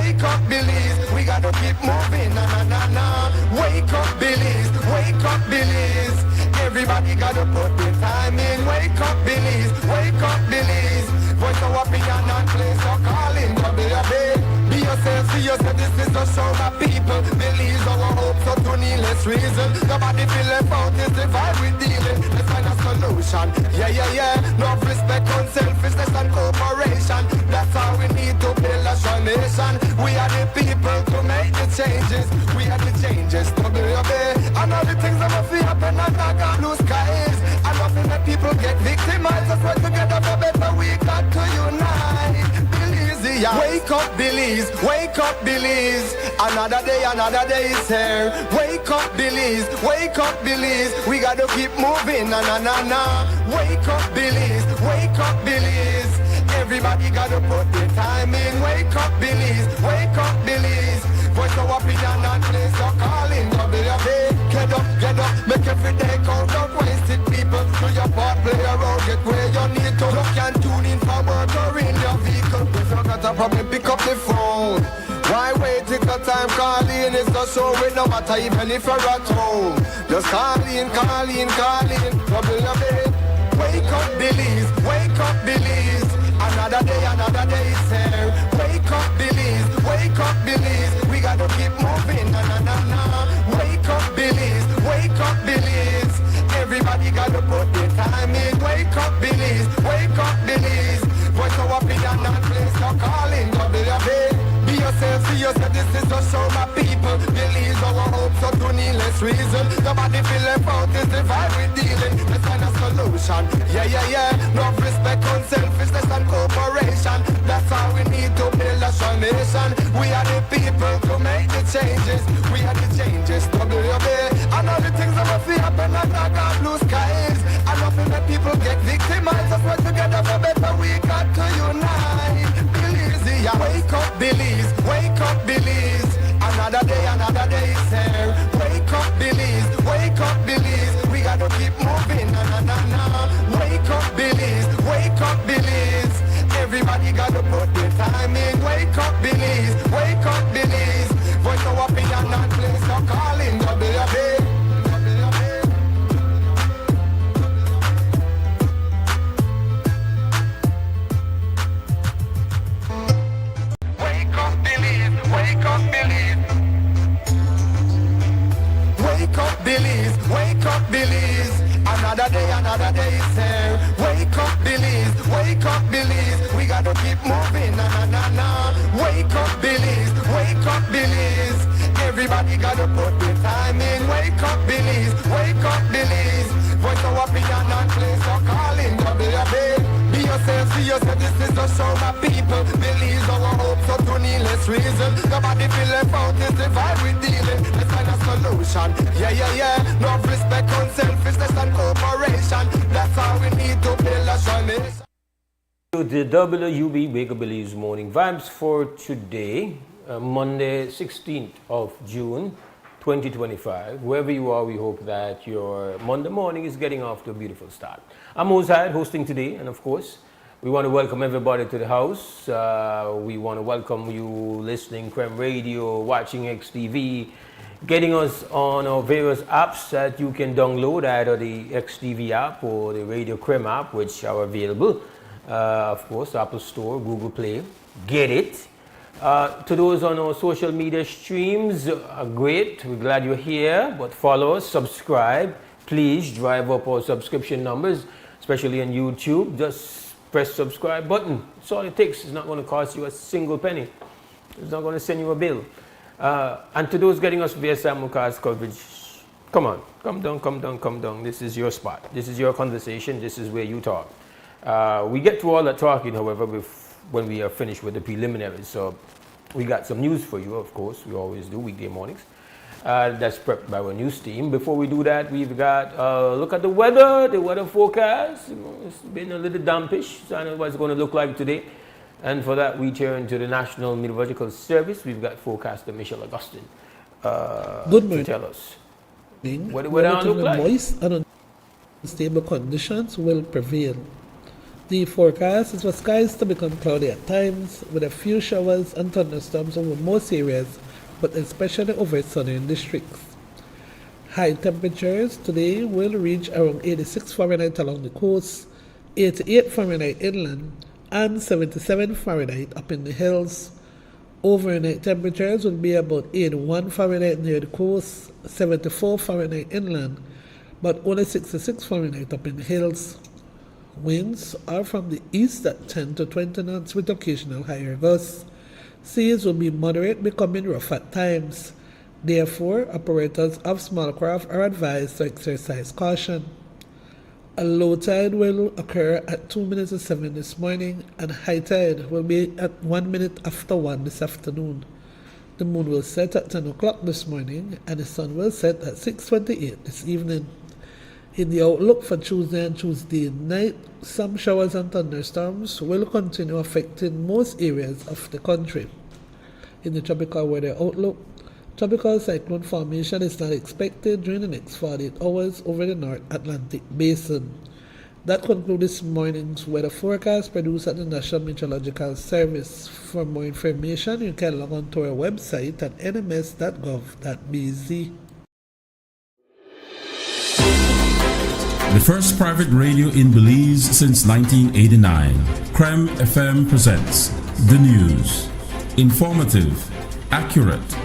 wake up, Billies. We gotta keep moving, na na na na. Wake up, Billies. Wake up, Billies. Everybody gotta put the time in. Wake up, Billies. Wake up, Billies. Voice of opinion and place your calling. Be yourself, see yourself. This is the show my people. Billies our hope, so to needless reason. Nobody feel left out. This the vibe we dealing. Let's find a solution. Yeah, yeah, yeah. No respect, unselfishness and cooperation. That's how we need to build a strong nation. We are the people to make the changes. We are the changes to be obeyed. And all the things that must happen and not got blue skies. And nothing that people get victimized. Let's work together for better. We got to unite. Billies, yeah. Wake up, Billies. Wake up, Billies. Another day is here. Wake up, Billies. Wake up, Billies. We gotta keep moving, na na na na. Wake up, Billies. Wake up, Billies. Everybody gotta put the time in. Wake up, Billies. Wake up, Billies. Voice of opinion and place your calling. Get up, make every day count. Don't waste it, people. Do your part, play a role, get where you need to. Look and tune in for work or in your vehicle. If you got a problem, pick up the phone. Why wait till the time calling is the show with no matter even if you're at home. Just call in. Trouble your bed. Wake up, Billies. Wake up, Billies. Another day is here. Wake up, Billies. Wake up, Billies. We gotta keep moving, na na na na. Wake up, Billies. Wake up, Billies. Everybody gotta put the time in. Wake up, Billies. Wake up, Billies. Voice of opinion and place your calling. Be yourself, see yourself. This is the show, my people. Billies our hope, so to needless reason. Nobody feel left out. This the vibe we dealing. Let's find a solution. Yeah, yeah, yeah. No respect, unselfishness and cooperation. That's how we need to build a strong nation. We are the people to make the changes. We are the changes to be obeyed. And all the things that must happen and not got blue skies. And nothing that people get victimized. Let's work together for better. We got to unite. Billies, yeah. Wake up, Billies. Wake up, Billies. Another day is here. Wake up, Billies. Wake up, Billies. We gotta keep moving, na na na na. Wake up, Billies. Wake up, Billies. Everybody gotta put the time in. Wake up, Billies. Wake up, Billies. Voice of opinion and place your calling. Wake up, Billies. Wake up, Billies. Wake up, Billies. Wake up, Billies. Another day is here. Wake up, Billies. Wake up, Billies. We gotta keep moving, na na na na. Wake up, Billies. Wake up, Billies. Everybody gotta put the time in. Wake up, Billies. Wake up, Billies. Voice of opinion and place your calling. Be yourself, see yourself. This is the show, my people. Billies our hope, so to needless reason. Nobody feel left out. This the vibe we dealing. Let's find a solution. Yeah, yeah, yeah. No respect, unselfishness and cooperation. That's how we need to build a strong nation. The WUB Billies Morning Vibes for today, Monday 16th of June 2025. Wherever you are, we hope that your Monday morning is getting off to a beautiful start. I'm Mose, Hyde, hosting today, and of course, we want to welcome everybody to the house. We want to welcome you listening Creme Radio, watching XTV, getting us on our various apps that you can download, either the XTV app or the Radio Creme app, which are available. Of course, Apple Store, Google Play, get it. To those on our social media streams, great, we're glad you're here, but follow us, subscribe, please drive up our subscription numbers, especially on YouTube. Just press subscribe button, that's all it takes. It's not going to cost you a single penny, it's not going to send you a bill. And to those getting us via simulcast coverage, come on, come down, this is your spot, this is your conversation, this is where you talk. We get to all that talking, however, when we are finished with the preliminaries. So we got some news for you, of course. We always do weekday mornings. That's prepped by our news team. Before we do that, we've got look at the weather forecast. It's been a little dampish. So I don't know what it's going to look like today. And for that, we turn to the National Meteorological Service. We've got forecaster Michelle Augustine Good morning. to tell us what the Weather weather look like. moist and unstable conditions will prevail The forecast is for skies to become cloudy at times, with a few showers and thunderstorms over most areas, but especially over southern districts. High temperatures today will reach around 86 Fahrenheit along the coast, 88 Fahrenheit inland, and 77 Fahrenheit up in the hills. Overnight temperatures will be about 81 Fahrenheit near the coast, 74 Fahrenheit inland, but only 66 Fahrenheit up in the hills. Winds are from the east at 10 to 20 knots with occasional higher gusts. Seas will be moderate, becoming rough at times. Therefore, operators of small craft are advised to exercise caution. A low tide will occur at 2 minutes to 7 this morning, and high tide will be at 1 minute after 1 this afternoon. The moon will set at 10 o'clock this morning, and the sun will set at 6:28 this evening. In the outlook for Tuesday and Tuesday night, some showers and thunderstorms will continue affecting most areas of the country. In the tropical weather outlook, tropical cyclone formation is not expected during the next 48 hours over the North Atlantic Basin. That concludes this morning's weather forecast produced at the National Meteorological Service. For more information, you can log on to our website at nms.gov.bz. The first private radio in Belize since 1989, Creme FM presents the news. Informative, accurate,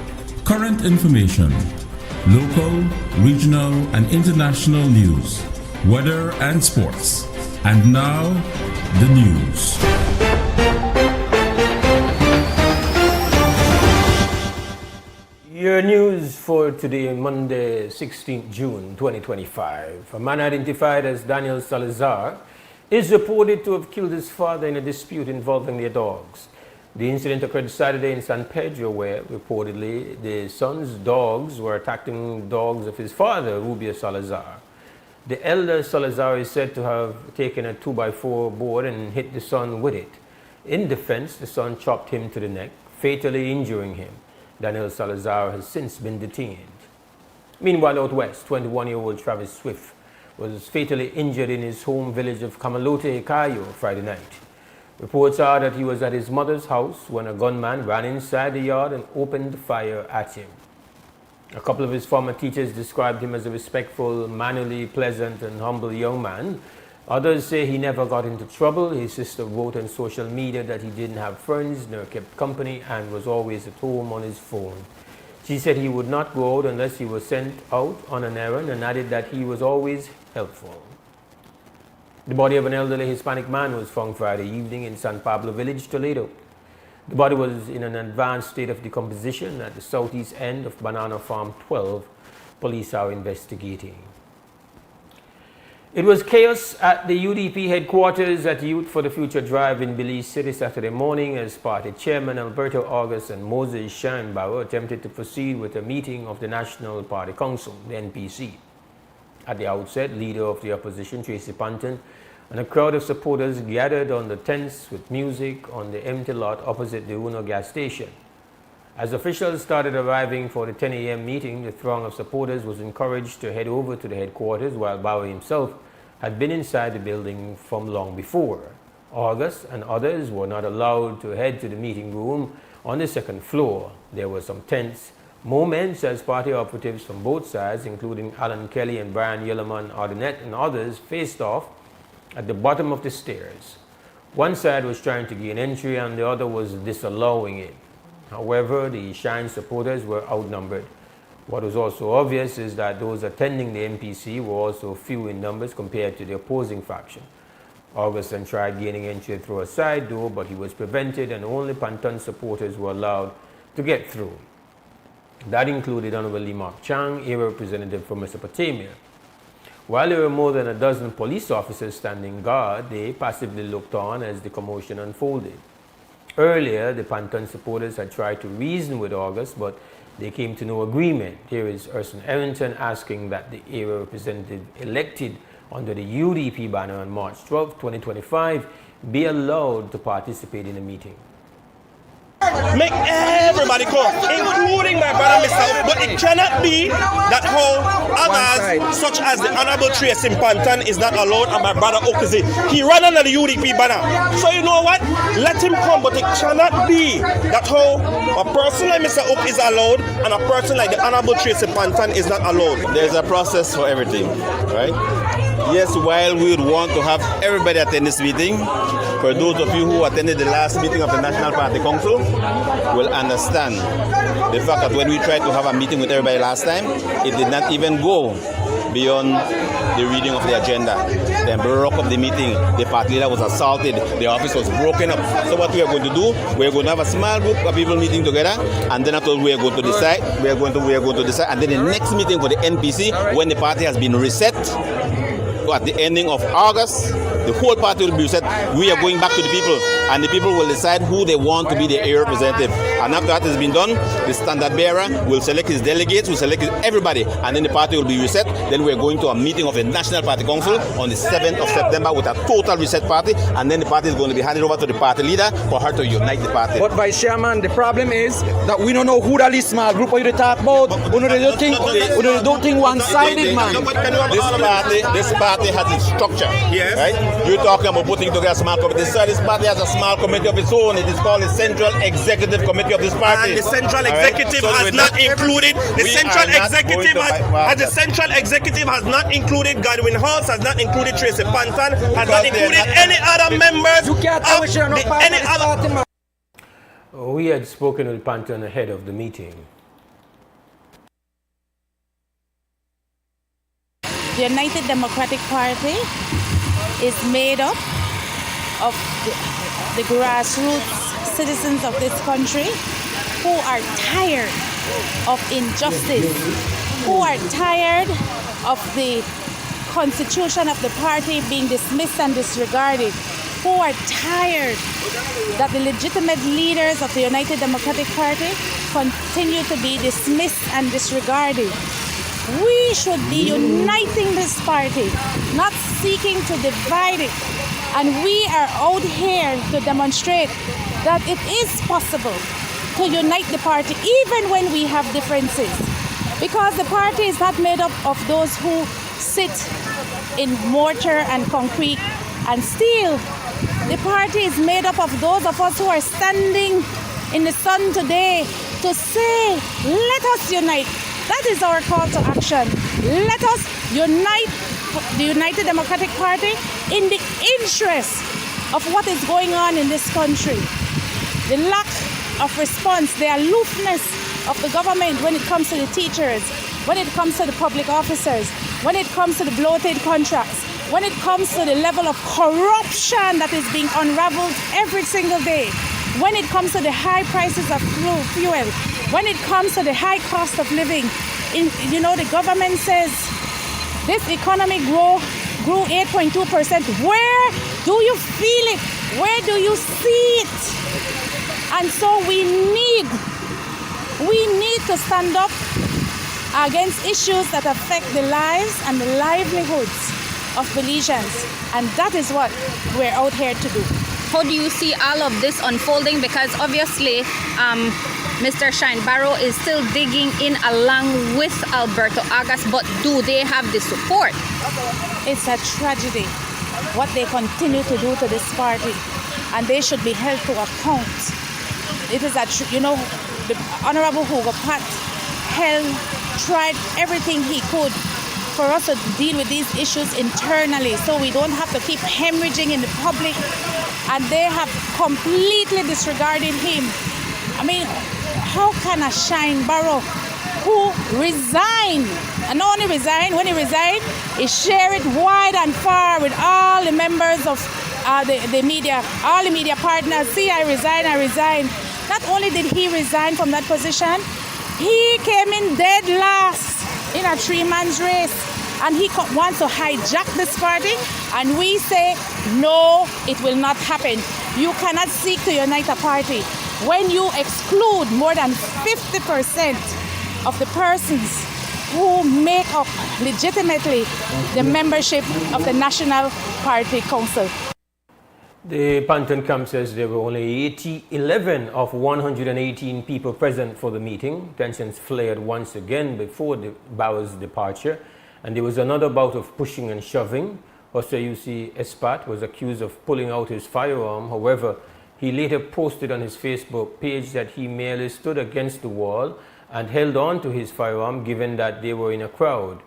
current information, local, regional, and international news, weather and sports. And now, the news. Your news for today, Monday, 16th June 2025. A man identified as Daniel Salazar is reported to have killed his father in a dispute involving their dogs. The incident occurred Saturday in San Pedro, where reportedly the son's dogs were attacking dogs of his father, Rubio Salazar. The elder Salazar is said to have taken a 2x4 board and hit the son with it. In defense, the son chopped him to the neck, fatally injuring him. Daniel Salazar has since been detained. Meanwhile, out west, 21-year-old Travis Swift was fatally injured in his home village of Camalote, Cayo, Friday night. Reports are that he was at his mother's house when a gunman ran inside the yard and opened fire at him. A couple of his former teachers described him as a respectful, mannerly, pleasant, and humble young man. Others say he never got into trouble. His sister wrote on social media that he didn't have friends, nor kept company, and was always at home on his phone. She said he would not go out unless he was sent out on an errand, and added that he was always helpful. The body of an elderly Hispanic man was found Friday evening in San Pablo Village, Toledo. The body was in an advanced state of decomposition at the southeast end of Banana Farm 12. Police are investigating. It was chaos at the UDP headquarters at Youth for the Future Drive in Belize City Saturday morning as party chairman Alberto August and Mose Scheinbauer attempted to proceed with a meeting of the National Party Council, the NPC. At the outset, leader of the opposition, Tracy Panton, and a crowd of supporters gathered on the tents with music on the empty lot opposite the Uno gas station. As officials started arriving for the 10 a.m. meeting, the throng of supporters was encouraged to head over to the headquarters, while Bauer himself had been inside the building from long before. August and others were not allowed to head to the meeting room on the second floor. There were some tense moments as party operatives from both sides, including Alan Kelly and Brian Yellowman, Ardenette, and others, faced off at the bottom of the stairs. One side was trying to gain entry and the other was disallowing it. However, the Shine supporters were outnumbered. What was also obvious is that those attending the NPC were also few in numbers compared to the opposing faction. August then tried gaining entry through a side door, but he was prevented and only Panton supporters were allowed to get through. That included Honorable Lee Mark Chang, a representative from Mesopotamia. While there were more than a dozen police officers standing guard, they passively looked on as the commotion unfolded. Earlier, the Panton supporters had tried to reason with August, but they came to no agreement. Here is Urson Errington asking that the area representative elected under the UDP banner on March 12, 2025 be allowed to participate in the meeting. Make every everybody come, including my brother Mr. But it cannot be that how others, such as the Honorable Tracy Panton, is not allowed, and my brother Okazi, he ran under the UDP banner. So you know what? Let him come, but it cannot be that how a person like Mr. Oak is allowed and a person like the Honorable Tracy Panton is not allowed. There's a process for everything, right? Yes, while we would want to have everybody attend this meeting, for those of you who attended the last meeting of the National Party Council will understand the fact that when we tried to have a meeting with everybody last time, it did not even go beyond the reading of the agenda. Then broke up the meeting, the party leader was assaulted, the office was broken up. So what we are going to do, we are going to have a small group of people meeting together, and then after we are going to decide, and then the next meeting for the NPC, when the party has been reset, at the ending of August, the whole party will be reset. We are going back to the people, and the people will decide who they want to be the area representative. And after that has been done, the standard bearer will select his delegates, will select everybody, and then the party will be reset. Then we are going to a meeting of the National Party Council on the 7th of September with a total reset party, and then the party is going to be handed over to the party leader for her to unite the party. But Vice Chairman, the problem is that we don't know who that is small group are you talk about. We don't think one-sided, man. This party has its structure. Yes. Right? You're talking about putting together a small committee. So this party has a small committee of its own. It is called the Central Executive Committee of this party. And the Central Executive has not included the Central Executive has not included Godwin House, has not included Tracy Panton, has not included any other members of any other. We had spoken with Panton ahead of the meeting. The United Democratic Party is made up of the grassroots citizens of this country who are tired of injustice, who are tired of the constitution of the party being dismissed and disregarded, who are tired that the legitimate leaders of the United Democratic Party continue to be dismissed and disregarded. We should be uniting this party, not seeking to divide it. And we are out here to demonstrate that it is possible to unite the party even when we have differences. Because the party is not made up of those who sit in mortar and concrete and steel. The party is made up of those of us who are standing in the sun today to say, let us unite. That is our call to action. Let us unite the United Democratic Party in the interest of what is going on in this country. The lack of response, the aloofness of the government when it comes to the teachers, when it comes to the public officers, when it comes to the bloated contracts, when it comes to the level of corruption that is being unraveled every single day, when it comes to the high prices of fuel, when it comes to the high cost of living. The government says this economy grew 8.2%. Where do you feel it? Where do you see it? And so we need to stand up against issues that affect the lives and the livelihoods of Belizeans. And that is what we're out here to do. How do you see all of this unfolding? Because obviously, Mr. Shine Barrow is still digging in along with Alberto Agas, but do they have the support? It's a tragedy what they continue to do to this party, and they should be held to account. It is the Honorable Hugo Pat tried everything he could for us to deal with these issues internally, so we don't have to keep hemorrhaging in the public, and they have completely disregarded him. I mean, how can a Shine Barrow who resigned, and not only resigned, when he resigned, he shared it wide and far with all the members of the media, all the media partners, see, I resign. Not only did he resign from that position, he came in dead last in a three-man's race, and he wants to hijack this party, and we say, no, it will not happen. You cannot seek to unite a party when you exclude more than 50% of the persons who make up legitimately the membership of the National Party Council. The Panton camp says there were only 11 of 118 people present for the meeting. Tensions flared once again before Barrow's departure, and there was another bout of pushing and shoving. Osayusi Espat was accused of pulling out his firearm. However, he later posted on his Facebook page that he merely stood against the wall and held on to his firearm given that they were in a crowd.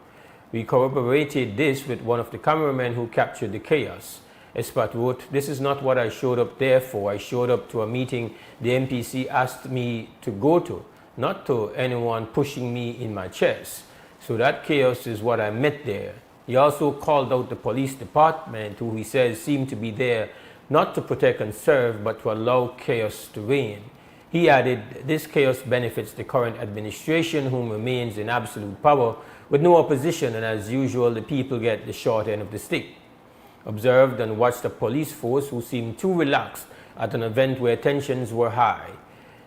We corroborated this with one of the cameramen who captured the chaos. Espat wrote, "This is not what I showed up there for. I showed up to a meeting the MPC asked me to go to, not to anyone pushing me in my chest. So that chaos is what I met there." He also called out the police department, who he says seemed to be there not to protect and serve, but to allow chaos to reign. He added, "This chaos benefits the current administration, whom remains in absolute power with no opposition, and as usual, the people get the short end of the stick." Observed and watched a police force who seemed too relaxed at an event where tensions were high.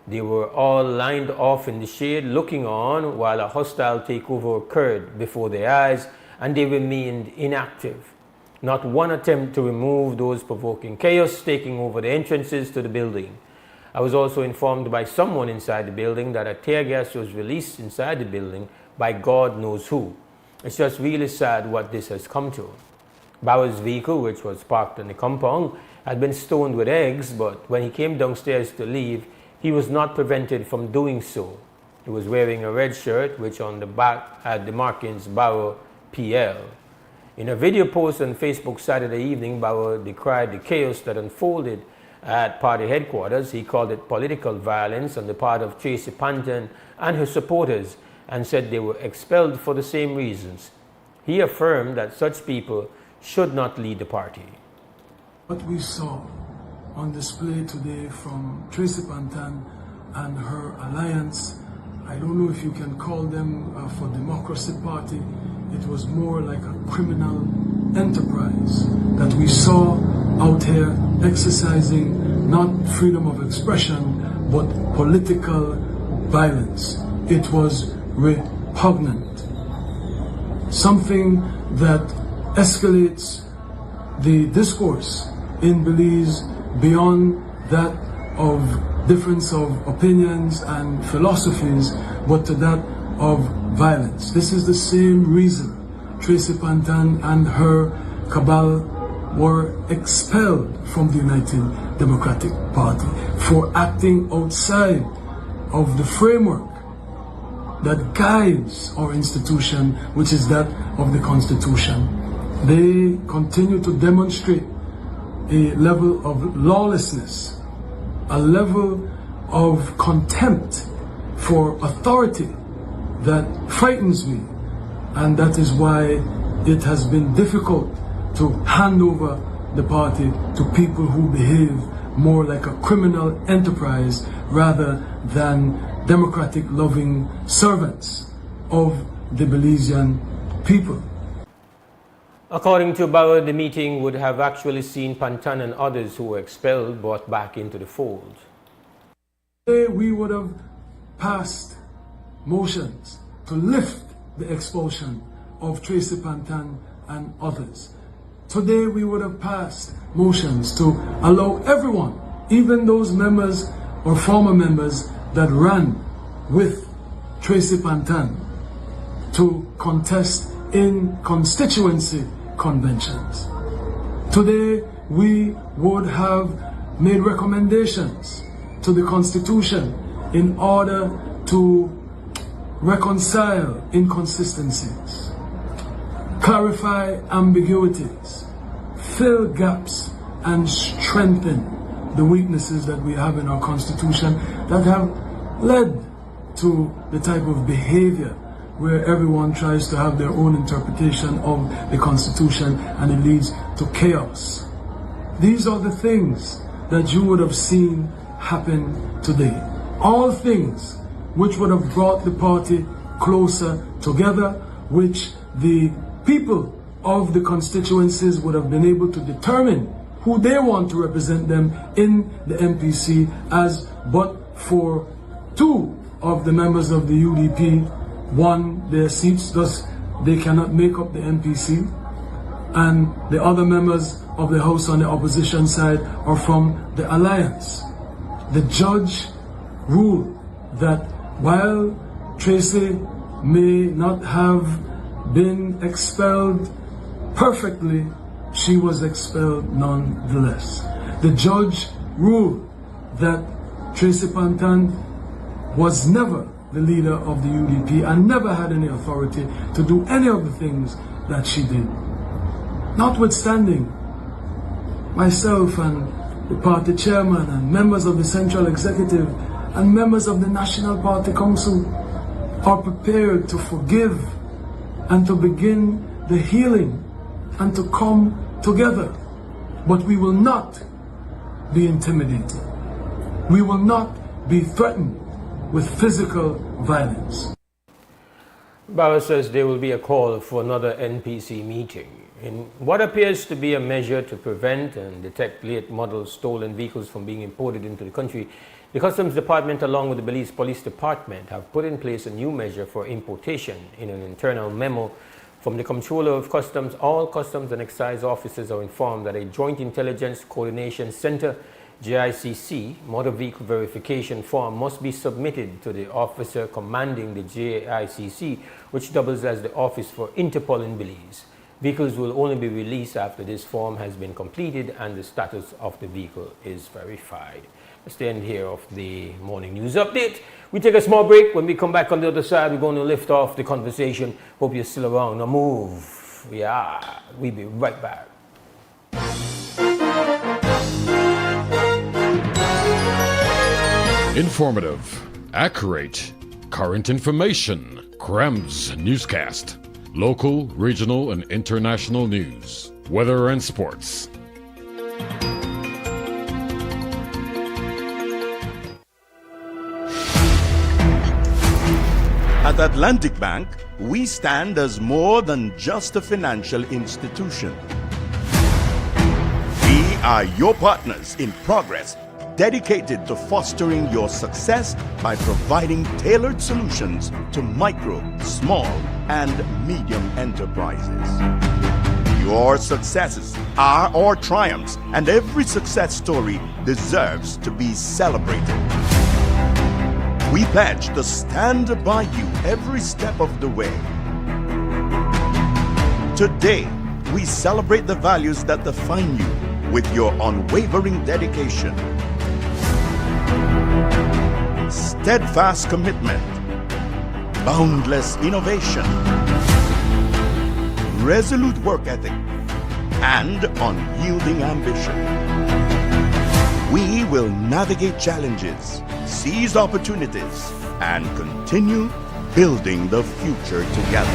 They were all lined off in the shade, looking on while a hostile takeover occurred before their eyes, and they remained inactive. Not one attempt to remove those provoking chaos, taking over the entrances to the building. I was also informed by someone inside the building that a tear gas was released inside the building by God knows who. It's just really sad what this has come to. Barrow's vehicle, which was parked in the compound, had been stoned with eggs, but when he came downstairs to leave, he was not prevented from doing so. He was wearing a red shirt, which on the back had the markings Barrow PL. In a video post on Facebook Saturday evening, Barrow decried the chaos that unfolded at party headquarters. He called it political violence on the part of Tracy Panton and her supporters, and said they were expelled for the same reasons. He affirmed that such people should not lead the party. What we saw on display today from Tracy Panton and her alliance, I don't know if you can call them for Democracy Party. It was more like a criminal enterprise that we saw out here exercising not freedom of expression, but political violence. It was repugnant. Something that escalates the discourse in Belize beyond that of difference of opinions and philosophies, but to that of violence. This is the same reason Tracy Panton and her cabal were expelled from the United Democratic Party for acting outside of the framework that guides our institution, which is that of the Constitution. They continue to demonstrate a level of lawlessness, a level of contempt for authority that frightens me, and that is why it has been difficult to hand over the party to people who behave more like a criminal enterprise rather than democratic loving servants of the Belizean people. According to Barrow, the meeting would have actually seen Panton and others who were expelled brought back into the fold. Today we would have passed motions to lift the expulsion of Tracy Panton and others. Today we would have passed motions to allow everyone, even those members or former members that ran with Tracy Panton, to contest in constituency conventions. Today we would have made recommendations to the Constitution in order to reconcile inconsistencies, clarify ambiguities, fill gaps, and strengthen the weaknesses that we have in our Constitution that have led to the type of behavior where everyone tries to have their own interpretation of the Constitution and it leads to chaos. These are the things that you would have seen happen today. All things which would have brought the party closer together, which the people of the constituencies would have been able to determine who they want to represent them in the MPC, as but for two of the members of the UDP won their seats, thus they cannot make up the MPC, and the other members of the House on the opposition side or from the alliance. The judge ruled that while Tracy may not have been expelled perfectly, she was expelled nonetheless. The judge ruled that Tracy Pantan was never the leader of the UDP and never had any authority to do any of the things that she did. Notwithstanding, myself and the party chairman and members of the Central Executive and members of the National Party Council are prepared to forgive and to begin the healing and to come together. But we will not be intimidated. We will not be threatened with physical violence. Barrow says there will be a call for another NPC meeting. In what appears to be a measure to prevent and detect late model stolen vehicles from being imported into the country, the Customs Department along with the Belize Police Department have put in place a new measure for importation. In an internal memo from the Comptroller of Customs, all Customs and Excise officers are informed that a Joint Intelligence Coordination Center JICC motor vehicle verification form must be submitted to the officer commanding the JICC, which doubles as the Office for Interpol in Belize. Vehicles will only be released after this form has been completed and the status of the vehicle is verified. That's the end here of the morning news update. We take a small break. When we come back on the other side, we're going to lift off the conversation. Hope you're still around. Now move. Yeah, we'll be right back. Informative, accurate, current information. Krem's newscast. Local, regional, and international news. Weather and sports. At Atlantic Bank, we stand as more than just a financial institution. We are your partners in progress, dedicated to fostering your success by providing tailored solutions to micro, small, and medium enterprises. Your successes are our triumphs, and every success story deserves to be celebrated. We pledge to stand by you every step of the way. Today, we celebrate the values that define you with your unwavering dedication, steadfast commitment, boundless innovation, resolute work ethic, and unyielding ambition. We will navigate challenges, seize opportunities, and continue building the future together.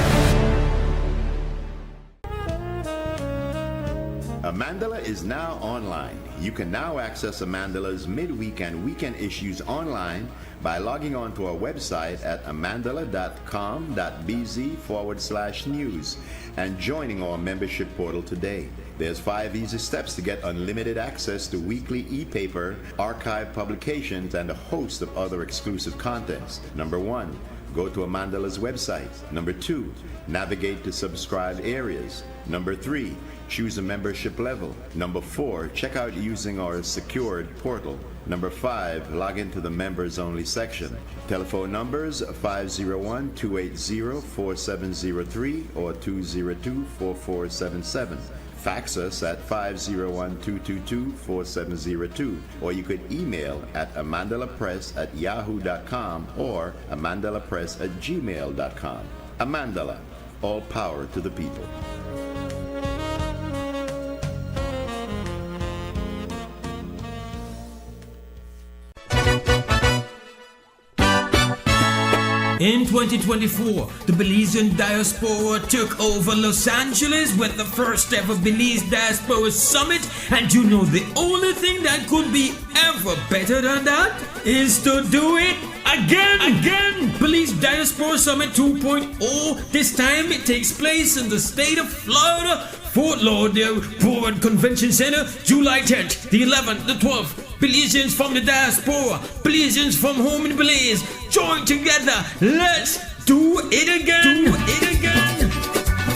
Amandala is now online. You can now access Amandala's midweek and weekend issues online by logging on to our website at amandala.com.bz/news and joining our membership portal today. There's 5 easy steps to get unlimited access to weekly e-paper, archive publications, and a host of other exclusive contents. Number 1, go to Amandala's website. Number 2, navigate to subscribed areas. Number 3, choose a membership level. Number 4, check out using our secured portal. Number 5, log into the members only section. Telephone numbers 501-280-4703 or 202-4477. Fax us at 501-222-4702, or you could email at amandalapress@yahoo.com or amandalapress@gmail.com. Amandala, all power to the people. In 2024, the Belizean diaspora took over Los Angeles with the first ever Belize Diaspora Summit, and you know the only thing that could be ever better than that is to do it again. Belize Diaspora Summit 2.0. This time it takes place in the state of Florida, Fort Lauderdale Forward Convention Center, July 10th, the 11th, the 12th. Belizeans from the diaspora, Belizeans from home in Belize, join together. Let's do it again.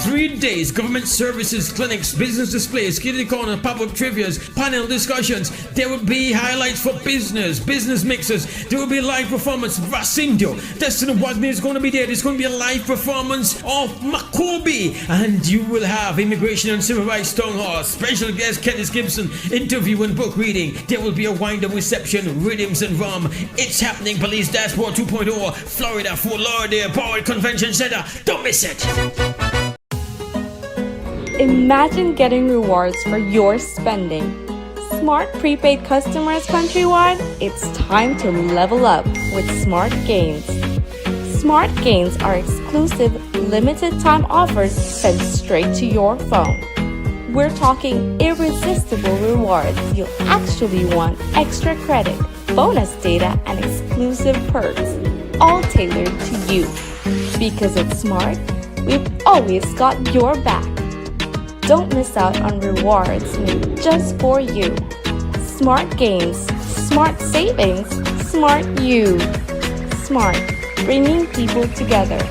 3 3 days, government services, clinics, business displays, kitty corner, pop-up trivias, panel discussions. There will be highlights for business mixers. There will be live performance. Vasindio, Destiny Wasney is going to be there. There's going to be a live performance of Makobi. And you will have Immigration and Civil Rights Town Hall, special guest Kenneth Gibson, interview and book reading. There will be a wind-up reception, rhythms and rum. It's happening, Police Dashboard 2.0, Florida, Fort Lauderdale, Power Convention Center. Don't miss it. Imagine getting rewards for your spending. Smart prepaid customers countrywide, it's time to level up with Smart Gains. Smart Gains are exclusive, limited time offers sent straight to your phone. We're talking irresistible rewards. You'll actually want extra credit, bonus data, and exclusive perks, all tailored to you. Because it's Smart, we've always got your back. Don't miss out on rewards made just for you. Smart Games, Smart Savings, Smart You. Smart, bringing people together.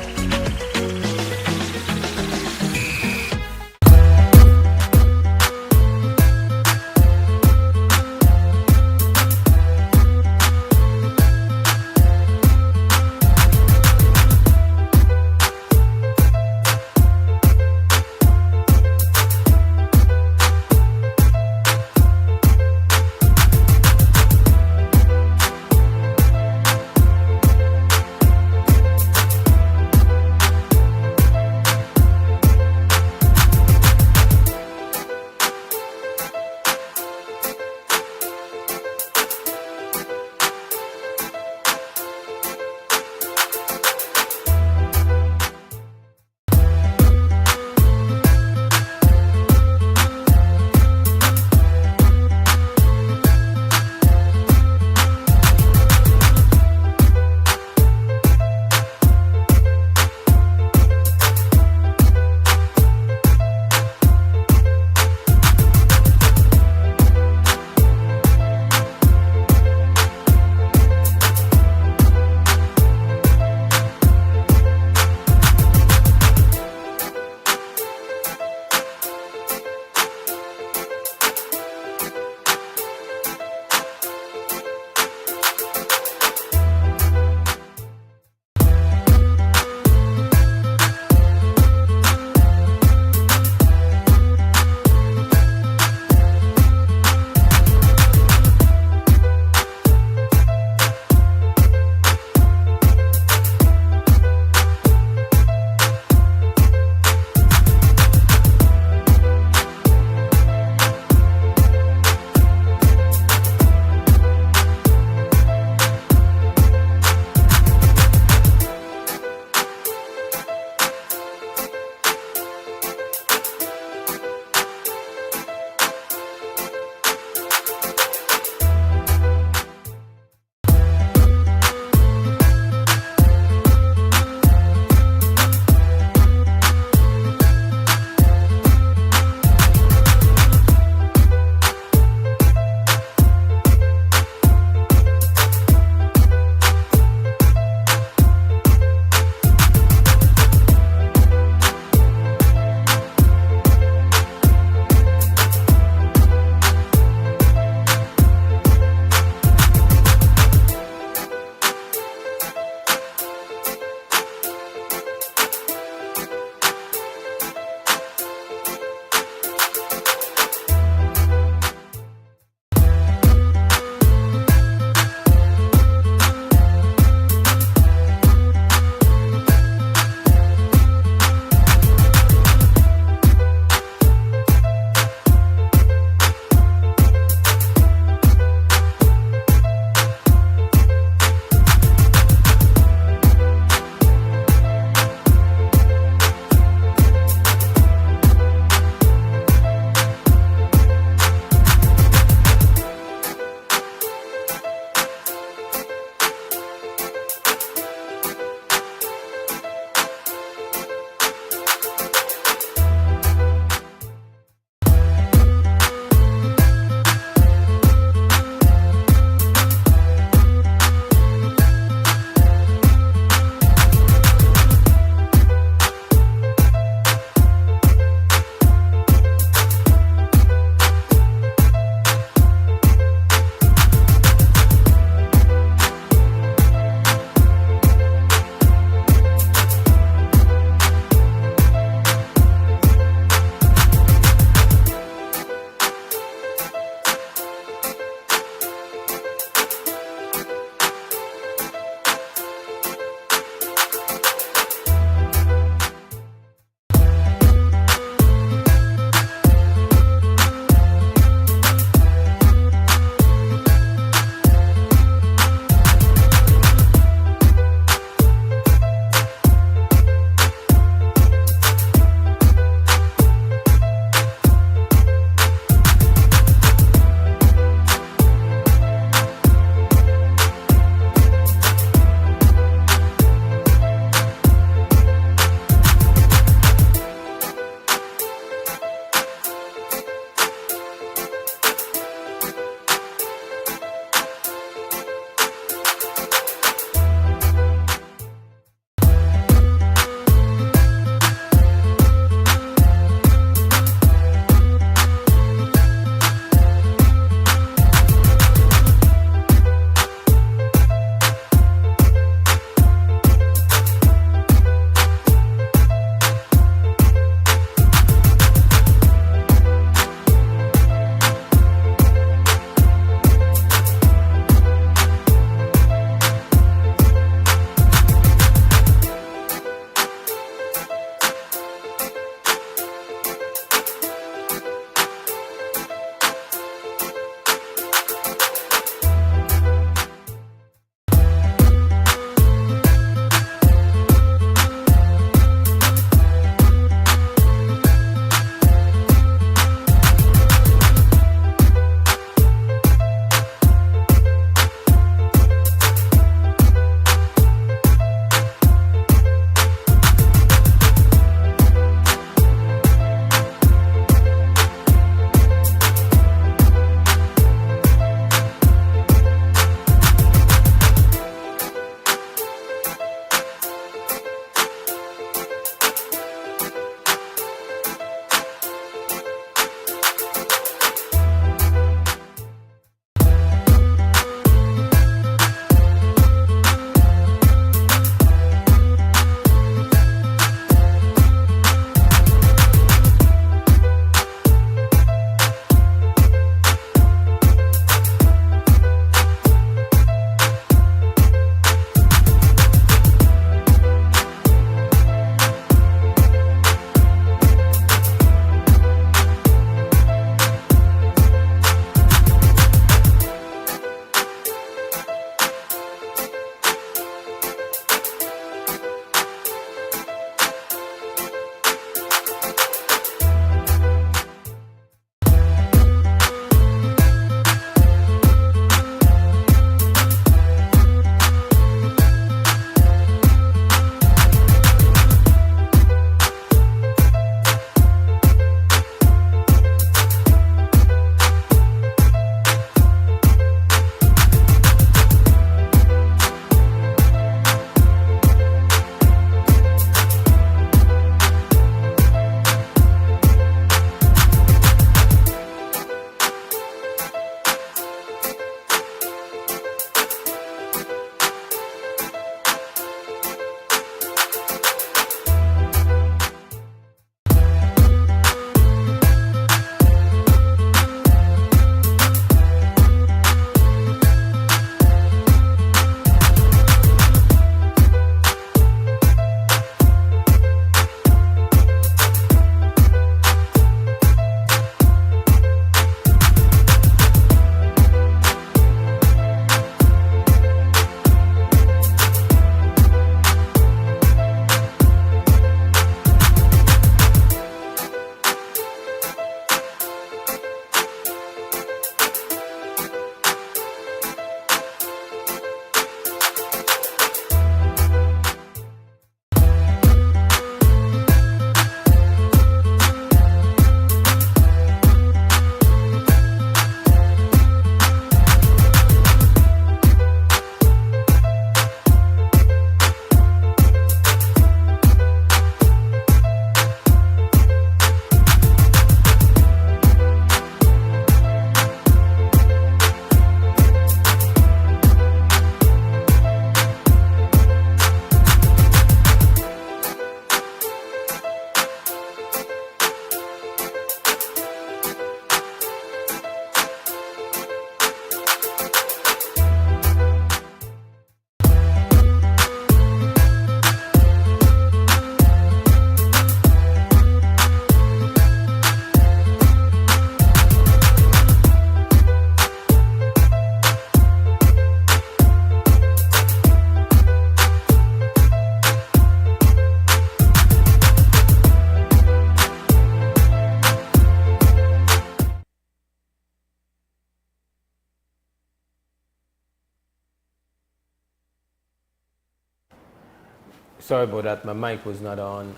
Sorry about that, my mic was not on.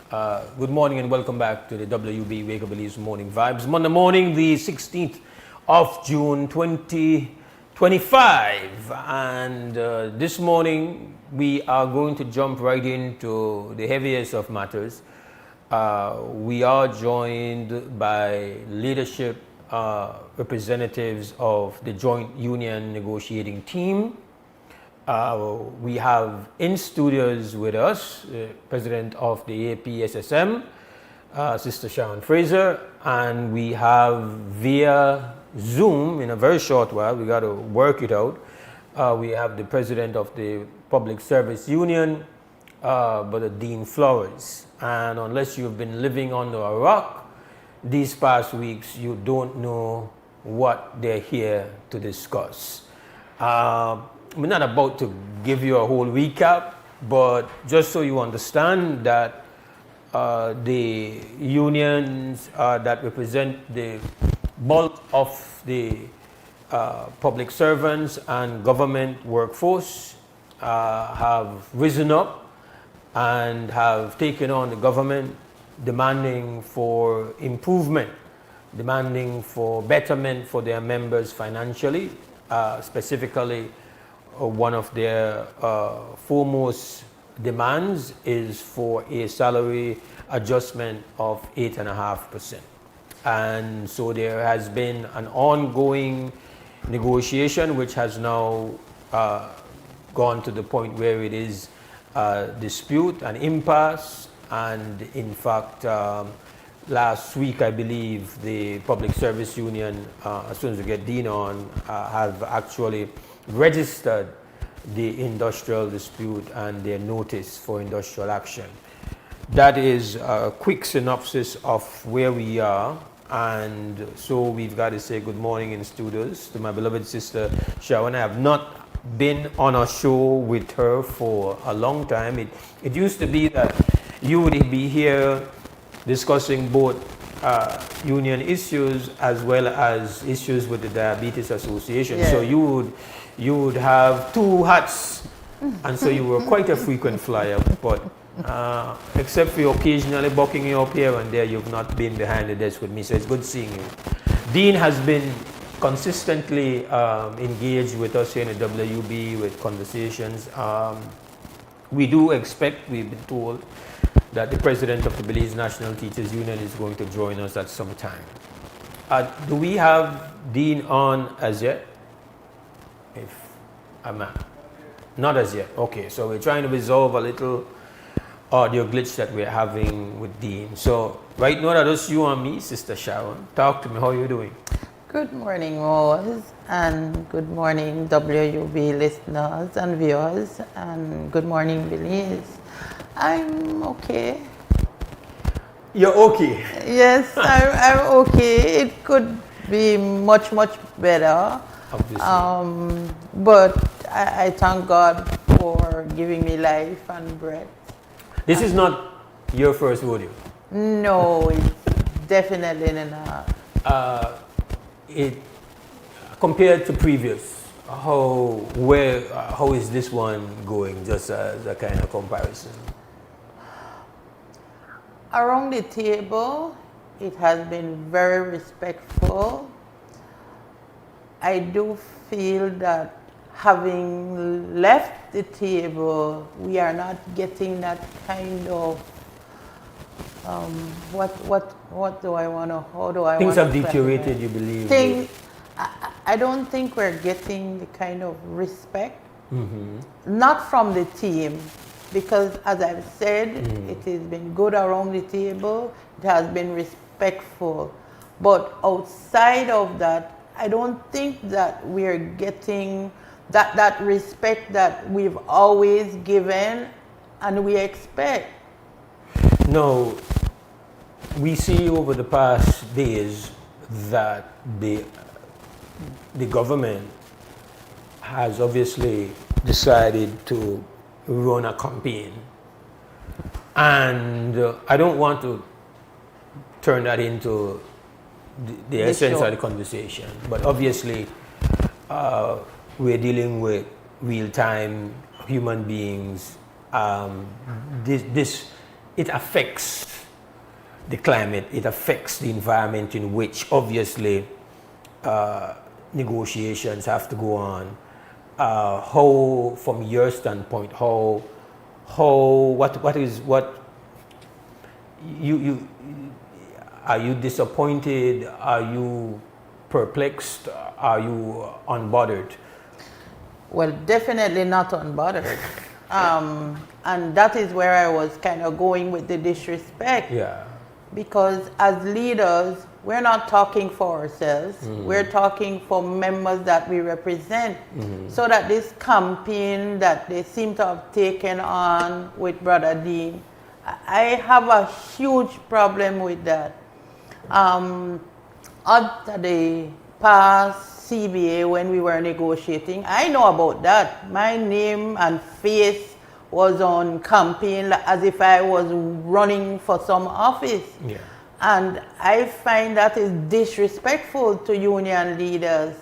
Good morning and welcome back to the WUB Wake Up Belize Morning Vibes. Monday morning, the 16th of June 2025. And this morning, we are going to jump right into the heaviest of matters. We are joined by leadership representatives of the Joint Union Negotiating Team. We have in studios with us President of the APSSM, Sister Sharon Fraser, and we have via Zoom in a very short while, we got to work it out. We have the President of the Public Service Union, Brother Dean Flores. And unless you've been living under a rock these past weeks, you don't know what they're here to discuss. We're not about to give you a whole recap, but just so you understand that the unions that represent the bulk of the public servants and government workforce have risen up and have taken on the government, demanding for improvement, demanding for betterment for their members financially, specifically. One of their foremost demands is for a salary adjustment of 8.5%. And so there has been an ongoing negotiation which has now gone to the point where it is a dispute, an impasse, and in fact last week I believe the Public Service Union, as soon as we get Dean on, have actually registered the industrial dispute and their notice for industrial action. That is a quick synopsis of where we are, and so we've got to say good morning in studios to my beloved sister Sharon. I have not been on a show with her for a long time. It used to be that you would be here discussing both union issues as well as issues with the Diabetes Association. Yeah. So you would have two hats, and so you were quite a frequent flyer, but except for occasionally bucking you up here and there, you've not been behind the desk with me, so it's good seeing you. Dean has been consistently engaged with us here in the WUB with conversations. We do expect, we've been told, that the President of the Belize National Teachers Union is going to join us at some time. Do we have Dean on as yet? If I'm not as yet. Okay, so we're trying to resolve a little audio glitch that we're having with Dean. So right now, that is you and me, Sister Sharon. Talk to me. How are you doing? Good morning, Mose, and good morning, WUB listeners and viewers, and good morning, Belize. I'm okay. You're okay? Yes, I'm okay. It could be much, much better. Obviously. But I thank God for giving me life and breath. This is not your first rodeo? No, it's definitely not. It compared to previous, how is this one going, just as a kind of comparison? Around the table, it has been very respectful. I do feel that having left the table, we are not getting that kind of what do I want to, how do I want to... Things have deteriorated, you believe? I don't think we're getting the kind of respect, not from the team, because as I've said, it has been good around the table, it has been respectful. But outside of that, I don't think that we're getting that respect that we've always given and we expect. No, we see over the past days that the government has obviously decided to run a campaign, and I don't want to turn that into the essence of the conversation, but obviously we're dealing with real-time human beings it affects the climate, it affects the environment in which obviously negotiations have to go on. How, from your standpoint, what you are you disappointed? Are you perplexed? Are you unbothered? Well, definitely not unbothered. And that is where I was kind of going with the disrespect. Yeah. Because as leaders, we're not talking for ourselves. We're talking for members that we represent. So that this campaign that they seem to have taken on with Brother Dean, I have a huge problem with that. After the past CBA, when we were negotiating, I know about that. My name and face was on campaign as if I was running for some office. Yeah. And I find that is disrespectful to union leaders.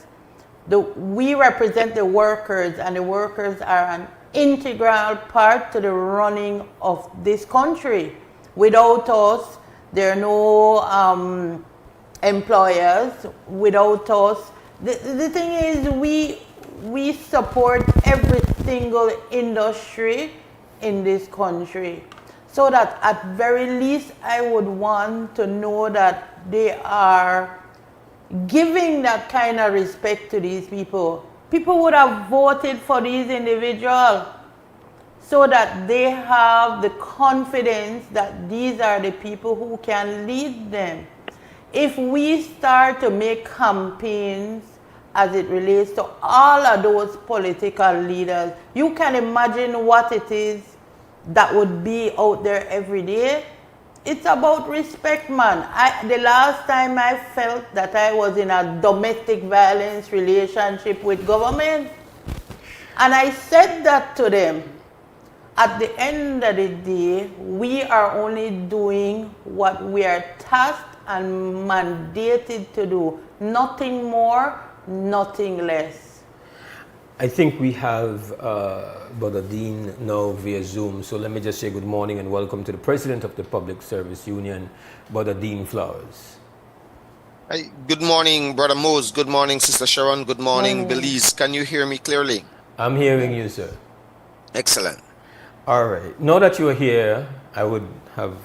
We represent the workers, and the workers are an integral part to the running of this country. Without us, there are no employers. Without us, the thing is, we support every single industry in this country. So that at very least I would want to know that they are giving that kind of respect to these people. People would have voted for these individuals so that they have the confidence that these are the people who can lead them. If we start to make campaigns as it relates to all of those political leaders, you can imagine what it is that would be out there every day. It's about respect, man. The last time I felt that I was in a domestic violence relationship with government, and I said that to them. At the end of the day, we are only doing what we are tasked and mandated to do. Nothing more, nothing less. I think we have Brother Dean now via Zoom. So let me just say good morning and welcome to the President of the Public Service Union, Brother Dean Flowers. Hi, good morning, Brother Mose. Good morning, Sister Sharon. Good morning, Belize. Can you hear me clearly? I'm hearing you, sir. Excellent. All right. Now that you're here, I would have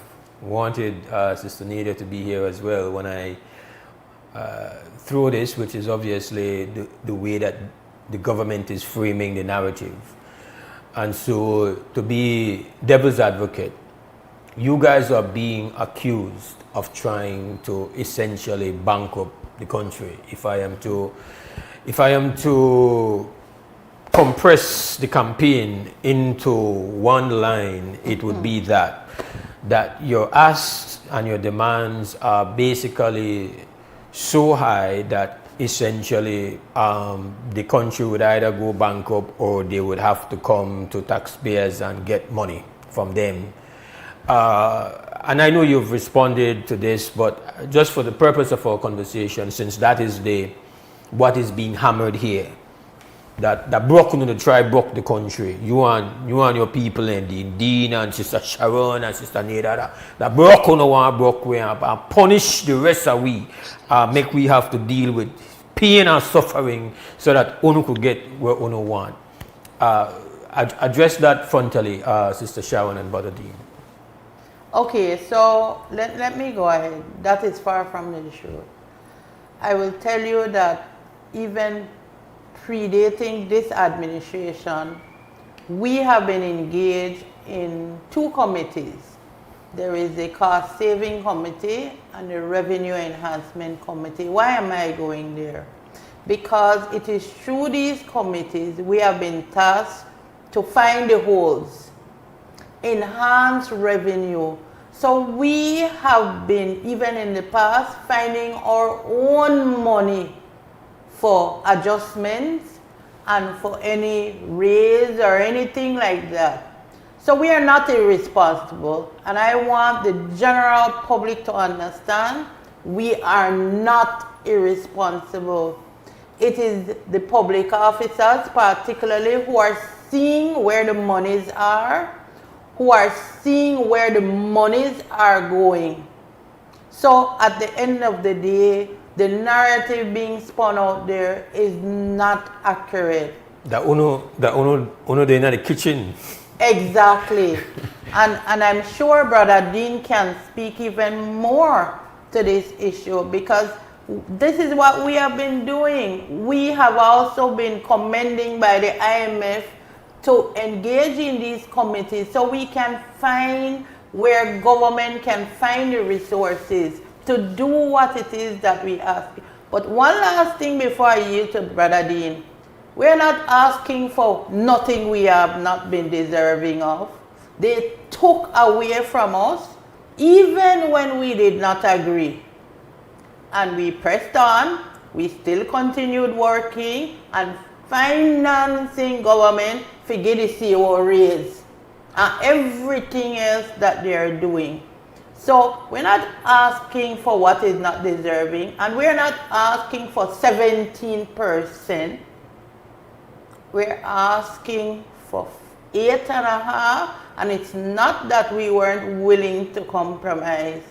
wanted Sister Nita to be here as well when I throw this, which is obviously the way that the government is framing the narrative. And so, to be devil's advocate, you guys are being accused of trying to essentially bankrupt the country. If I am to compress the campaign into one line, it would be that your asks and your demands are basically so high that essentially the country would either go bankrupt or they would have to come to taxpayers and get money from them. And I know you've responded to this, but just for the purpose of our conversation, since that is what is being hammered here, that broke to try broke the country. You and your people and Dean and Sister Sharon and Sister Neda that broke on broke way and punish the rest of we, make we have to deal with pain and suffering so that Ono could get where Ono want. Address that frontally, Sister Sharon and Brother Dean. Okay, so let me go ahead. That is far from the truth. I will tell you that even predating this administration, we have been engaged in two committees. There is a cost saving committee and a revenue enhancement committee. Why am I going there? Because it is through these committees we have been tasked to find the holes, enhance revenue. So we have been, even in the past, finding our own money for adjustments and for any raise or anything like that. So we are not irresponsible, and I want the general public to understand we are not irresponsible. It is the public officers particularly who are seeing where the monies are, who are seeing where the monies are going. So at the end of the day, the narrative being spun out there is not accurate. That uno they in the kitchen. Exactly. And I'm sure Brother Dean can speak even more to this issue, because this is what we have been doing. We have also been commending by the IMF to engage in these committees so we can find where government can find the resources to do what it is that we ask. But one last thing before I yield to Brother Dean. We're not asking for nothing we have not been deserving of. They took away from us even when we did not agree. And we pressed on, we still continued working and financing government to get the CO raise and everything else that they are doing. So we're not asking for what is not deserving, and we're not asking for 17%. We're asking for 8.5%, and it's not that we weren't willing to compromise.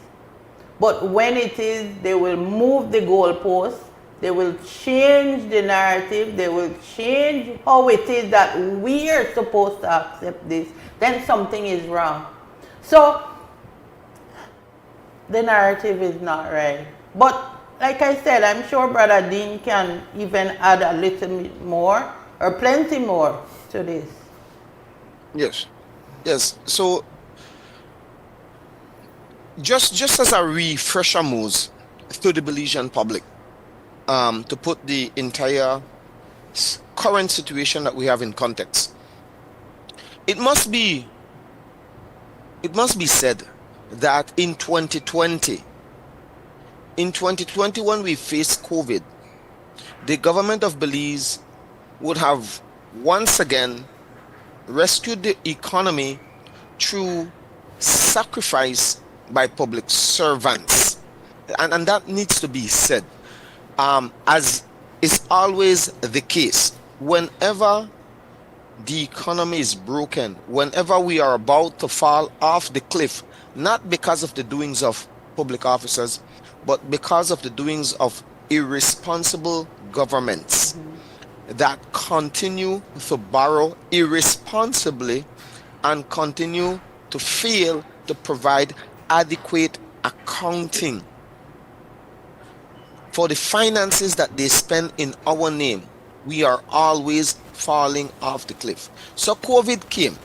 But when it is, they will move the goalposts, they will change the narrative, they will change how it is that we are supposed to accept this, then something is wrong. So the narrative is not right. But like I said, I'm sure Brother Dean can even add a little bit more or plenty more to this. Yes. Yes. So just as a refresher, Mose, to the Belizean public, to put the entire current situation that we have in context, it must be said that in 2020, when we faced COVID, the government of Belize would have once again rescued the economy through sacrifice by public servants. And that needs to be said. As is always the case, whenever the economy is broken, whenever we are about to fall off the cliff, not because of the doings of public officers, but because of the doings of irresponsible governments that continue to borrow irresponsibly and continue to fail to provide adequate accounting for the finances that they spend in our name, we are always falling off the cliff. So COVID came.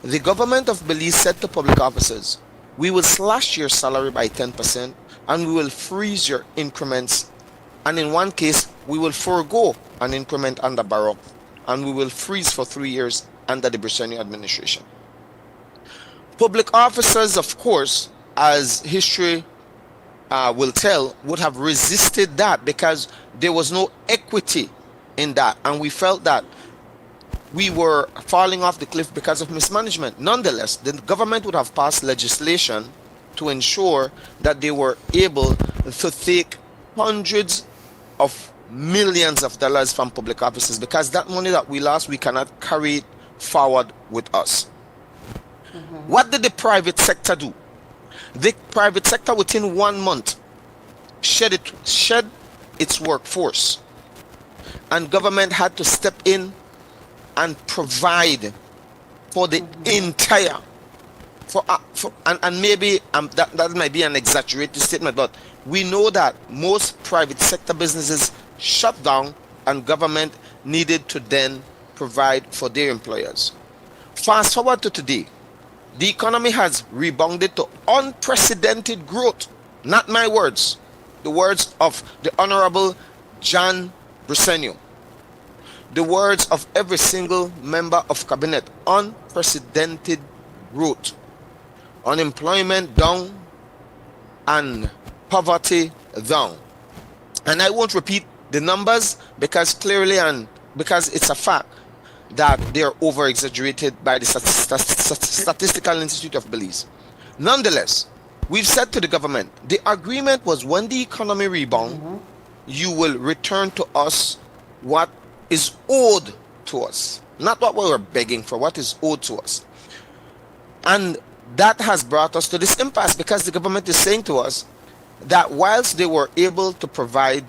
The government of Belize said to public officers, we will slash your salary by 10% and we will freeze your increments. And in one case, we will forego an increment under Baroque and we will freeze for 3 years under the Britannia administration. Public officers, of course, as history will tell, would have resisted that because there was no equity in that, and we felt that we were falling off the cliff because of mismanagement. Nonetheless, the government would have passed legislation to ensure that they were able to take hundreds of millions of dollars from public offices, because that money that we lost, we cannot carry it forward with us. What did the private sector do? The private sector within 1 month shed its workforce, and government had to step in and provide for the entire and maybe that might be an exaggerated statement, but we know that most private sector businesses shut down and government needed to then provide for their employers. Fast forward to today, the economy has rebounded to unprecedented growth. Not my words, the words of the Honorable John Briceño, the words of every single member of cabinet. Unprecedented growth. Unemployment down and poverty down. And I won't repeat the numbers because clearly and because it's a fact that they are over exaggerated by the Statistical Institute of Belize. Nonetheless, we've said to the government, the agreement was when the economy rebound, you will return to us what is owed to us, not what we were begging for, what is owed to us. And that has brought us to this impasse because the government is saying to us that whilst they were able to provide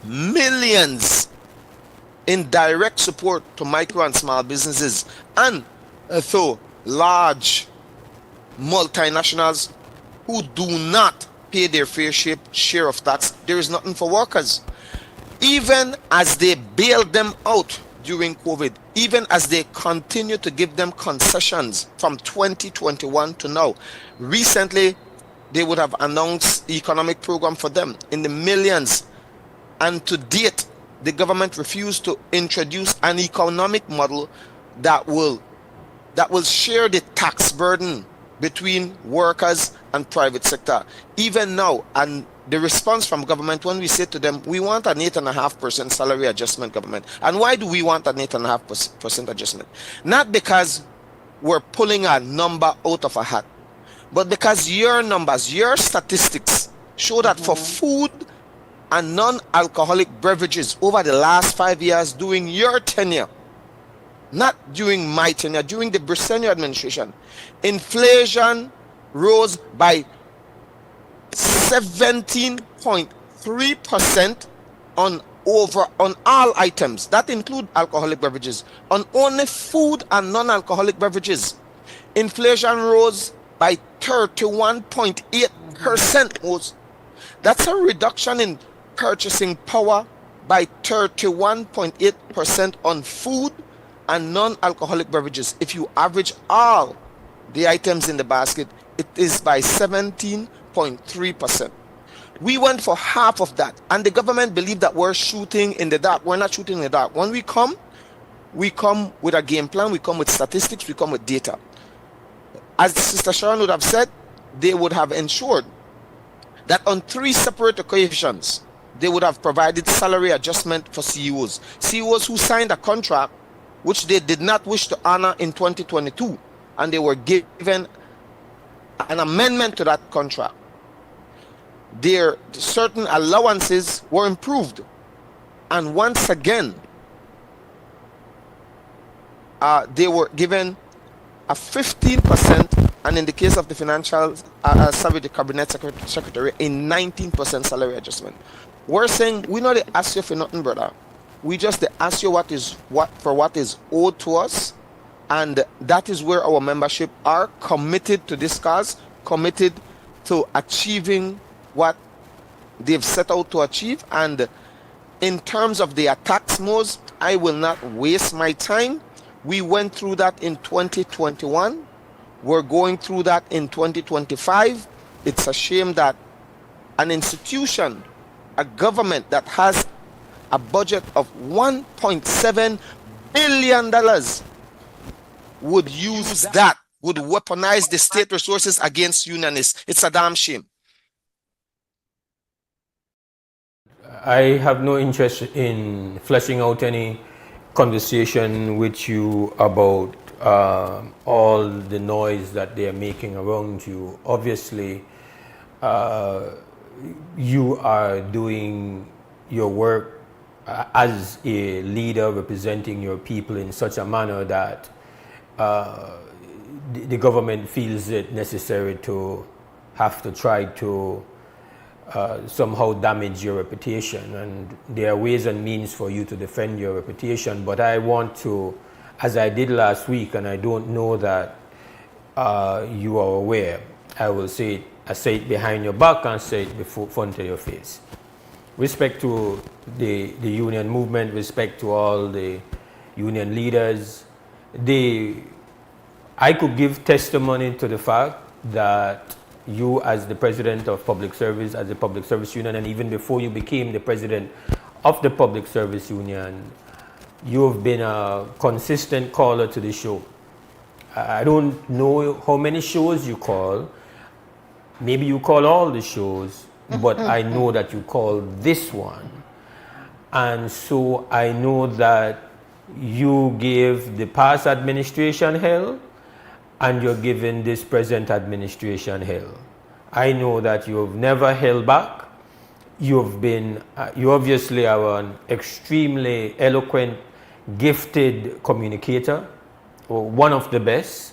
millions in direct support to micro and small businesses and to large multinationals who do not pay their fair share of tax, there is nothing for workers. Even as they bailed them out during COVID, even as they continue to give them concessions from 2021 to now, recently they would have announced economic program for them in the millions, and to date the government refused to introduce an economic model that will share the tax burden between workers and private sector. Even now, and the response from government when we say to them, we want an 8.5% salary adjustment, government. And why do we want an 8.5% adjustment? Not because we're pulling a number out of a hat, but because your numbers, your statistics show that for food and non-alcoholic beverages over the last 5 years during your tenure, not during my tenure, during the Briseno administration, inflation rose by 17.3% on all items. That include alcoholic beverages. On only food and non-alcoholic beverages, inflation rose by 31.8%. That's a reduction in purchasing power by 31.8% on food and non-alcoholic beverages. If you average all the items in the basket, it is by 17.3%. We went for half of that, and the government believed that we're shooting in the dark. We're not shooting in the dark. When we come with a game plan, we come with statistics, we come with data. As Sister Sharon would have said, they would have ensured that on 3 separate occasions, they would have provided salary adjustment for CEOs. CEOs who signed a contract which they did not wish to honor in 2022, and they were given an amendment to that contract. Their certain allowances were improved, and once again they were given a 15%, and in the case of the financial service, the cabinet secretary, a 19% salary adjustment. We're saying we not ask you for nothing, brother. We just ask you what is owed to us, and that is where our membership are committed to this cause, committed to achieving what they've set out to achieve. And in terms of the attacks, Mose, I will not waste my time. We went through that in 2021. We're going through that in 2025. It's a shame that an institution, a government that has a budget of $1.7 billion would use that, would weaponize the state resources against unionists. It's a damn shame. I have no interest in fleshing out any conversation with you about all the noise that they are making around you. Obviously, you are doing your work as a leader representing your people in such a manner that the government feels it necessary to have to try to somehow damage your reputation, and there are ways and means for you to defend your reputation. But I want to, as I did last week, and I don't know that you are aware, I will say it. I say it behind your back and say it before front of your face. Respect to the union movement, respect to all the union leaders. I could give testimony to the fact that you, as the president of public service, as the public service union, and even before you became the president of the public service union, you have been a consistent caller to the show. I don't know how many shows you call. Maybe you call all the shows, but I know that you call this one. And so I know that you gave the past administration hell, and you're giving this present administration hell. I know that you've never held back. You obviously are an extremely eloquent, gifted communicator, or one of the best.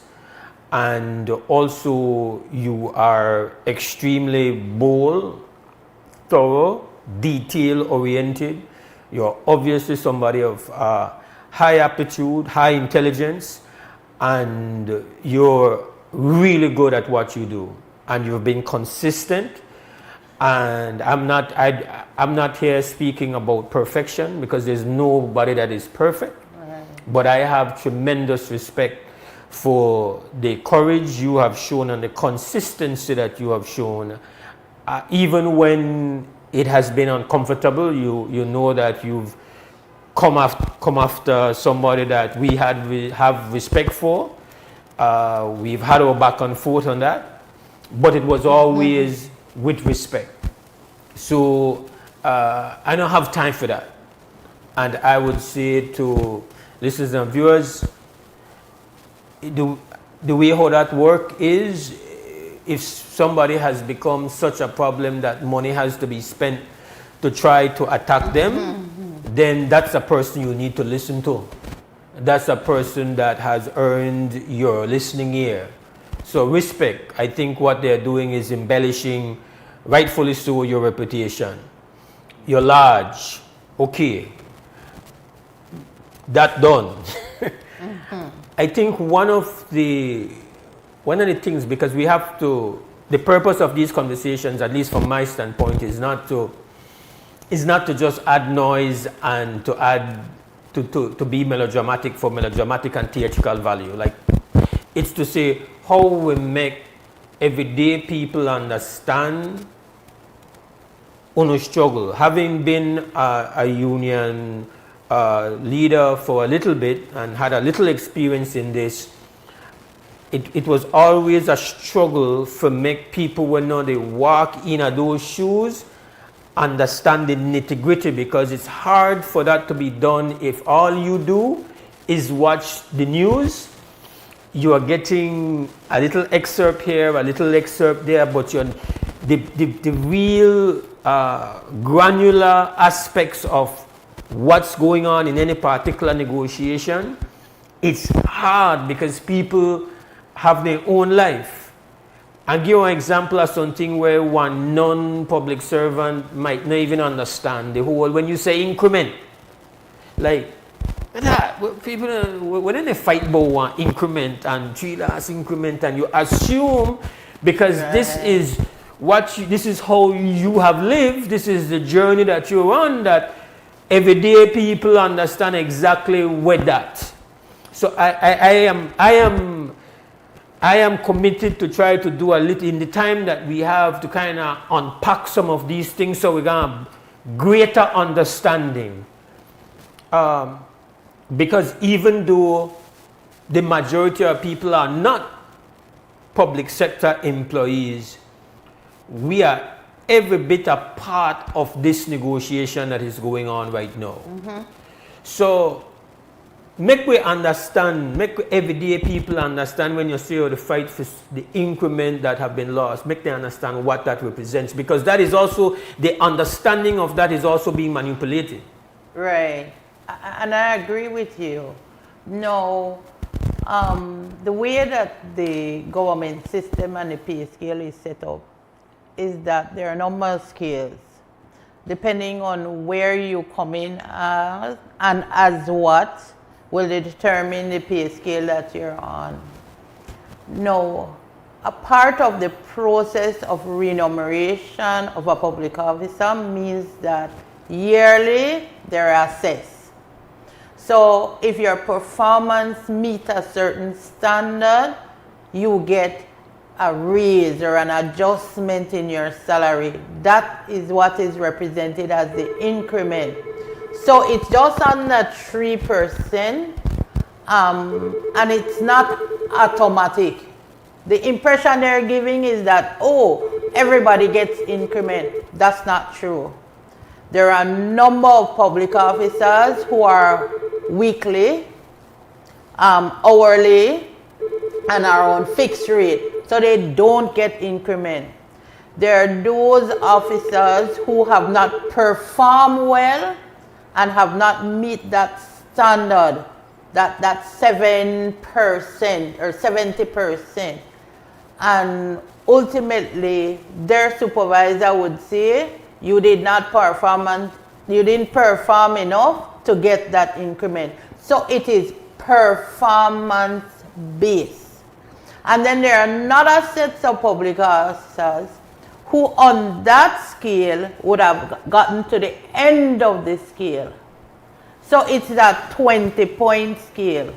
and also you are extremely bold, thorough, detail-oriented. You're obviously somebody of high aptitude, high intelligence, and you're really good at what you do. And you've been consistent. And I'm not here speaking about perfection, because there's nobody that is perfect. Right. But I have tremendous respect for the courage you have shown and the consistency that you have shown. Even when it has been uncomfortable, you know that you've come after somebody that we have respect for. We've had our back and forth on that, but it was always with respect. So I don't have time for that. And I would say to listeners and viewers, the way how that work is, if somebody has become such a problem that money has to be spent to try to attack them, then that's a person you need to listen to. That's a person that has earned your listening ear. So respect. I think what they're doing is embellishing, rightfully so, your reputation. You're large. Okay. That done. I think one of the things, because we have to, the purpose of these conversations, at least from my standpoint, is not to just add noise and to be melodramatic for melodramatic and theatrical value. Like, it's to say how we make everyday people understand struggle. Having been a union leader for a little bit and had a little experience in this, it was always a struggle for make people, when they walk in those shoes, understand the nitty-gritty, because it's hard for that to be done if all you do is watch the news. You are getting a little excerpt here, a little excerpt there, but the real granular aspects of what's going on in any particular negotiation, it's hard because people have their own life. I'll give you an example of something where one non-public servant might not even understand the whole, when you say increment, like that, people, when they fight about one increment and $3 increment, and you assume, because this is this is how you have lived, this is the journey that you're on, that everyday people understand exactly where that. So I am committed to try to do a little in the time that we have to kind of unpack some of these things, so we're going to have greater understanding. Because even though the majority of people are not public sector employees, we are every bit a part of this negotiation that is going on right now. So make we understand, make everyday people understand, when you see the fight for the increment that have been lost, make them understand what that represents, because that is also, the understanding of that is also being manipulated. Right. And I agree with you. No, the way that the government system and the pay scale is set up is that there are a number of scales. Depending on where you come in as, and as what, will determine the pay scale that you're on. No, a part of the process of remuneration of a public officer means that yearly they're assessed. So if your performance meets a certain standard, you get a raise or an adjustment in your salary. That is what is represented as the increment. So it's just under 3%, and it's not automatic. The impression they're giving is that, oh, everybody gets increment. That's not true. There are a number of public officers who are weekly, hourly, and are on fixed rate, so they don't get increment. There are those officers who have not performed well and have not met that standard that 7% or 70%. And ultimately, their supervisor would say, you didn't perform enough to get that increment. So it is performance based. And then there are another sets of public officers who on that scale would have gotten to the end of the scale. So it's that 20-point scale.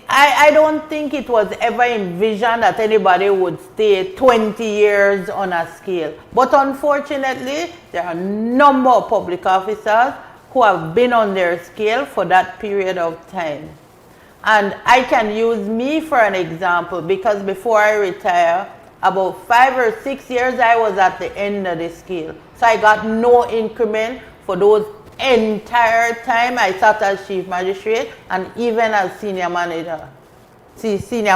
I don't think it was ever envisioned that anybody would stay 20 years on a scale. But unfortunately, there are a number of public officers who have been on their scale for that period of time. And I can use me for an example because before I retire, about 5 or 6 years, I was at the end of the scale. So I got no increment for those entire time I sat as chief magistrate and even as senior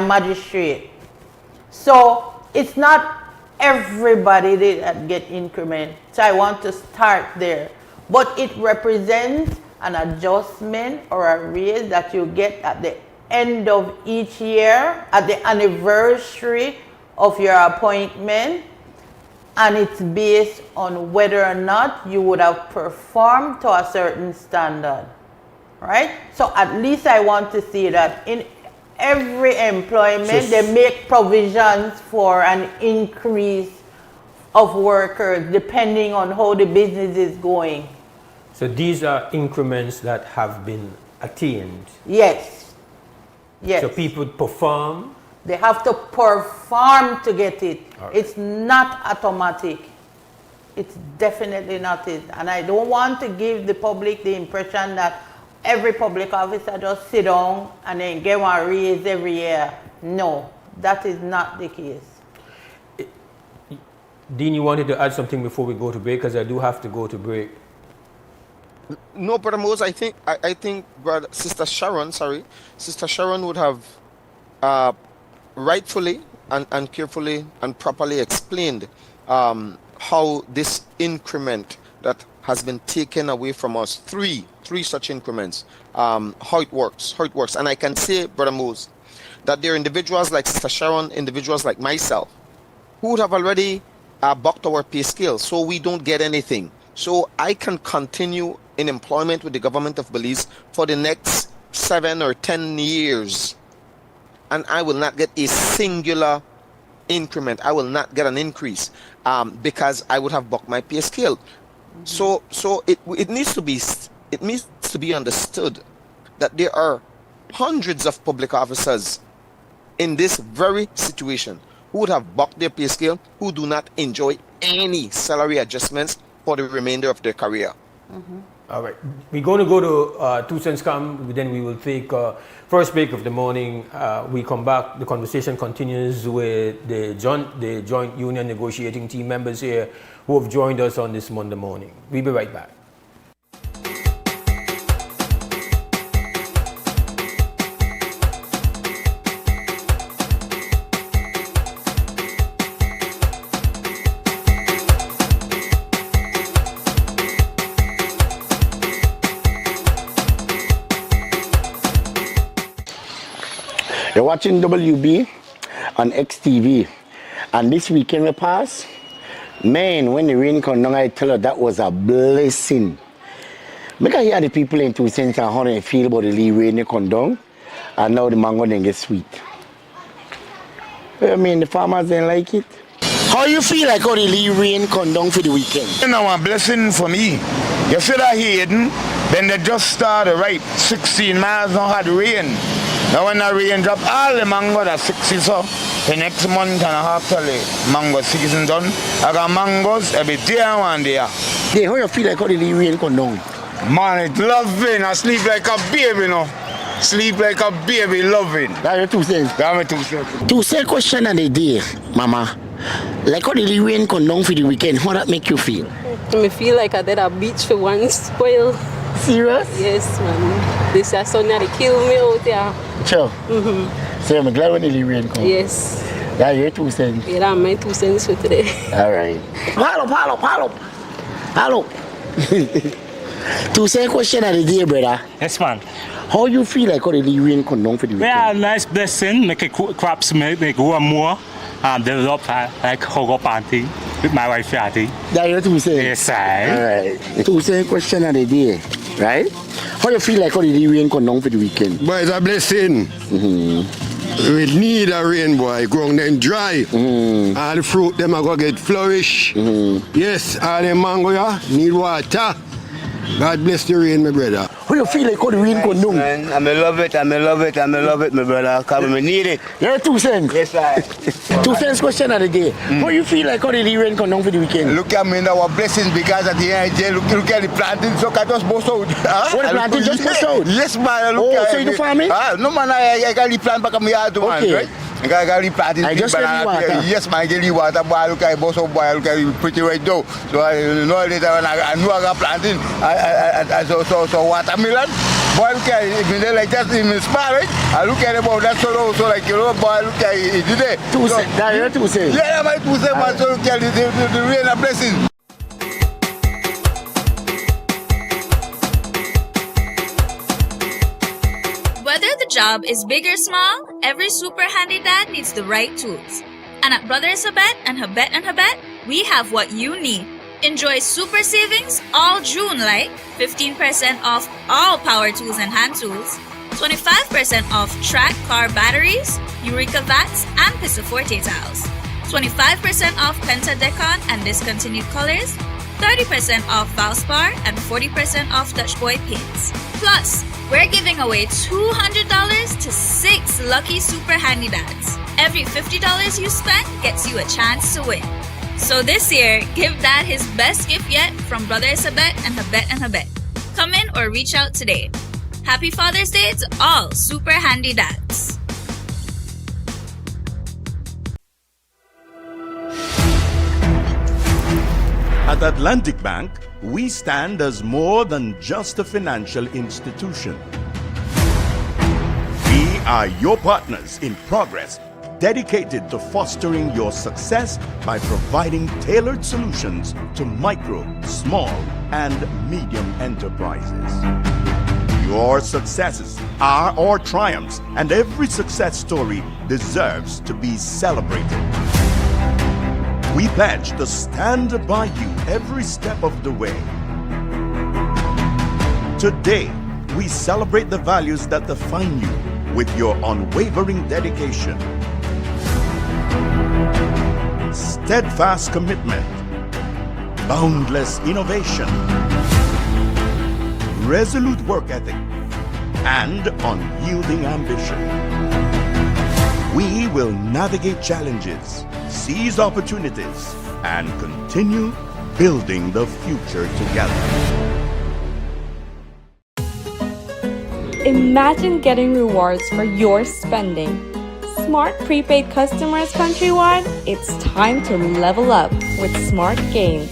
magistrate. So it's not everybody that get increment. So I want to start there. But it represents an adjustment or a raise that you get at the end of each year, at the anniversary of your appointment, and it's based on whether or not you would have performed to a certain standard, right? So at least I want to see that in every employment, they make provisions for an increase of workers depending on how the business is going. So these are increments that have been attained? Yes. Yes. So people perform? They have to perform to get it. Right. It's not automatic. It's definitely not it. And I don't want to give the public the impression that every public officer just sit down and then get one raise every year. No, that is not the case. Dean, you wanted to add something before we go to break, because I do have to go to break. No, Brother Mose, I think Sister Sharon would have rightfully and carefully and properly explained how this increment that has been taken away from us, three such increments, how it works. And I can say, Brother Mose, that there are individuals like Sister Sharon, individuals like myself, who would have already bucked our pay scale, so we don't get anything. So I can continue in employment with the government of Belize for the next 7 or 10 years, and I will not get a singular increment. I will not get an increase because I would have bucked my pay scale. So it needs to be understood that there are hundreds of public officers in this very situation who would have bucked their pay scale, who do not enjoy any salary adjustments for the remainder of their career. Mm-hmm. All right, we're going to go to 2 Cents Come, then we will take first break of the morning. We come back, the conversation continues with the joint union negotiating team members here who have joined us on this Monday morning. We'll be right back. You're watching WB on XTV, and this weekend we passed, man, when the rain come down, I tell you that was a blessing. Because hear the people in 2 Cents and how they feel about the rain they come down, and now the mango then get sweet. I mean, the farmers didn't like it. How you feel like how the rain come down for the weekend? You know, a blessing for me. You see that Hayden, then they just started right 16 miles now had rain. Now when the rain drop, all the mango that 60 so, the next month and a half till the mango season done, I got mangoes every day and one day. Yeah, how you feel like how the rain come down? Man, it's loving. I sleep like a baby, you know. Sleep like a baby, loving. That's your 2 cents. That's my 2 cents. 2 cents question of the day, Mama. Like how the rain come down for the weekend, how that make you feel? I feel like I did a beach for one spoil. Serious? Yes, man. This is something that kill me out there. Sure. So I'm glad when the rain comes. Yes. That's your 2 cents. Yeah, that's my 2 cents for today. All right. Hello. To say question of the day, brother. Yes, man. How you feel like how the rain come down for the weekend? Yeah, nice blessing. Make crops make grow more and develop like hog party with my wife Hyde. That you to say? Yes, I. Alright. To say question of the day, right? How you feel like how the rain come down for the weekend? But it's a blessing. We need a rain, boy. Ground them dry. All the fruit them are going to get flourish. Yes, all the mango need water. God bless the rain, my brother. How you feel like how the rain come down? I love it, my brother. Because I need it. Yeah, 2 cents. Yes, I. 2 cents question of the day. How you feel like how the rain come down for the weekend? Look at me now, our blessings because at the end of the day, look at the planting, so I just bust out. What the planting just bust out? Yes, man. So you do farming? No, man, I got the plant back on my yard, man, right? I got the planting. I just get the water. Yes, man, I get the water, boy. Look at the bust out, boy. Look at it pretty right now. So I know later when I know I got planting, so watermelon. Boy, look at it, if like that, in small, right? I look at it, boy, that's so like, you know, boy, look at it today. 2 cents, that's your 2 cents. Yeah, my 2 cents, man, so look at the rain and blessing. Whether the job is big or small, every super handy dad needs the right tools. And at Brothers Habet and Habet, we have what you need. Enjoy super savings all June like 15% off all power tools and hand tools, 25% off track car batteries, Eureka Vats, and Pisaforte towels, 25% off Pentadecon and discontinued colors, 30% off Valspar, and 40% off Dutch Boy paints. Plus, we're giving away $200 to 6 lucky super handy dads. Every $50 you spend gets you a chance to win. So this year, give Dad his best gift yet from Brothers Habet and Habet. Come in or reach out today. Happy Father's Day to all super handy dads. At Atlantic Bank, we stand as more than just a financial institution. We are your partners in progress, dedicated to fostering your success by providing tailored solutions to micro, small, and medium enterprises. Your successes are our triumphs, and every success story deserves to be celebrated. We pledge to stand by you every step of the way. Today, we celebrate the values that define you with your unwavering dedication, steadfast commitment, boundless innovation, resolute work ethic, and unyielding ambition. We will navigate challenges, seize opportunities, and continue building the future together. Imagine getting rewards for your spending. Smart prepaid customers countrywide, it's time to level up with Smart Gains.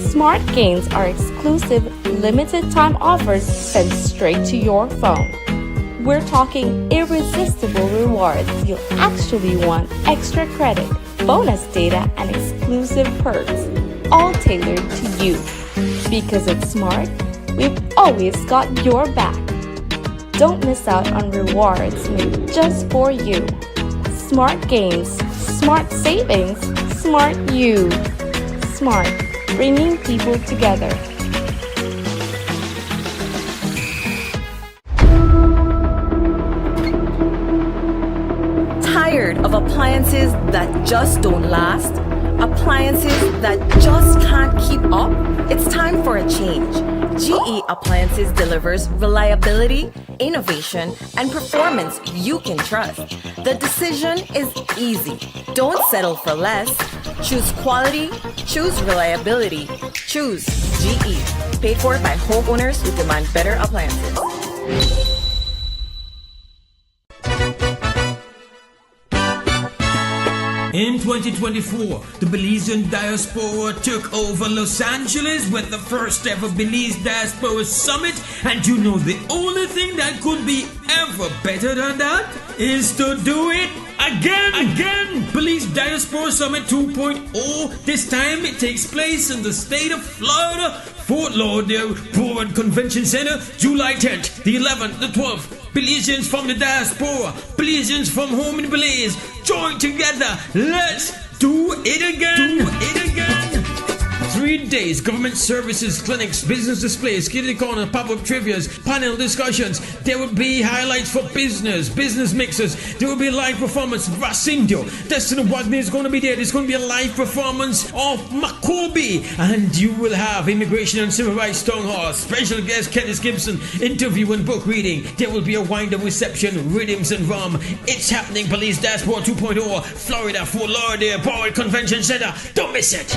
Smart Gains are exclusive, limited time offers sent straight to your phone. We're talking irresistible rewards. You'll actually want extra credit, bonus data, and exclusive perks, all tailored to you. Because it's Smart, we've always got your back. Don't miss out on rewards made just for you. Smart Gains, Smart Savings, Smart You. Smart, bringing people together. Tired of appliances that just don't last? Appliances that just can't keep up? It's time for a change. GE Appliances delivers reliability, innovation, and performance you can trust. The decision is easy. Don't settle for less. Choose quality, choose reliability, choose GE. Paid for by homeowners who demand better appliances. In 2024, the Belizean diaspora took over Los Angeles with the first ever Belize Diaspora Summit, and you know the only thing that could be ever better than that is to do it again. Belize Diaspora Summit 2.0. This time it takes place in the state of Florida. Fort Lauderdale Forward Convention Center, July 10th, the 11th, the 12th. Belizeans from the diaspora, Belizeans from home in Belize, join together. Let's do it again. Do it again. 3 days, government services, clinics, business displays, kitty corner, pop-up trivias, panel discussions. There will be highlights for business mixers. There will be live performance. Racindio, Destiny Wagner is going to be there. There's going to be a live performance of Makobi. And you will have Immigration and Civil Rights Town Hall. Special guest Kenneth Gibson, interview and book reading. There will be a wind-up reception, rhythms and rum. It's happening, Police Dashboard 2.0, Florida, Fort Lauderdale, Forward Convention Center. Don't miss it.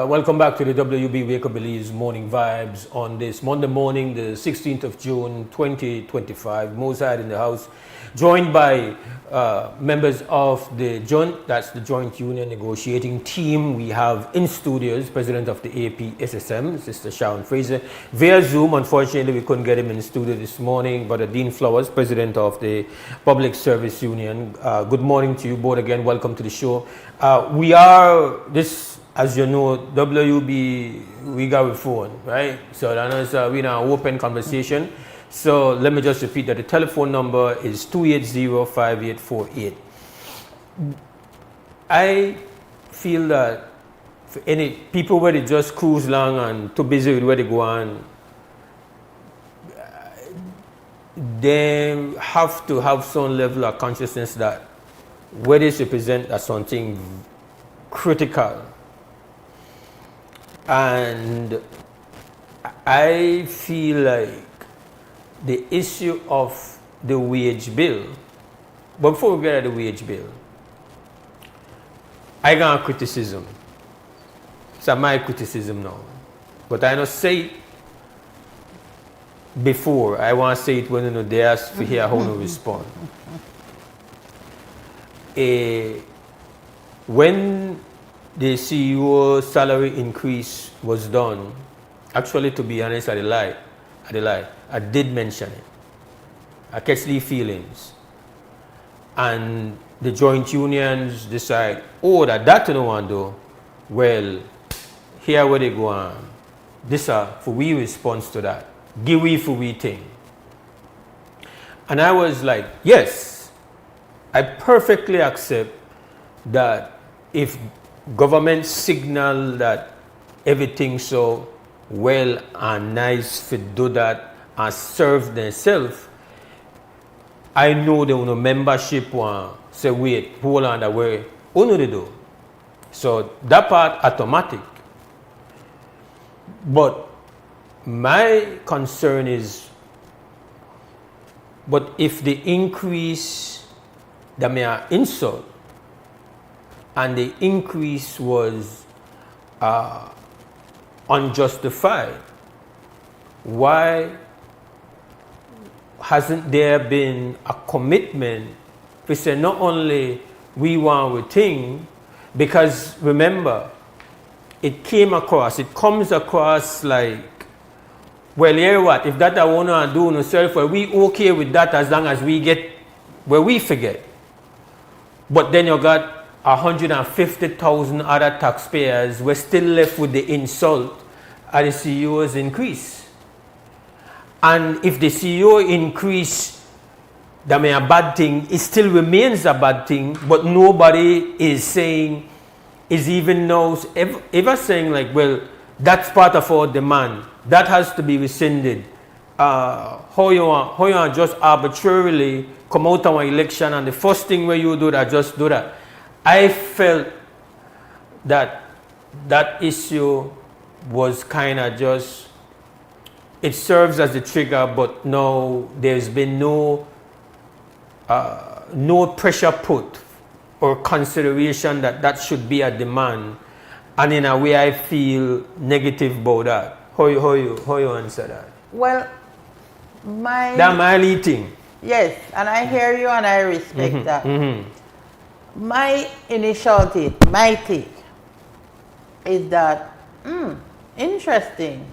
Welcome back to the WB Wake Up Belize Morning Vibes on this Monday morning, the 16th of June 2025. Mose Hyde in the house, joined by members of the joint, that's the Joint Union Negotiating Team. We have in studios President of the APSSM, Sister Sharon Fraser. Via Zoom, unfortunately, we couldn't get him in the studio this morning, but Dean Flowers, President of the Public Service Union. Good morning to you both again. Welcome to the show. As you know, WB, we got a phone, right? So that is we're in an open conversation. So let me just repeat that the telephone number is 280-5848. I feel that for any people where they just cruise along and too busy with where they go on, they have to have some level of consciousness that where they represent as something critical. And I feel like the issue of the wage bill, but before we get at the wage bill, I got criticism. It's my criticism now. But I don't say it before. I want to say it when they ask to hear how to respond. When the CEO salary increase was done, actually, to be honest, I did mention it. I catch the feelings. And the joint unions decide, that no one do. Well, here where they go on. This for we response to that. Give we for we thing. And I was like, yes, I perfectly accept that if government signal that everything so well and nice to do that and serve themselves, I know the membership want say wait, hold on that way, they do. So that part automatic. But my concern is, but if the increase that may insult, and the increase was unjustified, why hasn't there been a commitment to say not only we want a thing, because remember, it comes across like, well, hear what, if that I want to do no self, well, we okay with that as long as we get where we forget. But then you got 150,000 other taxpayers were still left with the insult at the CEO's increase. And if the CEO increase, that may a bad thing, it still remains a bad thing, but nobody is saying, is even knows, ever saying like, well, that's part of our demand. That has to be rescinded. How you want just arbitrarily come out of an election and the first thing where you do that, just do that. I felt that that issue was kind of just, it serves as a trigger, but no, there's been no pressure put or consideration that that should be a demand. And in a way I feel negative about that. How you answer that? Well, that my thing. Yes, and I hear you and I respect that. My initial take, my take, is that, interesting.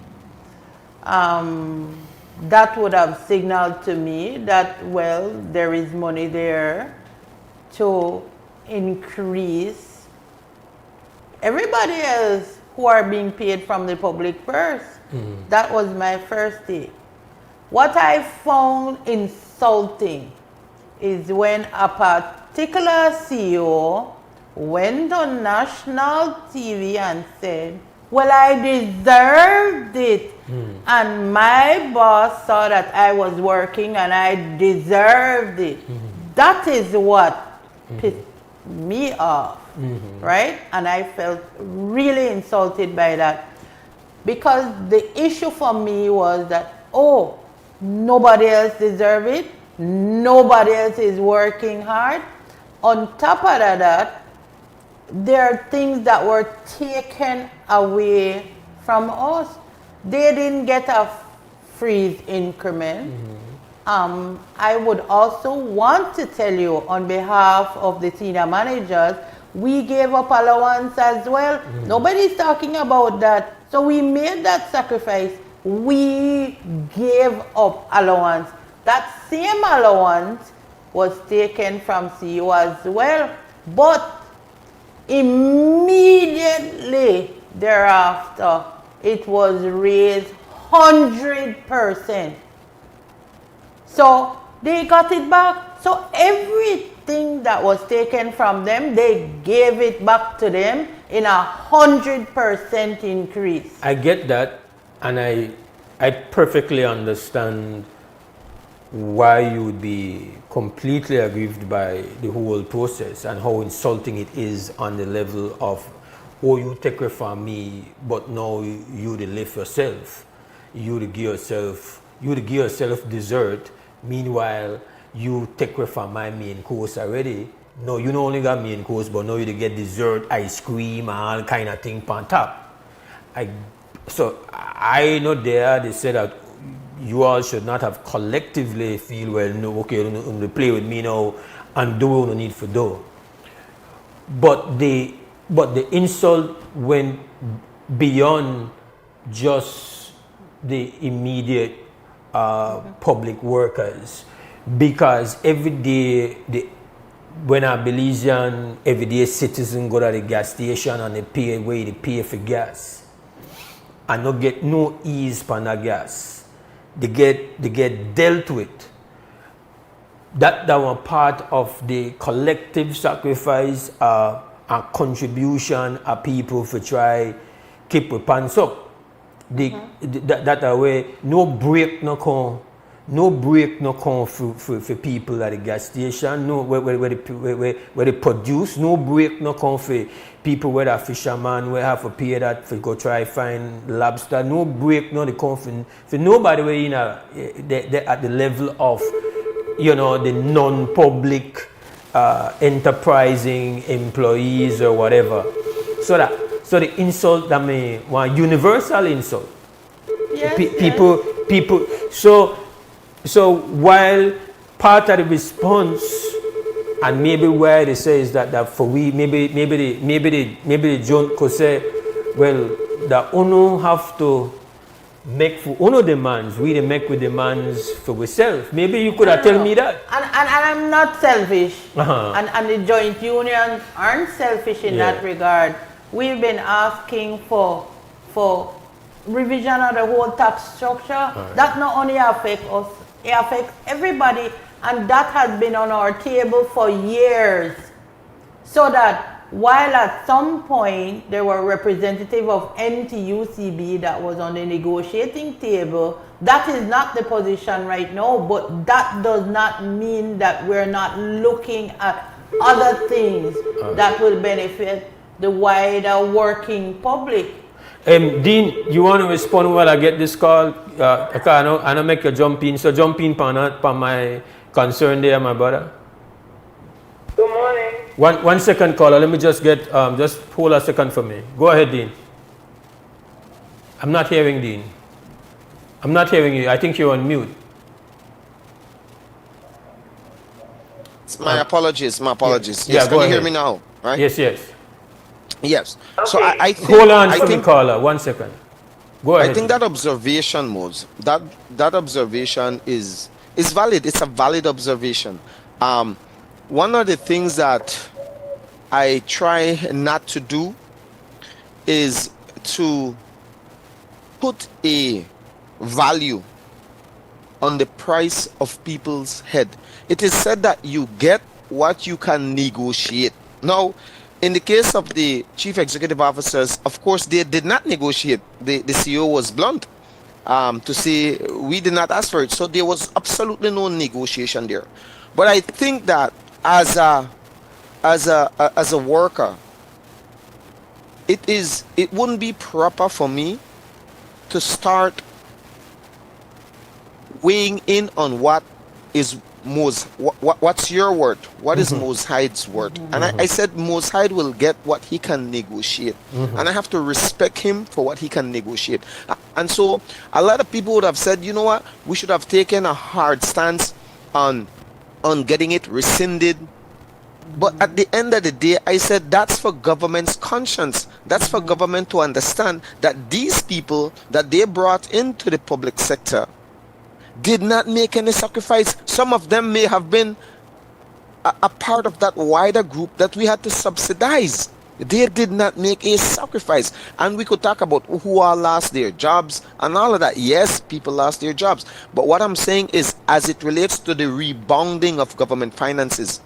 That would have signaled to me that, well, there is money there to increase everybody else who are being paid from the public purse. That was my first take. What I found insulting is when a particular CEO went on national TV and said, well, I deserved it. And my boss saw that I was working and I deserved it. That is what pissed me off, right? And I felt really insulted by that. Because the issue for me was that, oh, nobody else deserves it. Nobody else is working hard. On top of that, there are things that were taken away from us. They didn't get a freeze increment. I would also want to tell you on behalf of the senior managers, we gave up allowance as well. Nobody's talking about that. So we made that sacrifice. We gave up allowance. That same allowance was taken from CEO as well. But immediately thereafter, it was raised 100%. So they got it back. So everything that was taken from them, they gave it back to them in 100% increase. I get that, and I perfectly understand why you would be completely aggrieved by the whole process and how insulting it is on the level of, oh, you take it from me, but now you to lift yourself. You to give yourself dessert. Meanwhile, you take it from my main course already. No, you not only got main course, but now you to get dessert, ice cream, and all kind of thing on top. So I know they said that you all should not have collectively feel, well, no, okay, you play with me now and do what you need for do. But the insult went beyond just the immediate public workers, because every day when a Belizean everyday citizen go to the gas station and they pay where they pay for gas and not get no ease for that gas. They get dealt with. That was part of the collective sacrifice and contribution of people for try keep with pants up. That way no break no come for people at the gas station. No where they produce. No break no come for people where the fisherman where have to pay that for go try find lobster. No break no they come for nobody where they at the level of the non-public enterprising employees or whatever. So the insult that may one universal insult. Yes, people. So while part of the response, and maybe where they say is that for we maybe the joint could say, well, that UNO have to make for UNO demands. We make with demands for ourselves. Maybe you could have tell me that. And I'm not selfish. And the joint unions aren't selfish in that regard. We've been asking for revision of the whole tax structure, that not only affects us, it affects everybody, and that has been on our table for years. So that while at some point there were representatives of NTUCB that was on the negotiating table, that is not the position right now, but that does not mean that we're not looking at other things that will benefit the wider working public. Dean, you want to respond while I get this call? I don't make you jump in. So jump in on my concern there, my brother. Good morning. One second, caller. Let me just get, just hold a second for me. Go ahead, Dean. I'm not hearing Dean. I'm not hearing you. I think you're on mute. My apologies. Yes, yeah, can you hear ahead. me now? Right? Yes. Yes. Okay. So I think, hold on for me, caller. 1 second. Go ahead. I think that observation, Mose, that observation is valid. It's a valid observation. One of the things that I try not to do is to put a value on the price of people's head. It is said that you get what you can negotiate. Now, in the case of the chief executive officers, of course, they did not negotiate. The CEO was blunt to say we did not ask for it. So there was absolutely no negotiation there. But I think that as a worker, it wouldn't be proper for me to start weighing in on what is Mose, what's your word? What is Mose Hyde's word? And I said Mose Hyde will get what he can negotiate. And I have to respect him for what he can negotiate. And so a lot of people would have said, you know what, we should have taken a hard stance on getting it rescinded. But at the end of the day, I said that's for government's conscience. That's for government to understand that these people that they brought into the public sector did not make any sacrifice. Some of them may have been a part of that wider group that we had to subsidize. They did not make a sacrifice. And we could talk about who all lost their jobs and all of that. Yes, people lost their jobs. But what I'm saying is, as it relates to the rebounding of government finances,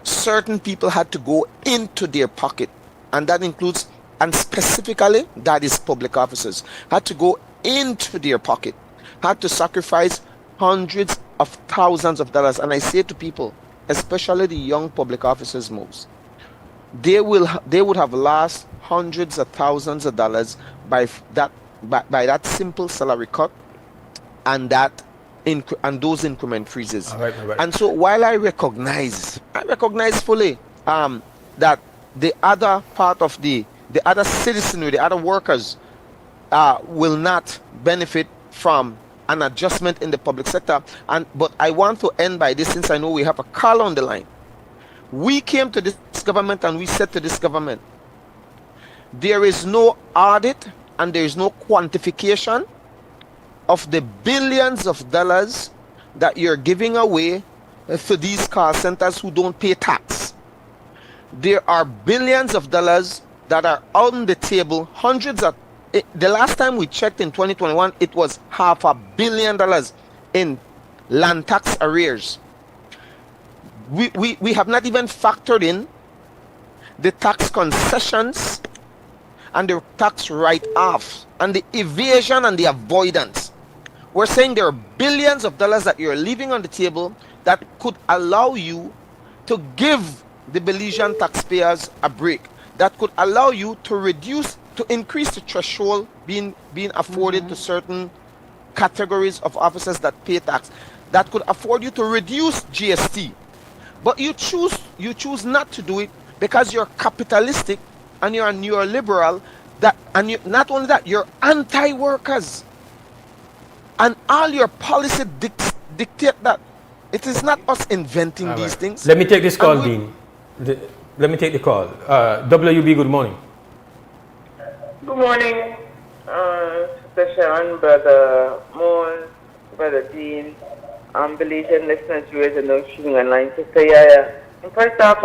certain people had to go into their pocket. And that includes, and specifically, that is public officers, had to go into their pocket, had to sacrifice hundreds of thousands of dollars. And I say to people, especially the young public officers, most, they would have lost hundreds of thousands of dollars by that simple salary cut and those increment freezes. All right. And so while I recognize fully that the other part of the other citizenry, the other workers will not benefit from an adjustment in the public sector. But I want to end by this, since I know we have a call on the line. We came to this government and we said to this government, there is no audit and there is no quantification of the billions of dollars that you're giving away to these call centers who don't pay tax. There are billions of dollars that are on the table, the last time we checked in 2021, it was $500 million in land tax arrears. We have not even factored in the tax concessions and the tax write-offs and the evasion and the avoidance. We're saying there are billions of dollars that you're leaving on the table that could allow you to give the Belizean taxpayers a break, that could allow you to increase the threshold being afforded to certain categories of officers that pay tax, that could afford you to reduce GST. But you choose not to do it because you're capitalistic and you're a neoliberal, not only that, you're anti-workers. And all your policy dictate that. It is not us inventing these things. Let me take this call, Dean. Let me take the call. WUB, good morning. Good morning, Sister Sharon, Brother Mose, Brother Dean, Belizean listeners, viewers, and those tuning online. Sister Yaya. And first off,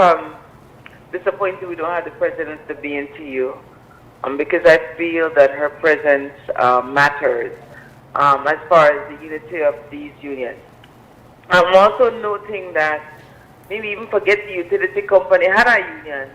disappointed we don't have the president of the BNTU. because I feel that her presence matters as far as the unity of these unions. I'm also noting that maybe even forget the utility company had a union,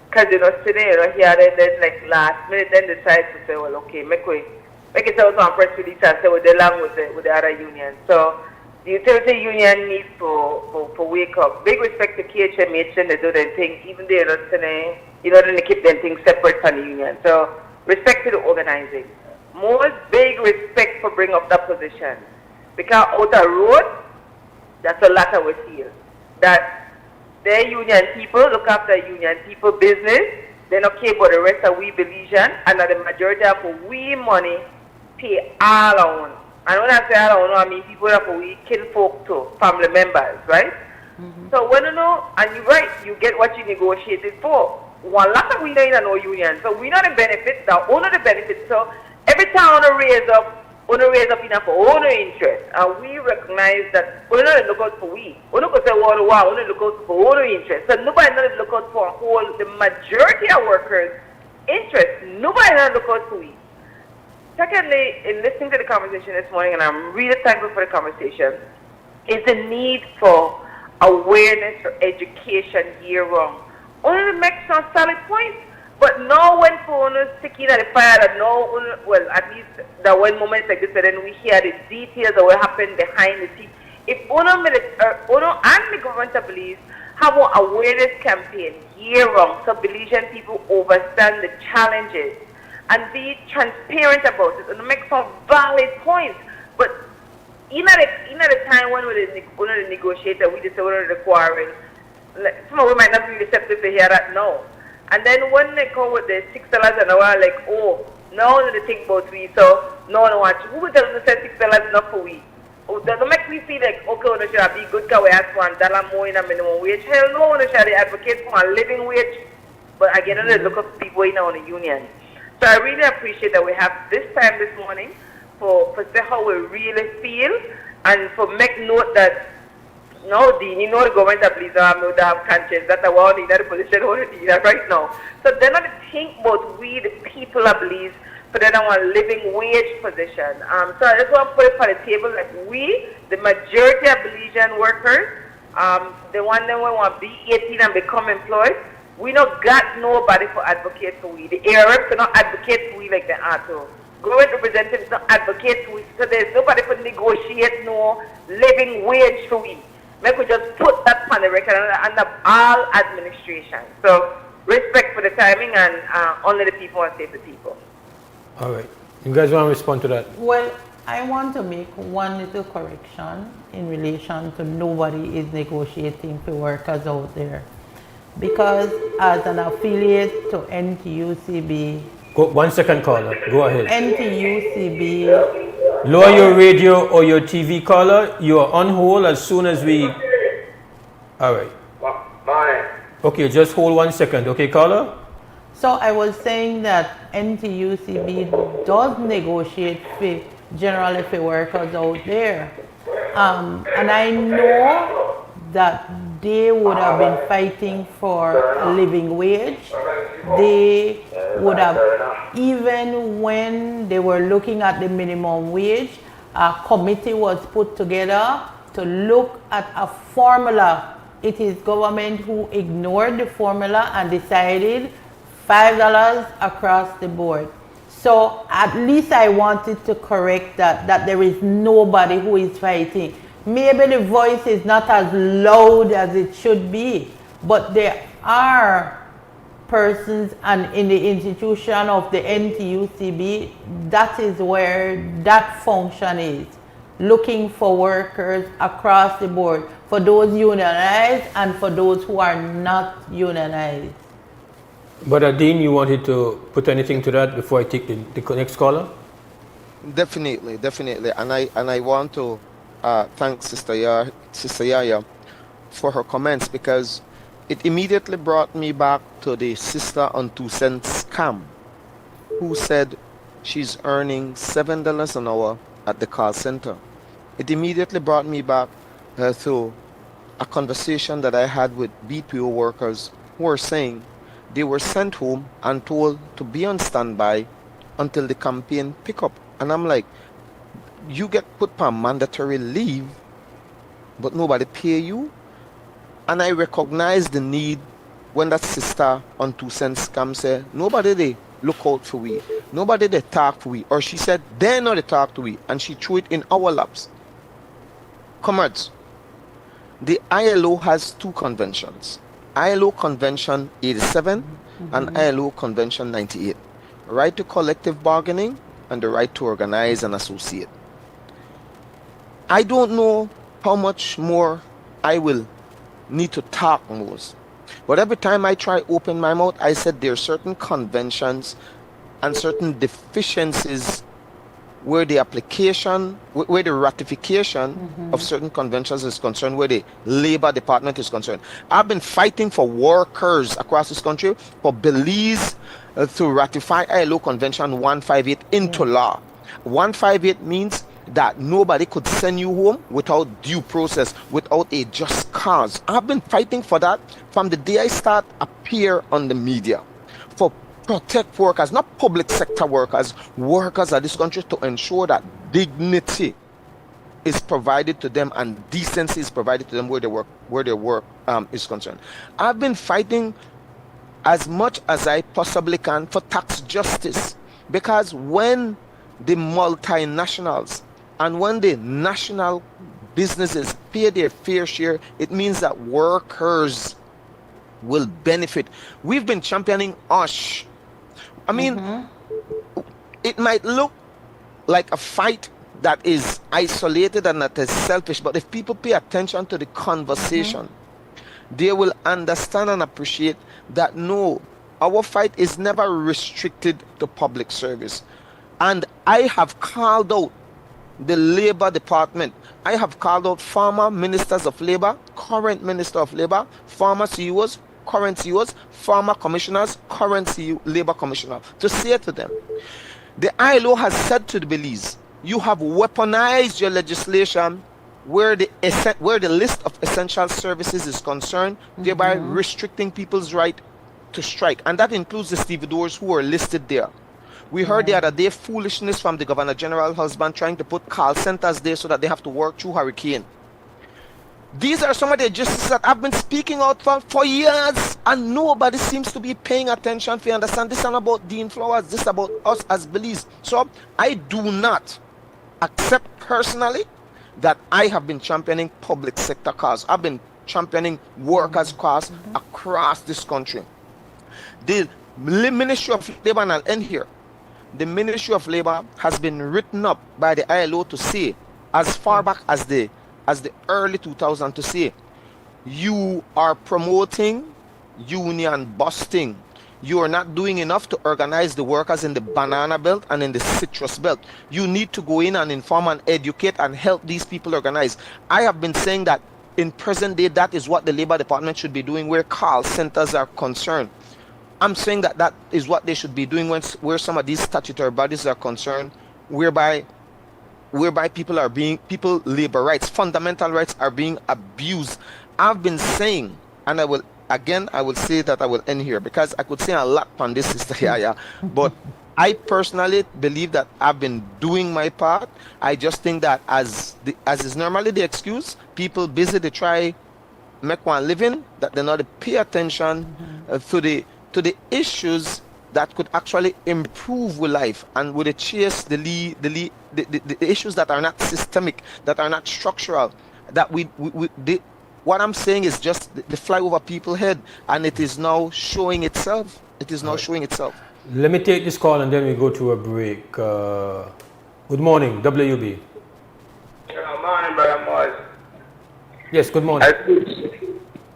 because today here and then like last minute then decide to say, well, okay, make it out on press release and say they along with the other union. So the utility union needs to wake up. Big respect to KHMH and they do their thing, even though today they keep their things separate from the union. So respect to the organizing. Most big respect for bringing up that position, because out the road, that's a lot of we feel that their union people look after union people business. They don't care about the rest of we Belizean, and that the majority of we money pay all on. And when I say all on, I mean people that we kill folk to family members, right? So when and you're right, you get what you negotiated for. One lot of we don't even know union, so we know the benefits. Now, only the benefits. So every time we raise up enough for owner interest, and we recognize that we don't look out for we. We don't say we look out for owner interest. So nobody not look out for the majority of workers' interest. Nobody not look out for we. Secondly, in listening to the conversation this morning, and I'm really thankful for the conversation, is the need for awareness for education year round. Only to make some solid points. But now when owners sticking at the fire, that well, at least that when moments like this, and then we hear the details of what happened behind the scenes. If owner and the government of Belize have an awareness campaign year round, so Belizean people understand the challenges and be transparent about it and make some valid points. But in the time when we the negotiator, we just order the quarrel, some of we might not be receptive to hear that now. And then when they come with the $6 an hour, like, oh, now they think about we, so no one wants you. Who would tell them to say $6 enough for we? Oh, doesn't make me feel like, okay, we should be good because we ask for $1 more in a minimum wage. Hell no, we should advocate for a living wage. But again, I look up people in our union. So I really appreciate that we have this time this morning for say how we really feel and for make note that no, the government of Belize they have conscience. That's why we need the position right now. So they're not think about we, the people of Belize, so they don't want a living wage position. So I just want to put it on the table that we, the majority of Belizean workers, the one that want to be 18 and become employed, we not got nobody for advocate for we. The ARF cannot advocate for we like they are to. Government representatives don't advocate for we. So there's nobody for negotiate no living wage for we. Maybe we just put that on the record under all administration. So respect for the timing and only the people and save the people. All right. You guys want to respond to that? Well, I want to make one little correction in relation to nobody is negotiating for workers out there. Because as an affiliate to NTUCB... Go, 1 second, caller. Go ahead. NTUCB... Lower your radio or your TV caller. You are on hold as soon as we... All right. Morning. Okay, just hold 1 second. Okay, caller? So I was saying that NTUCB does negotiate generally for workers out there. And I know that they would have been fighting for a living wage. They would have, even when they were looking at the minimum wage, a committee was put together to look at a formula. It is government who ignored the formula and decided $5 across the board. So at least I wanted to correct that there is nobody who is fighting. Maybe the voice is not as loud as it should be, but there are persons and in the institution of the NTUCB, that is where that function is, looking for workers across the board, for those unionized and for those who are not unionized. But Dean, you wanted to put anything to that before I take the next caller? Definitely. And I want to thank Sister Yaya for her comments, because it immediately brought me back to the sister on 2 cents scam who said she's earning $7 an hour at the call center. It immediately brought me back to a conversation that I had with BPO workers who were saying they were sent home and told to be on standby until the campaign pick up. And I'm like, you get put on mandatory leave, but nobody pay you? And I recognize the need when that sister on 2 cents come say, nobody they look out for we, nobody they talk for we, or she said, they know they talk to we, and she threw it in our laps. Comrades, the ILO has 2 conventions, ILO Convention 87 and ILO Convention 98, right to collective bargaining and the right to organize and associate. I don't know how much more I will need to talk, Mose, but every time I try open my mouth, I said there are certain conventions and certain deficiencies where the application, where the ratification of certain conventions is concerned, where the Labor Department is concerned. I've been fighting for workers across this country for Belize to ratify ILO Convention 158 into law. 158 means that nobody could send you home without due process, without a just cause. I've been fighting for that from the day I start appear on the media, for protect workers, not public sector workers, workers of this country, to ensure that dignity is provided to them and decency is provided to them where their work is concerned. I've been fighting as much as I possibly can for tax justice, because when the multinationals and when the national businesses pay their fair share, it means that workers will benefit. We've been championing OSH. I mean, it might look like a fight that is isolated and that is selfish, but if people pay attention to the conversation, they will understand and appreciate that no, our fight is never restricted to public service. And I have called out the Labor Department. I have called out former ministers of labor, current minister of labor, former CEOs, current CEOs, former commissioners, current labor commissioner, to say to them, the ILO has said to the Belize, you have weaponized your legislation where the list of essential services is concerned, thereby restricting people's right to strike. And that includes the stevedores who are listed there. We heard the other day foolishness from the Governor General husband trying to put call centers there so that they have to work through hurricane. These are some of the justices that I've been speaking out for years, and nobody seems to be paying attention. If you understand, this is not about Dean Flowers, this is about us as Belize. So I do not accept personally that I have been championing public sector cause. I've been championing workers' cause across this country. The Ministry of Labor, and I'll end here, the Ministry of Labor has been written up by the ILO to say, as far back as the early 2000s, to say, you are promoting union busting. You are not doing enough to organize the workers in the banana belt and in the citrus belt. You need to go in and inform and educate and help these people organize. I have been saying that in present day, that is what the Labor Department should be doing where call centers are concerned. I'm saying that that is what they should be doing where some of these statutory bodies are concerned, whereby people labor rights, fundamental rights are being abused. I've been saying, and I will say that I will end here because I could say a lot on this, Sister Yaya, but I personally believe that I've been doing my part. I just think that as is normally the excuse, people busy to try make one living, that they not pay attention to the issues that could actually improve with life and would chase the issues that are not systemic, that are not structural, that what I'm saying is just the fly over people's head, and it is now showing itself. It is now showing itself. Let me take this call and then we go to a break. Good morning, WUB. Good morning, Brother Mose. Yes, good morning.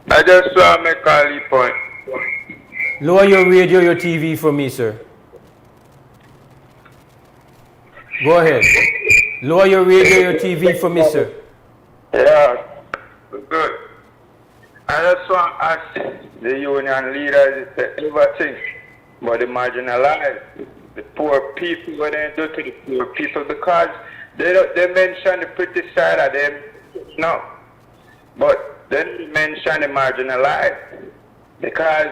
I just want to make a leap point. Lower your radio, your TV for me, sir. Go ahead. Lower your radio, your TV for me, sir. Yeah, good. I just want to ask the union leaders if they ever think about the marginalized, the poor people, what they do to the poor people, because they mention the pretty side of them, no. But then they mention the marginalized, because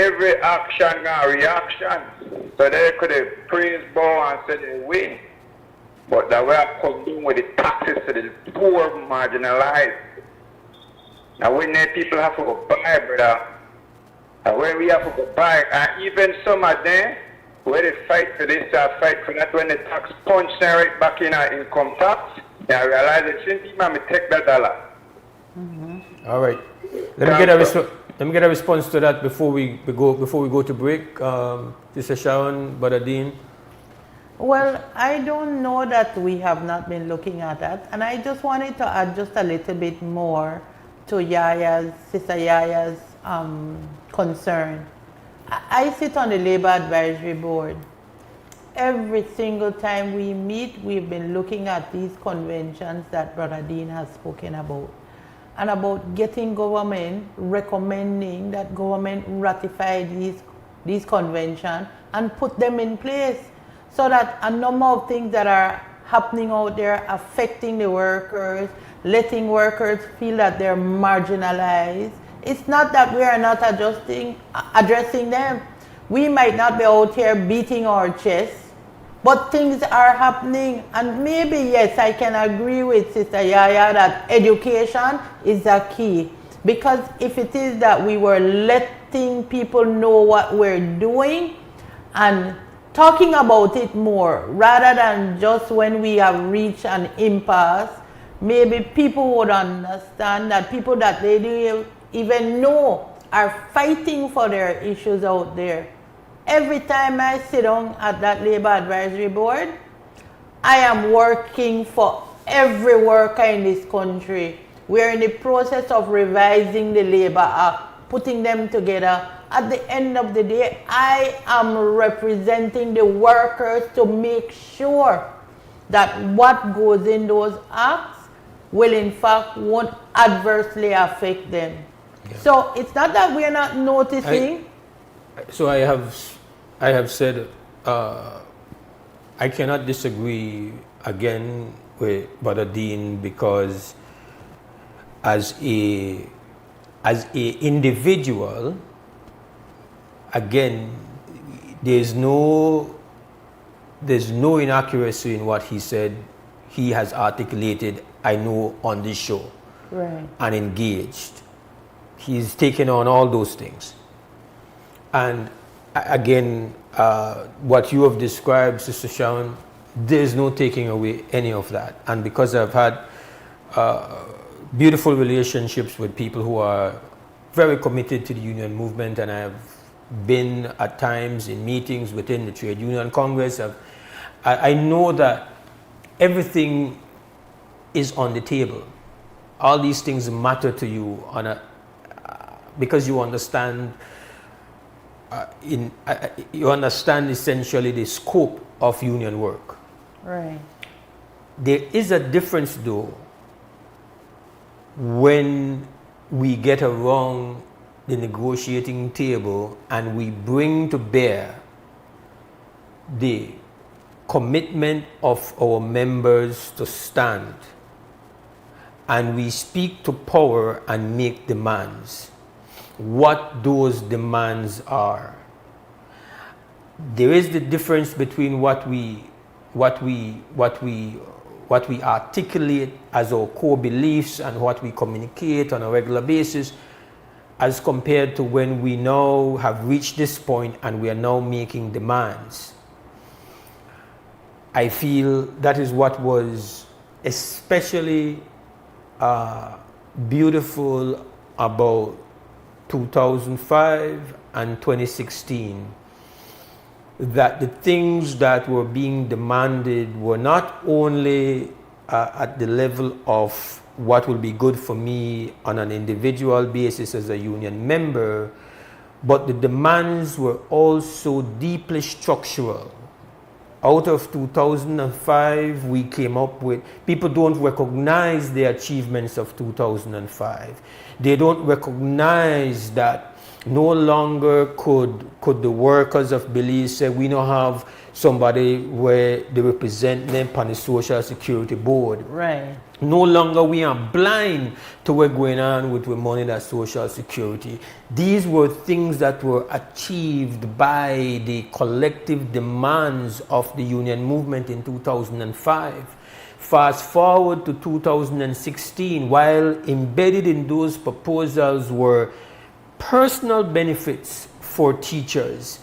every action got a reaction. So they could have praised bow and said they win. But that way I come down with the taxes to the poor, marginalized. Now when the people have to go buy, brother, and when we have to go buy, and even some of them, where they fight for this, fight for that, when the tax punch them right back in our income tax, they realize they shouldn't even take that dollar. All right. Let me get a response to that before we go to break. Sister Sharon, Brother Dean. Well, I don't know that we have not been looking at that, and I just wanted to add just a little bit more to Sister Yaya's concern. I sit on the Labor Advisory Board. Every single time we meet, we've been looking at these conventions that Brother Dean has spoken about, and about getting government recommending that government ratify these conventions and put them in place, so that a number of things that are happening out there affecting the workers, letting workers feel that they're marginalized. It's not that we are not addressing them. We might not be out here beating our chests, but things are happening. And maybe, yes, I can agree with Sister Yaya that education is a key. Because if it is that we were letting people know what we're doing and talking about it more, rather than just when we have reached an impasse, maybe people would understand that people that they don't even know are fighting for their issues out there. Every time I sit down at that Labor Advisory Board, I am working for every worker in this country. We are in the process of revising the Labor Act, putting them together. At the end of the day, I am representing the workers to make sure that what goes in those acts will in fact won't adversely affect them. Yeah. So it's not that we are not noticing. I have said I cannot disagree again with Brother Dean, because as a individual, again, there's no inaccuracy in what he said. He has articulated, I know, on this show, right, and engaged. He's taken on all those things. And again, what you have described, Sister Sharon, there's no taking away any of that. And because I've had beautiful relationships with people who are very committed to the union movement, and I've been at times in meetings within the Trade Union Congress, I know that everything is on the table. All these things matter to you because you understand you understand essentially the scope of union work. Right. There is a difference though when we get around the negotiating table and we bring to bear the commitment of our members to stand, and we speak to power and make demands. What those demands are. There is the difference between what we articulate as our core beliefs and what we communicate on a regular basis, as compared to when we now have reached this point and we are now making demands. I feel that is what was especially beautiful about 2005 and 2016, that the things that were being demanded were not only at the level of what will be good for me on an individual basis as a union member, but the demands were also deeply structural. Out of 2005, we came up with, people don't recognize the achievements of 2005. They don't recognize that no longer could the workers of Belize say, we don't have somebody where they represent them on the Social Security Board. Right. No longer we are blind to what's going on with the money that Social Security. These were things that were achieved by the collective demands of the union movement in 2005. Fast forward to 2016, while embedded in those proposals were personal benefits for teachers.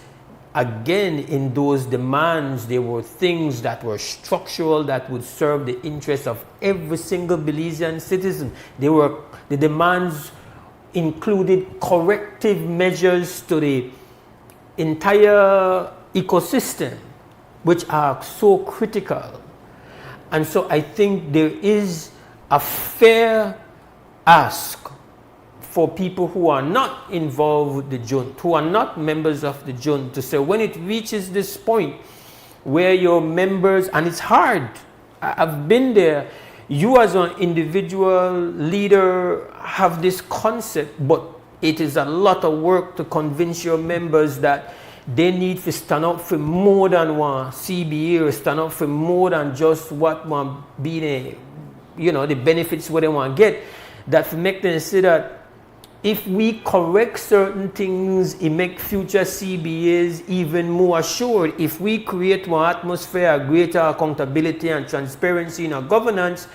Again, in those demands, there were things that were structural that would serve the interests of every single Belizean citizen. The demands included corrective measures to the entire ecosystem, which are so critical. And so I think there is a fair ask for people who are not involved with the junta, who are not members of the junta, to say when it reaches this point where your members, and it's hard, I've been there, you as an individual leader have this concept, but it is a lot of work to convince your members that they need to stand up for more than one CBA, or stand up for more than just what one being, the benefits what they want to get. That for make them say that if we correct certain things, it make future CBAs even more assured. If we create one atmosphere of greater accountability and transparency in our governance,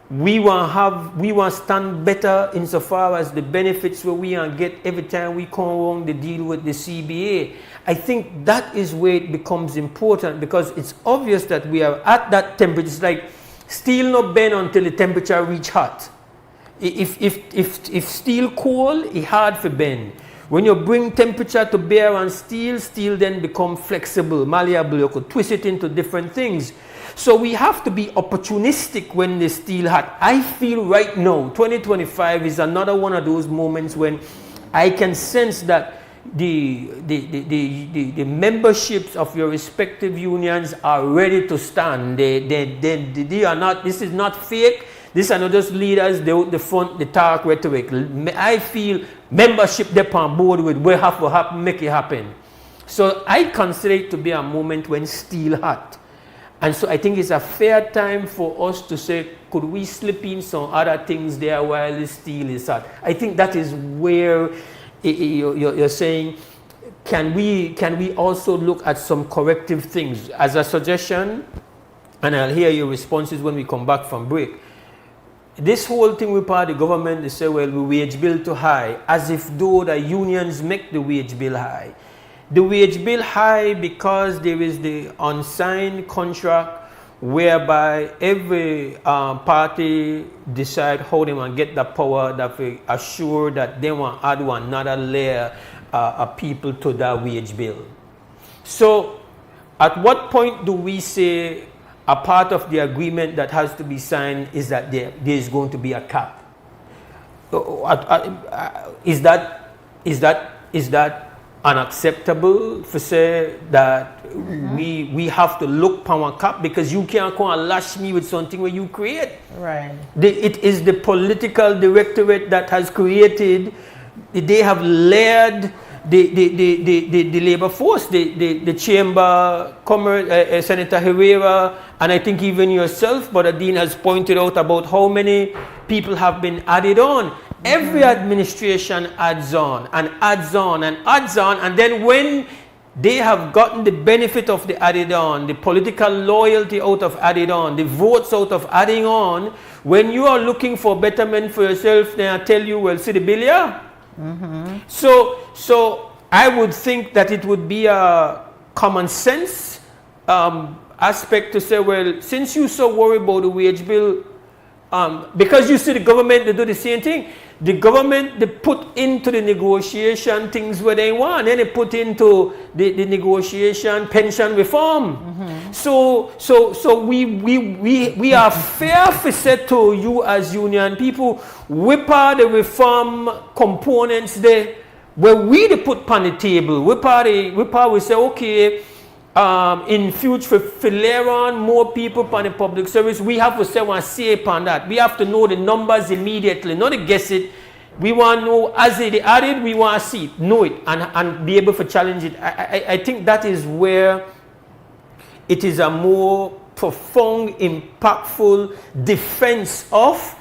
we want to stand better insofar as the benefits where we get every time we come along to deal with the CBA. I think that is where it becomes important, because it's obvious that we are at that temperature. It's like steel not bend until the temperature reach hot. If steel cold, it's hard for bend. When you bring temperature to bear on steel, steel then become flexible, malleable. You could twist it into different things. So we have to be opportunistic when the steel hot. I feel right now, 2025 is another one of those moments when I can sense that the memberships of your respective unions are ready to stand. They are not. This is not fake. These are not just leaders, the front, the talk rhetoric. I feel membership they on board with we have to happen, make it happen. So I consider it to be a moment when steel hot. And so I think it's a fair time for us to say, could we slip in some other things there while the steel is hot? I think that is where you're saying, can we also look at some corrective things? As a suggestion, and I'll hear your responses when we come back from break. This whole thing with part of the government, they say, well, we wage bill too high, as if though the unions make the wage bill high. The wage bill high because there is the unsigned contract whereby every party decide how they want to get the power that will assure that they want to add another layer of people to that wage bill. So at what point do we say a part of the agreement that has to be signed is that there is going to be a cap? Is that unacceptable for say that we have to look for a cap, because you can't come and lash me with something where you create. Right. It is the political directorate that has created. They have layered the labor force, the chamber, commerce, Senator Herrera, and I think even yourself, Brother Dean, has pointed out about how many people have been added on. Every administration adds on and adds on and adds on, and then when they have gotten the benefit of the added on, the political loyalty out of added on, the votes out of adding on, when you are looking for betterment for yourself, then I tell you, well, see the bill here? So I would think that it would be a common sense aspect to say, well, since you so worry about the wage bill, because you see the government, they do the same thing. The government, they put into the negotiation things where they want, and they put into the negotiation pension reform. So we are fair for set to you as union people, whip out the reform components there, where we they put on the table. We say, okay, in future, for later on, more people on the public service, we have to say one say upon that. We have to know the numbers immediately, not to guess it. We want to know as they added, we want to see it, know it, and be able to challenge it. I think that is where it is a more profound, impactful defense of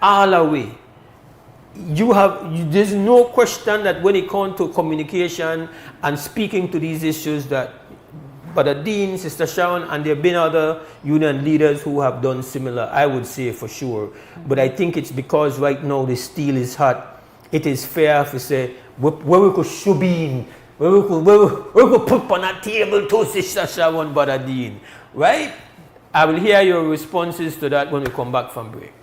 all away. There's no question that when it comes to communication and speaking to these issues that Brother Dean, Sister Sharon, and there have been other union leaders who have done similar, I would say for sure. But I think it's because right now the steel is hot. It is fair to say where we could shove in, where we could put on a table to Sister Sharon, Brother Dean, right? I will hear your responses to that when we come back from break.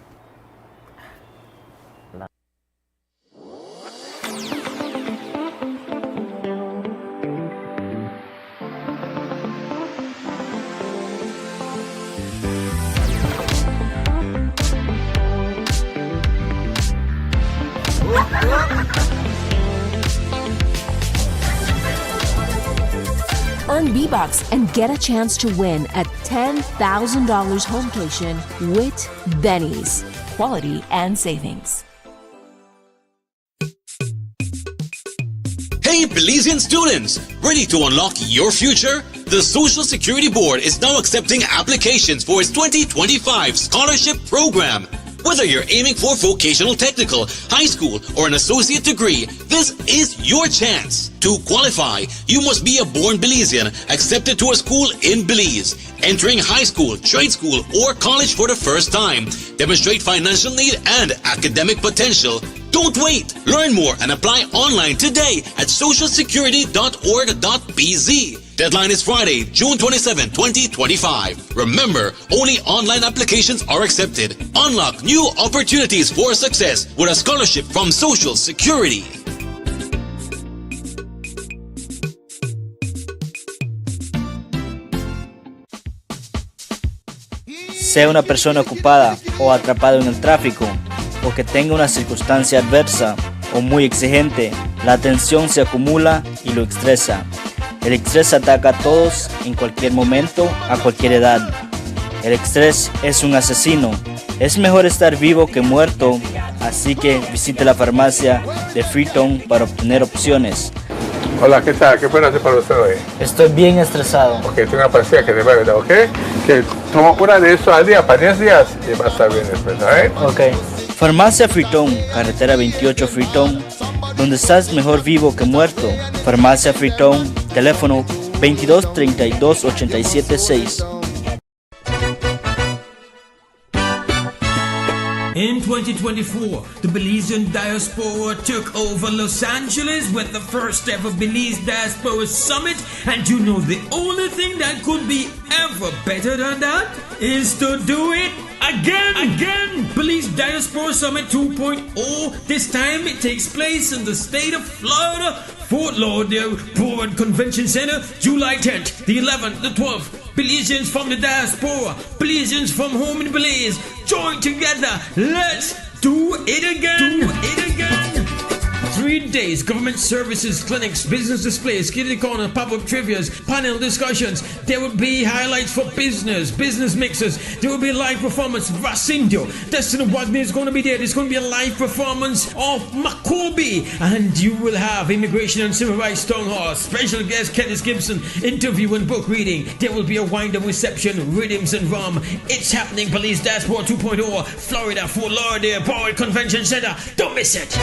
Earn V-Bucks and get a chance to win a $10,000 home vacation with Benny's. Quality and savings. Hey, Belizean students! Ready to unlock your future? The Social Security Board is now accepting applications for its 2025 scholarship program. Whether you're aiming for vocational technical, high school, or an associate degree, this is your chance. To qualify, you must be a born Belizean accepted to a school in Belize, entering high school, trade school, or college for the first time, demonstrate financial need and academic potential. Don't wait! Learn more and apply online today at socialsecurity.org.bz. Deadline is Friday, June 27, 2025. Remember, only online applications are accepted. Unlock new opportunities for success with a scholarship from Social Security. Sea una persona ocupada o atrapada en el tráfico, o que tenga una circunstancia adversa o muy exigente, la tensión se acumula y lo estresa. El estrés ataca a todos en cualquier momento, a cualquier edad. El estrés es un asesino. Es mejor estar vivo que muerto, así que visite la farmacia de Freetown para obtener opciones. Hola, ¿qué tal? ¿Qué puedo hacer para usted hoy? Estoy bien estresado. Ok, tengo una pastilla que le va a ayudar, ¿ok? Que toma una de eso al día para 10 días y va a estar bien después, ¿sabes? Ok. Farmacia Freetown, carretera 28 Freetown, donde estás mejor vivo que muerto. Farmacia Freetown, teléfono 22 32 87 6. In 2024, the Belizean diaspora took over Los Angeles with the first ever Belize Diaspora Summit, and you know the only thing that could be ever better than that is to do it again. Belize Diaspora Summit 2.0. This time it takes place in the state of Florida, Fort Lauderdale Board Convention Center, July 10th, the 11th, the 12th. Belizeans from the diaspora, Belizeans from home in Belize, join together. Let's do it again. 3 days, government services, clinics, business displays, kitty corner, pop-up trivias, panel discussions. There will be highlights for business mixers. There will be a live performance of Racindio. Destiny Wadney is going to be there. There's going to be a live performance of Makobi. And you will have Immigration and Civil Rights Town Hall, special guest Kenneth Gibson, interview and book reading. There will be a wind-up reception, rhythms and rum. It's happening, Police Dashboard 2.0, Florida, Fort Lauderdale Board Convention Center. Don't miss it.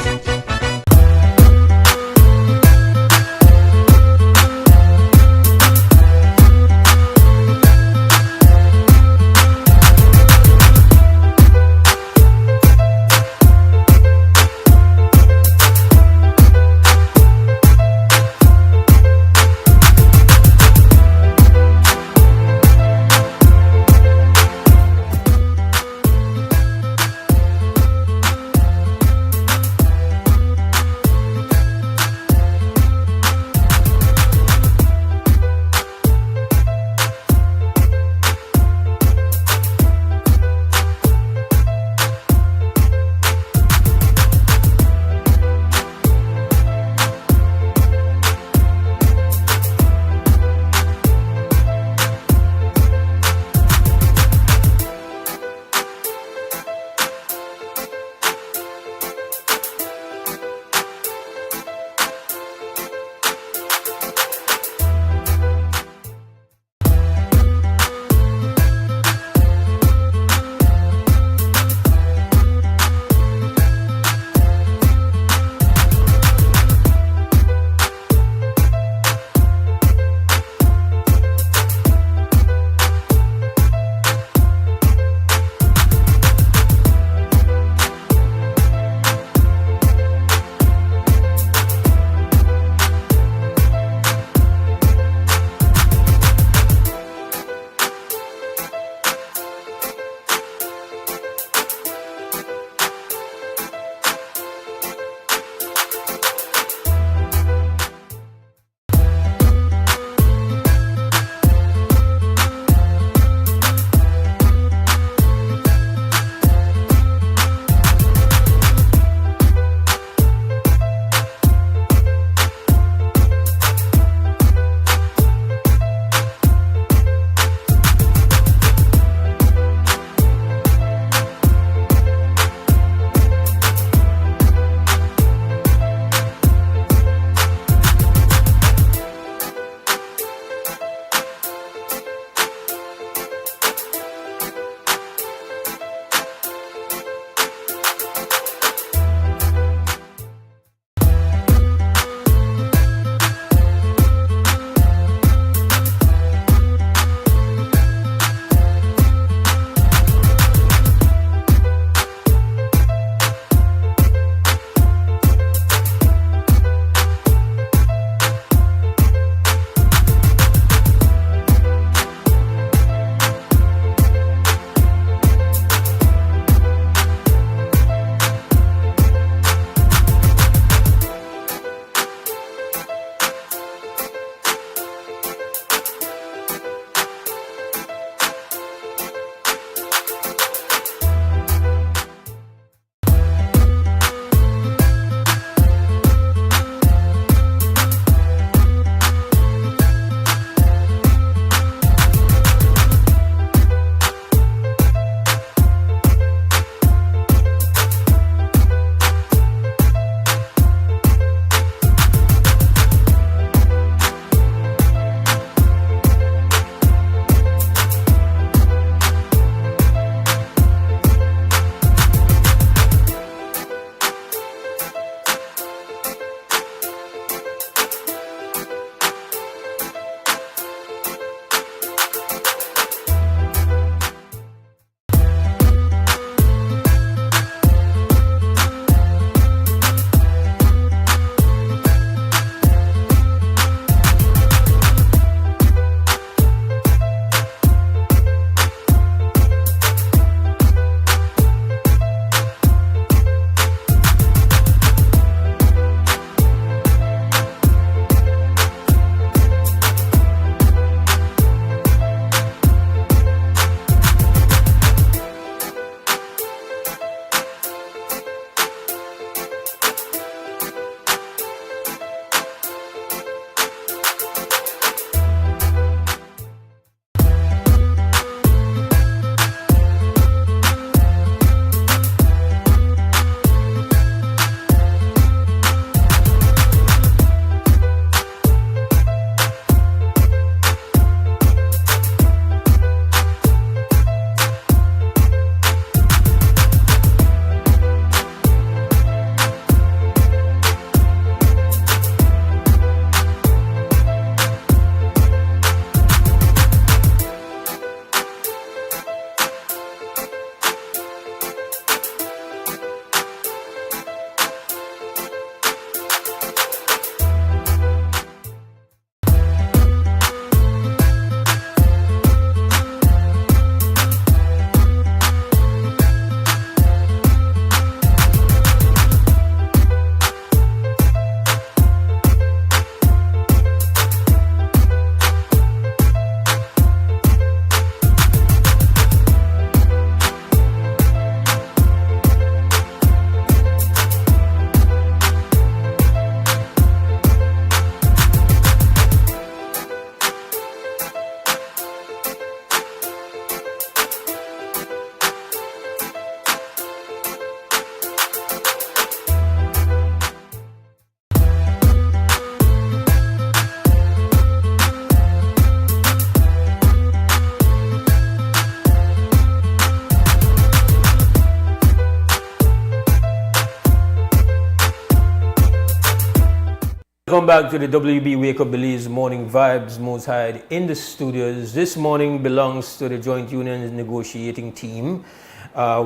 Welcome back to the WB Wake Up Belize Morning Vibes. Mose Hyde in the studios. This morning belongs to the Joint Unions negotiating team.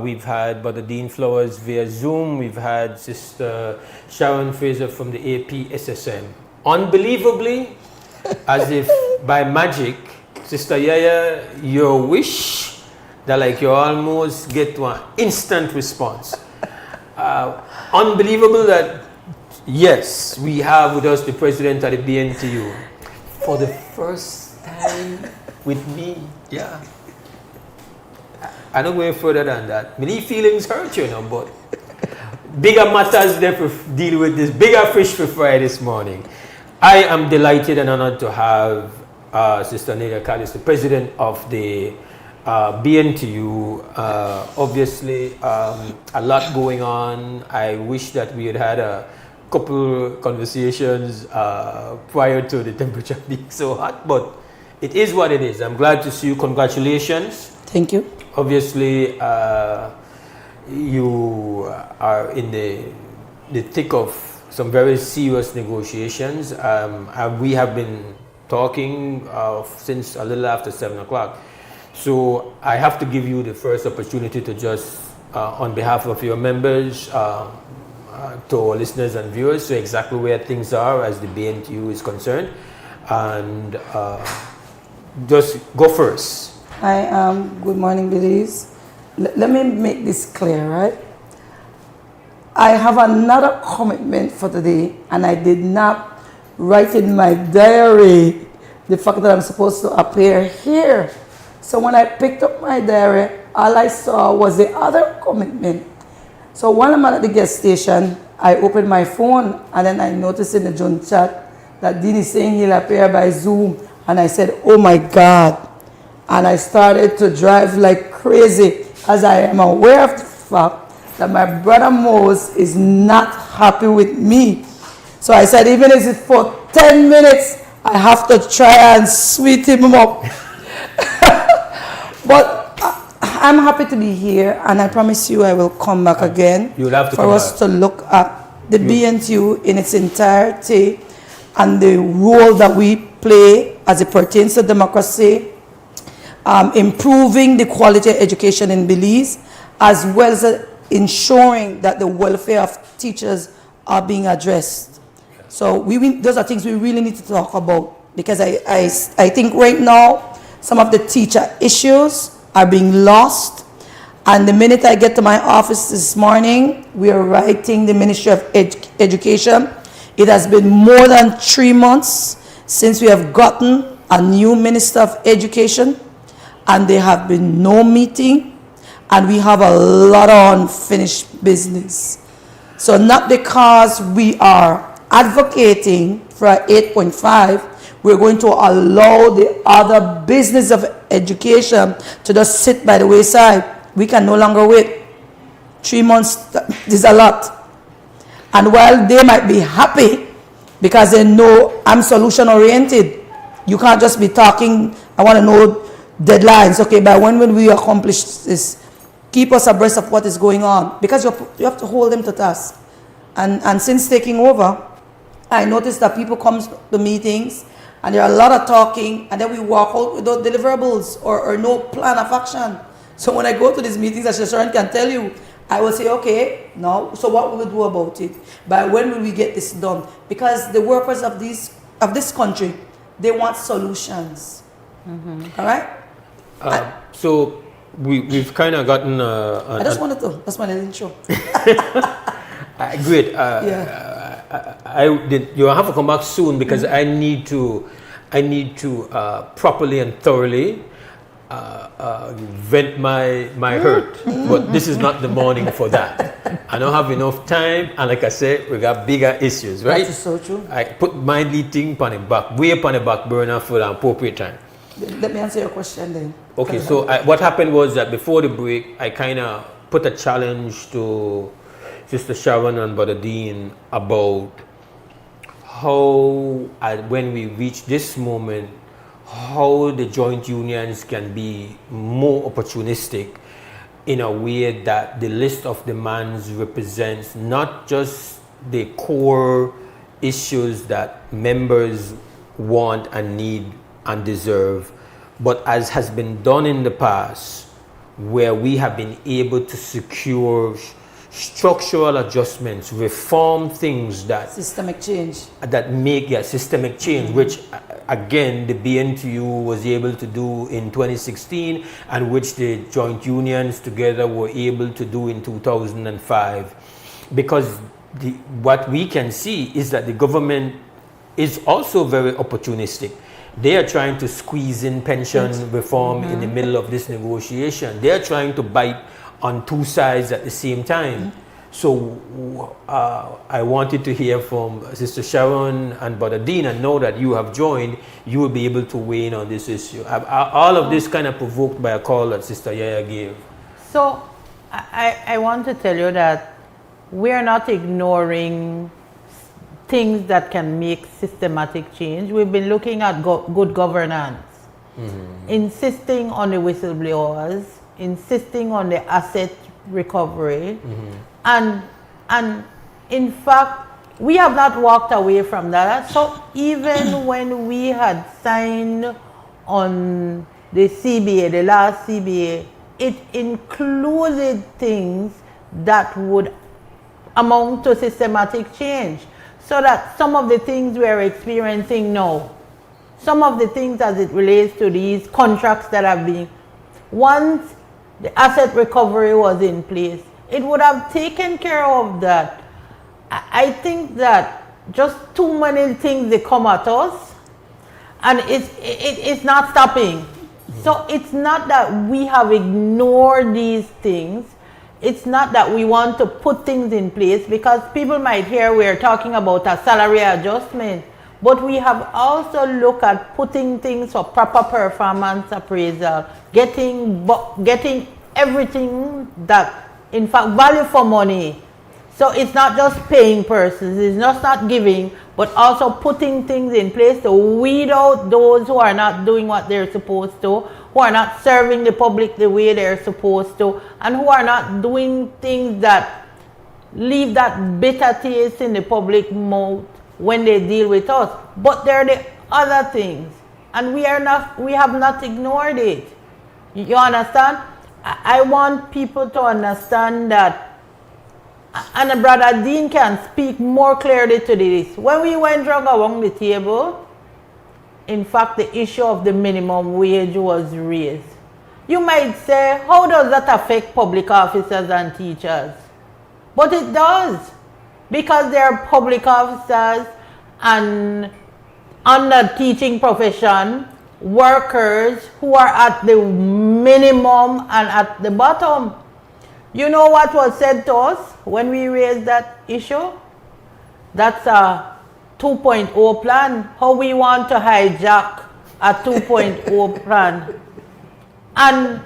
We've had Brother Dean Flowers via Zoom. We've had Sister Sharon Fraser from the AP SSM. Unbelievably, as if by magic, Sister Yaya, your wish that like you almost get one instant response. Unbelievable that yes, we have with us the president of the BNTU for the first time with me. Yeah. I don't go any further than that. Many feelings hurt, you know, but bigger matters there for deal with this. Bigger fish for fry this morning. I am delighted and honored to have Sister Nelia Callis, the president of the BNTU. Obviously, a lot going on. I wish that we had a couple conversations prior to the temperature being so hot, but it is what it is. I'm glad to see you. Congratulations. Thank you. Obviously, you are in the thick of some very serious negotiations. We have been talking since a little after 7 o'clock. So I have to give you the first opportunity to just, on behalf of your members, to our listeners and viewers, so exactly where things are as the BNTU is concerned, and just go first. Hi, good morning, Belize. Let me make this clear, right? I have another commitment for today, and I did not write in my diary the fact that I'm supposed to appear here. So when I picked up my diary, all I saw was the other commitment. So while I'm at the guest station, I opened my phone, and then I noticed in the June chat that Dean is saying he'll appear by Zoom, and I said, oh my God. And I started to drive like crazy, as I am aware of the fact that my brother Mose is not happy with me. So I said, even if it's for 10 minutes, I have to try and sweet him up. But I'm happy to be here, and I promise you I will come back again for us to look at the BNTU in its entirety and the role that we play as it pertains to democracy, improving the quality of education in Belize, as well as ensuring that the welfare of teachers are being addressed. So those are things we really need to talk about, because I think right now some of the teacher issues are being lost. And the minute I get to my office this morning, we are writing the Ministry of Education. It has been more than 3 months since we have gotten a new Minister of Education, and there have been no meeting, and we have a lot of unfinished business. So not because we are advocating for 8.5, we're going to allow the other business of education to just sit by the wayside. We can no longer wait. 3 months is a lot. And while they might be happy because they know I'm solution oriented, you can't just be talking, I want to know deadlines. Okay, by when will we accomplish this? Keep us abreast of what is going on, because you have to hold them to task. And since taking over, I noticed that people come to meetings and there are a lot of talking, and then we walk out without deliverables or no plan of action. So when I go to these meetings, as Sharon can tell you, I will say, okay, now, so what will we do about it? By when will we get this done? Because the workers of this country, they want solutions. All right? So we've kind of gotten... I just wanted to. That's my intro. Great. You have to come back soon, because I need to properly and thoroughly vent my hurt. But this is not the morning for that. I don't have enough time, and like I said, we got bigger issues, right? That is so true. I put my thing way upon the back burner for the appropriate time. Let me answer your question then. Okay, so what happened was that before the break, I kind of put a challenge to Sister Sharon and Brother Dean about how, when we reach this moment, how the joint unions can be more opportunistic in a way that the list of demands represents not just the core issues that members want and need and deserve, but as has been done in the past, where we have been able to secure structural adjustments, reform things that systemic change, that make systemic change, which again the BNTU was able to do in 2016, and which the joint unions together were able to do in 2005. Because what we can see is that the government is also very opportunistic. They are trying to squeeze in pension reform in the middle of this negotiation. They are trying to bite on two sides at the same time. So I wanted to hear from Sister Sharon and Brother Dean, and know that you have joined, you will be able to weigh in on this issue. All of this kind of provoked by a call that Sister Yaya gave. So I want to tell you that we are not ignoring things that can make systematic change. We've been looking at good governance, insisting on the whistleblowers, insisting on the asset recovery, and in fact, we have not walked away from that. So even when we had signed on the CBA, the last CBA, it included things that would amount to systematic change. So that some of the things we are experiencing now, some of the things as it relates to these contracts that have been, once the asset recovery was in place, it would have taken care of that. I think that just too many things they come at us, and it's not stopping. So it's not that we have ignored these things. It's not that we want to put things in place, because people might hear we're talking about a salary adjustment, but we have also looked at putting things for proper performance appraisal, getting everything that, in fact, value for money. So it's not just paying persons, it's not giving, but also putting things in place to weed out those who are not doing what they're supposed to, who are not serving the public the way they're supposed to, and who are not doing things that leave that bitter taste in the public mouth when they deal with us. But there are the other things, and we have not ignored it. You understand? I want people to understand that, and Brother Dean can speak more clearly to this. When we went around the table, in fact, the issue of the minimum wage was raised. You might say, how does that affect public officers and teachers? But it does, because they are public officers and under teaching profession, workers who are at the minimum and at the bottom. You know what was said to us when we raised that issue? That's a 2.0 plan, how we want to hijack a 2.0 plan. And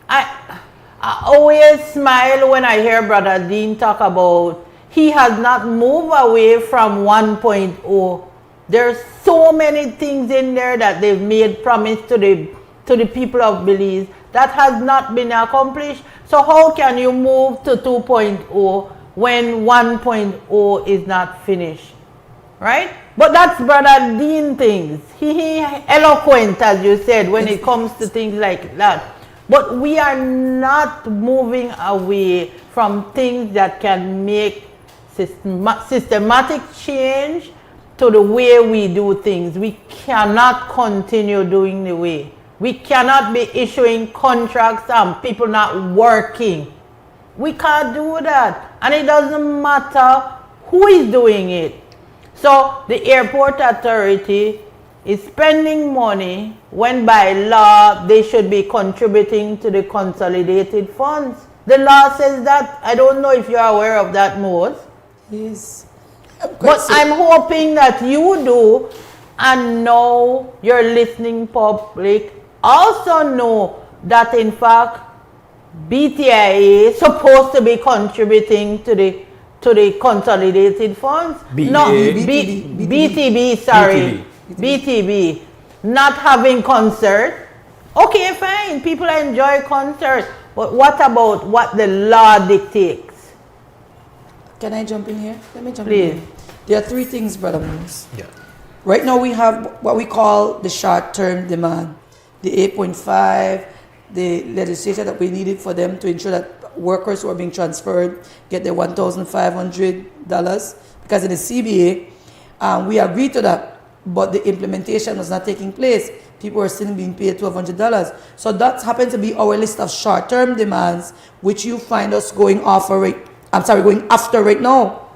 I always smile when I hear Brother Dean talk about he has not moved away from 1.0. There's so many things in there that they've made promise to the people of Belize that has not been accomplished. So how can you move to 2.0 when 1.0 is not finished? Right? But that's Brother Dean things. He eloquent, as you said, when it comes to things like that. But we are not moving away from things that can make systematic change to the way we do things. We cannot continue doing the way. We cannot be issuing contracts and people not working. We can't do that. And it doesn't matter who is doing it. So the airport authority is spending money when by law they should be contributing to the consolidated funds. The law says that. I don't know if you're aware of that, Mose. Yes. But I'm hoping that you do, and now your listening public also know that in fact BTIA is supposed to be contributing to the consolidated funds. BTB, sorry. BTB. Not having concert. Okay, fine. People enjoy concert. But what about what the law dictates? Can I jump in here? Let me jump Please. in here. There are three things, Brother Mose. Yeah. Right now we have what we call the short-term demand, the 8.5, the legislation that we needed for them to ensure that workers who are being transferred get their $1,500 because in the CBA, we agreed to that, but the implementation was not taking place. People are still being paid $1,200. So that happens to be our list of short-term demands, which you find us going after right now.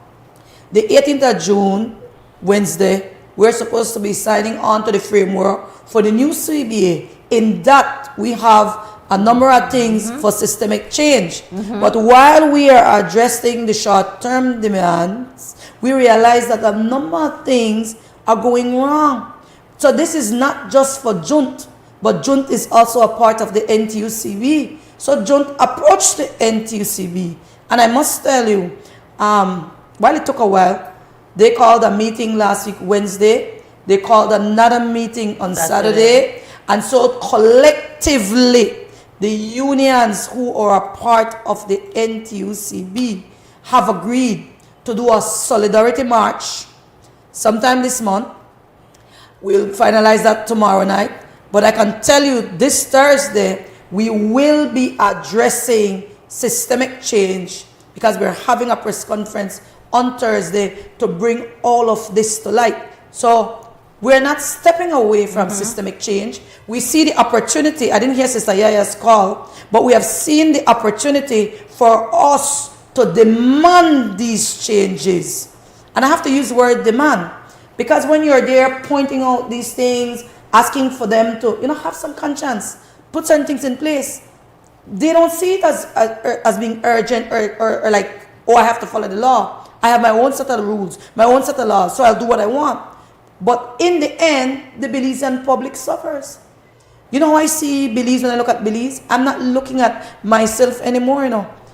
The 18th of June, Wednesday, we're supposed to be signing on to the framework for the new CBA. In that, we have a number of things for systemic change. But while we are addressing the short-term demands, we realize that a number of things are going wrong. So this is not just for JUNT, but JUNT is also a part of the NTUCB. So JUNT approached the NTUCB. And I must tell you, while it took a while, they called a meeting last week, Wednesday. They called another meeting on Saturday. And so collectively, the unions who are a part of the NTUCB have agreed to do a solidarity march sometime this month. We'll finalize that tomorrow night. But I can tell you this Thursday, we will be addressing systemic change because we're having a press conference on Thursday to bring all of this to light. So we're not stepping away from systemic change. We see the opportunity. I didn't hear Sister Yaya's call, but we have seen the opportunity for us to demand these changes. And I have to use the word demand because when you're there pointing out these things, asking for them to, have some conscience, put certain things in place, they don't see it as being urgent or like, oh, I have to follow the law. I have my own set of rules, my own set of laws, so I'll do what I want. But in the end, the Belizean public suffers. You know how I see Belize when I look at Belize? I'm not looking at myself anymore,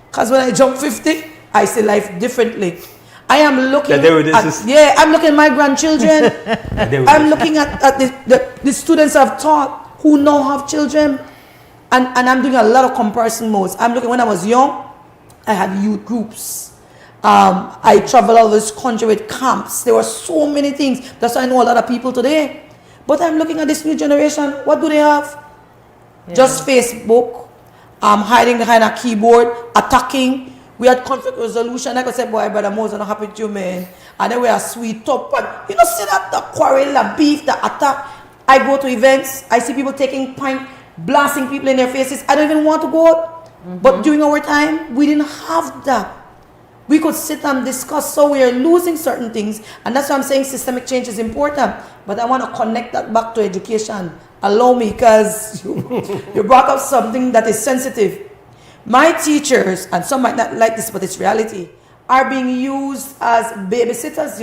Because when I jump 50, I see life differently. I am looking I'm looking at my grandchildren. I'm looking at the students I've taught who now have children. And I'm doing a lot of comparison modes. I'm looking, when I was young, I had youth groups. I traveled all this country with camps. There were so many things. That's why I know a lot of people today. But I'm looking at this new generation. What do they have? Yeah. Just Facebook, hiding behind a keyboard, attacking. We had conflict resolution. I could say, boy, Brother Mose, I'm not happy with you, man. And then we are sweet up. And see that, the quarrel, the beef, the attack. I go to events. I see people taking pint, blasting people in their faces. I don't even want to go out. But during our time, we didn't have that. We could sit and discuss, so we are losing certain things. And that's why I'm saying systemic change is important. But I want to connect that back to education. Allow me, because you brought up something that is sensitive. My teachers, and some might not like this, but it's reality, are being used as babysitters,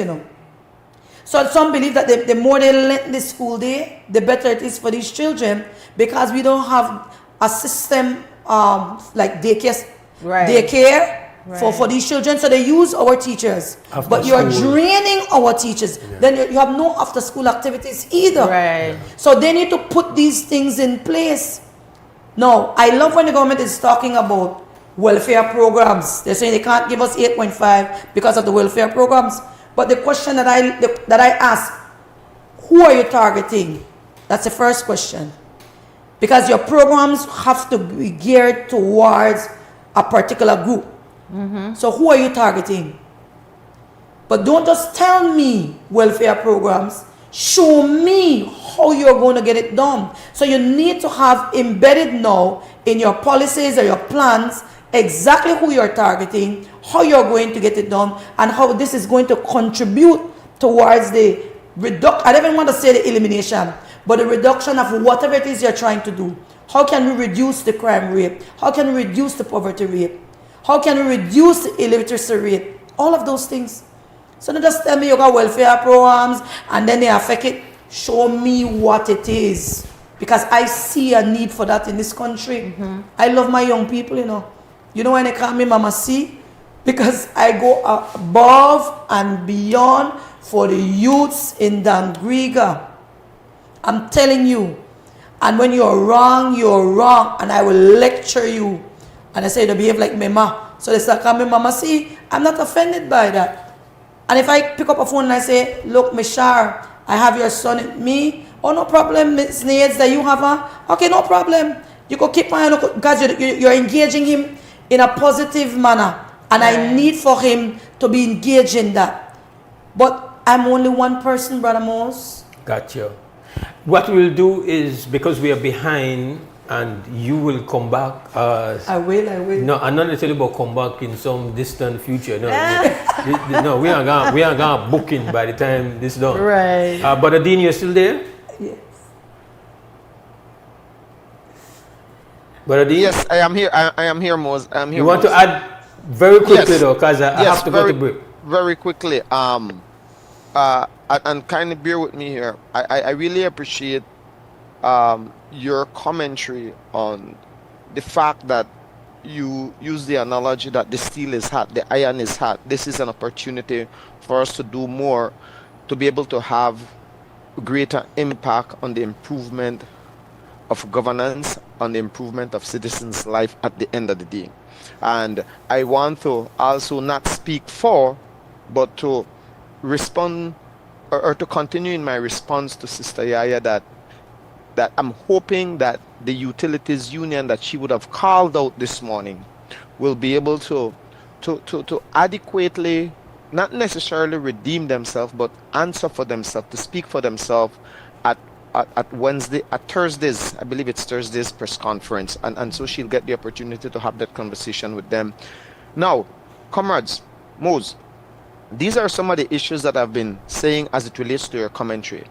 So some believe that the more they lengthen the school day, the better it is for these children, because we don't have a system like daycare. For these children, so they use our teachers. But you're draining our teachers. Yeah. Then you have no after-school activities either. Right. So they need to put these things in place. Now, I love when the government is talking about welfare programs. They're saying they can't give us 8.5 because of the welfare programs. But the question that I ask, who are you targeting? That's the first question. Because your programs have to be geared towards a particular group. So who are you targeting? But don't just tell me welfare programs. Show me how you're going to get it done. So you need to have embedded now in your policies or your plans exactly who you're targeting, how you're going to get it done, and how this is going to contribute towards the reduction. I don't even want to say the elimination, but the reduction of whatever it is you're trying to do. How can we reduce the crime rate? How can we reduce the poverty rate? How can we reduce the illiteracy rate? All of those things. So don't just tell me you got welfare programs and then they affect it. Show me what it is. Because I see a need for that in this country. I love my young people, You know when they call me Mama C? Because I go above and beyond for the youths in Dangriga. I'm telling you. And when you're wrong, and I will lecture you. And I say, you behave like my ma. So they start calling me mama. See, I'm not offended by that. And if I pick up a phone and I say, look, Mishar, I have your son with me. Oh, no problem, Miss Needs, that you have her. Okay, no problem. You could keep my hand, because you're engaging him in a positive manner. And I need for him to be engaged in that. But I'm only one person, Brother Mose. Gotcha. What we'll do is, because we are behind, and you will come back. I will. No, I'm not necessarily about come back in some distant future. No, no, we are gonna book in by the time this is done. Right. But Adine, you're still there? Yes. But Adine? Yes, I am here. I am here, Mose. I am here. You want to add very quickly though, because I have to go to break. Very quickly. And kind of bear with me here. I really appreciate your commentary on the fact that you use the analogy that the steel is hot, the iron is hot. This is an opportunity for us to do more, to be able to have greater impact on the improvement of governance, on the improvement of citizens' life at the end of the day. And I want to also not speak for, but to respond or to continue in my response to Sister Yaya that I'm hoping that the utilities union that she would have called out this morning will be able to adequately, not necessarily redeem themselves, but answer for themselves, to speak for themselves at Thursdays, I believe it's Thursday's press conference, and so she'll get the opportunity to have that conversation with them. Now, comrades, Mose, these are some of the issues that I've been saying as it relates to your commentary.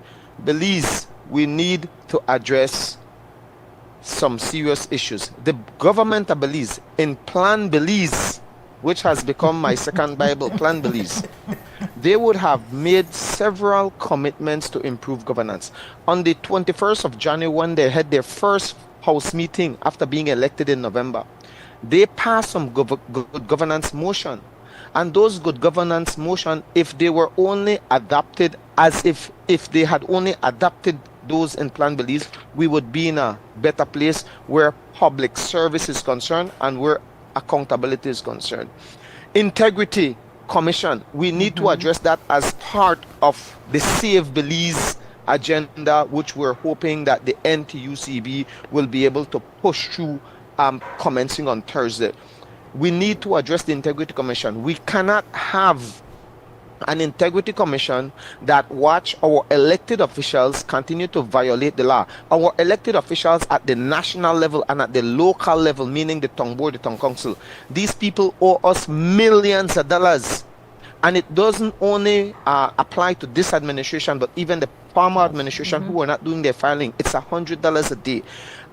Belize, we need to address some serious issues. The government of Belize, in Plan Belize, which has become my second Bible, Plan Belize, they would have made several commitments to improve governance. On the 21st of January, when they had their first house meeting after being elected in November, they passed some good governance motion. And those good governance motion, if they were only adopted as if they had only adopted those in Plan Belize, we would be in a better place where public service is concerned and where accountability is concerned. Integrity Commission, we need to address that as part of the Save Belize agenda, which we're hoping that the NTUCB will be able to push through commencing on Thursday. We need to address the Integrity Commission. We cannot have an Integrity Commission that watch our elected officials continue to violate the law. Our elected officials at the national level and at the local level, meaning the Tongue Board, the Tongue Council, these people owe us millions of dollars. And it doesn't only apply to this administration, but even the former administration who are not doing their filing. It's $100 a day.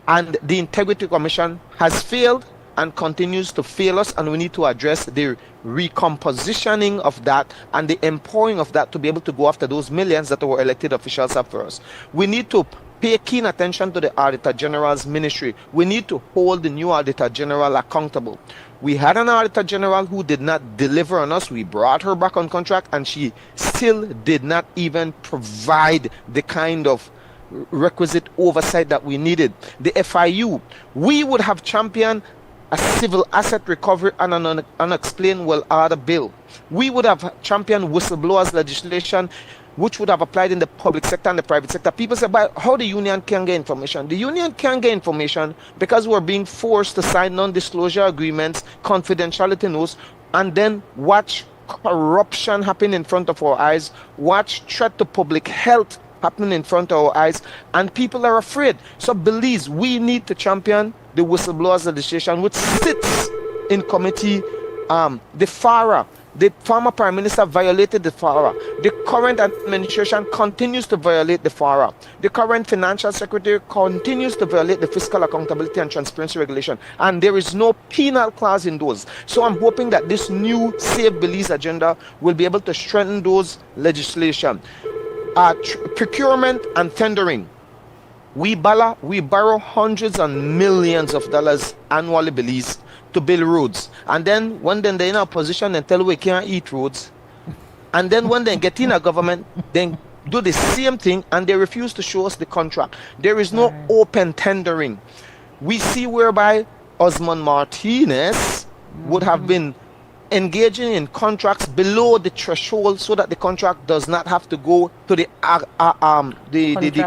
And the Integrity Commission has failed and continues to fail us, and we need to address the recompositioning of that and the empowering of that to be able to go after those millions that our elected officials have for us. We need to pay keen attention to the Auditor General's ministry. We need to hold the new Auditor General accountable. We had an Auditor General who did not deliver on us. We brought her back on contract, and she still did not even provide the kind of requisite oversight that we needed. The FIU, we would have championed a civil asset recovery and an unexplained well order bill. We would have championed whistleblowers legislation, which would have applied in the public sector and the private sector. People say, but how the union can get information? The union can get information because we're being forced to sign non-disclosure agreements, confidentiality notes, and then watch corruption happen in front of our eyes, watch threat to public health happening in front of our eyes, and people are afraid. So Belize, we need to champion the whistleblowers legislation, which sits in committee. The FARA, the former Prime Minister violated the FARA. The current administration continues to violate the FARA. The current Financial Secretary continues to violate the Fiscal Accountability and Transparency Regulation. And there is no penal clause in those. So I'm hoping that this new Save Belize agenda will be able to strengthen those legislation. Procurement and tendering. We borrow hundreds and millions of dollars annually, Belize, to build roads. And then when they're in a position and tell we can't eat roads, and then when they get in a government, then do the same thing and they refuse to show us the contract. There is no open tendering. We see whereby Osman Martinez would have been engaging in contracts below the threshold so that the contract does not have to go to the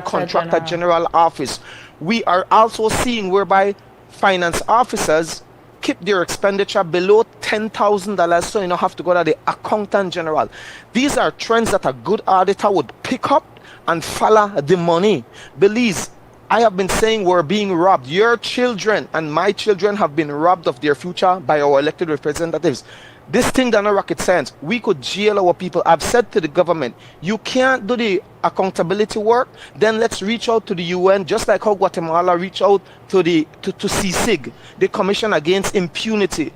contractor general office. We are also seeing whereby finance officers keep their expenditure below $10,000 so you don't have to go to the accountant general. These are trends that a good auditor would pick up and follow the money. Belize, I have been saying we're being robbed. Your children and my children have been robbed of their future by our elected representatives. This thing does not rocket science. We could jail our people. I've said to the government, you can't do the accountability work, then let's reach out to the UN, just like how Guatemala reached out to CSIG, the Commission Against Impunity.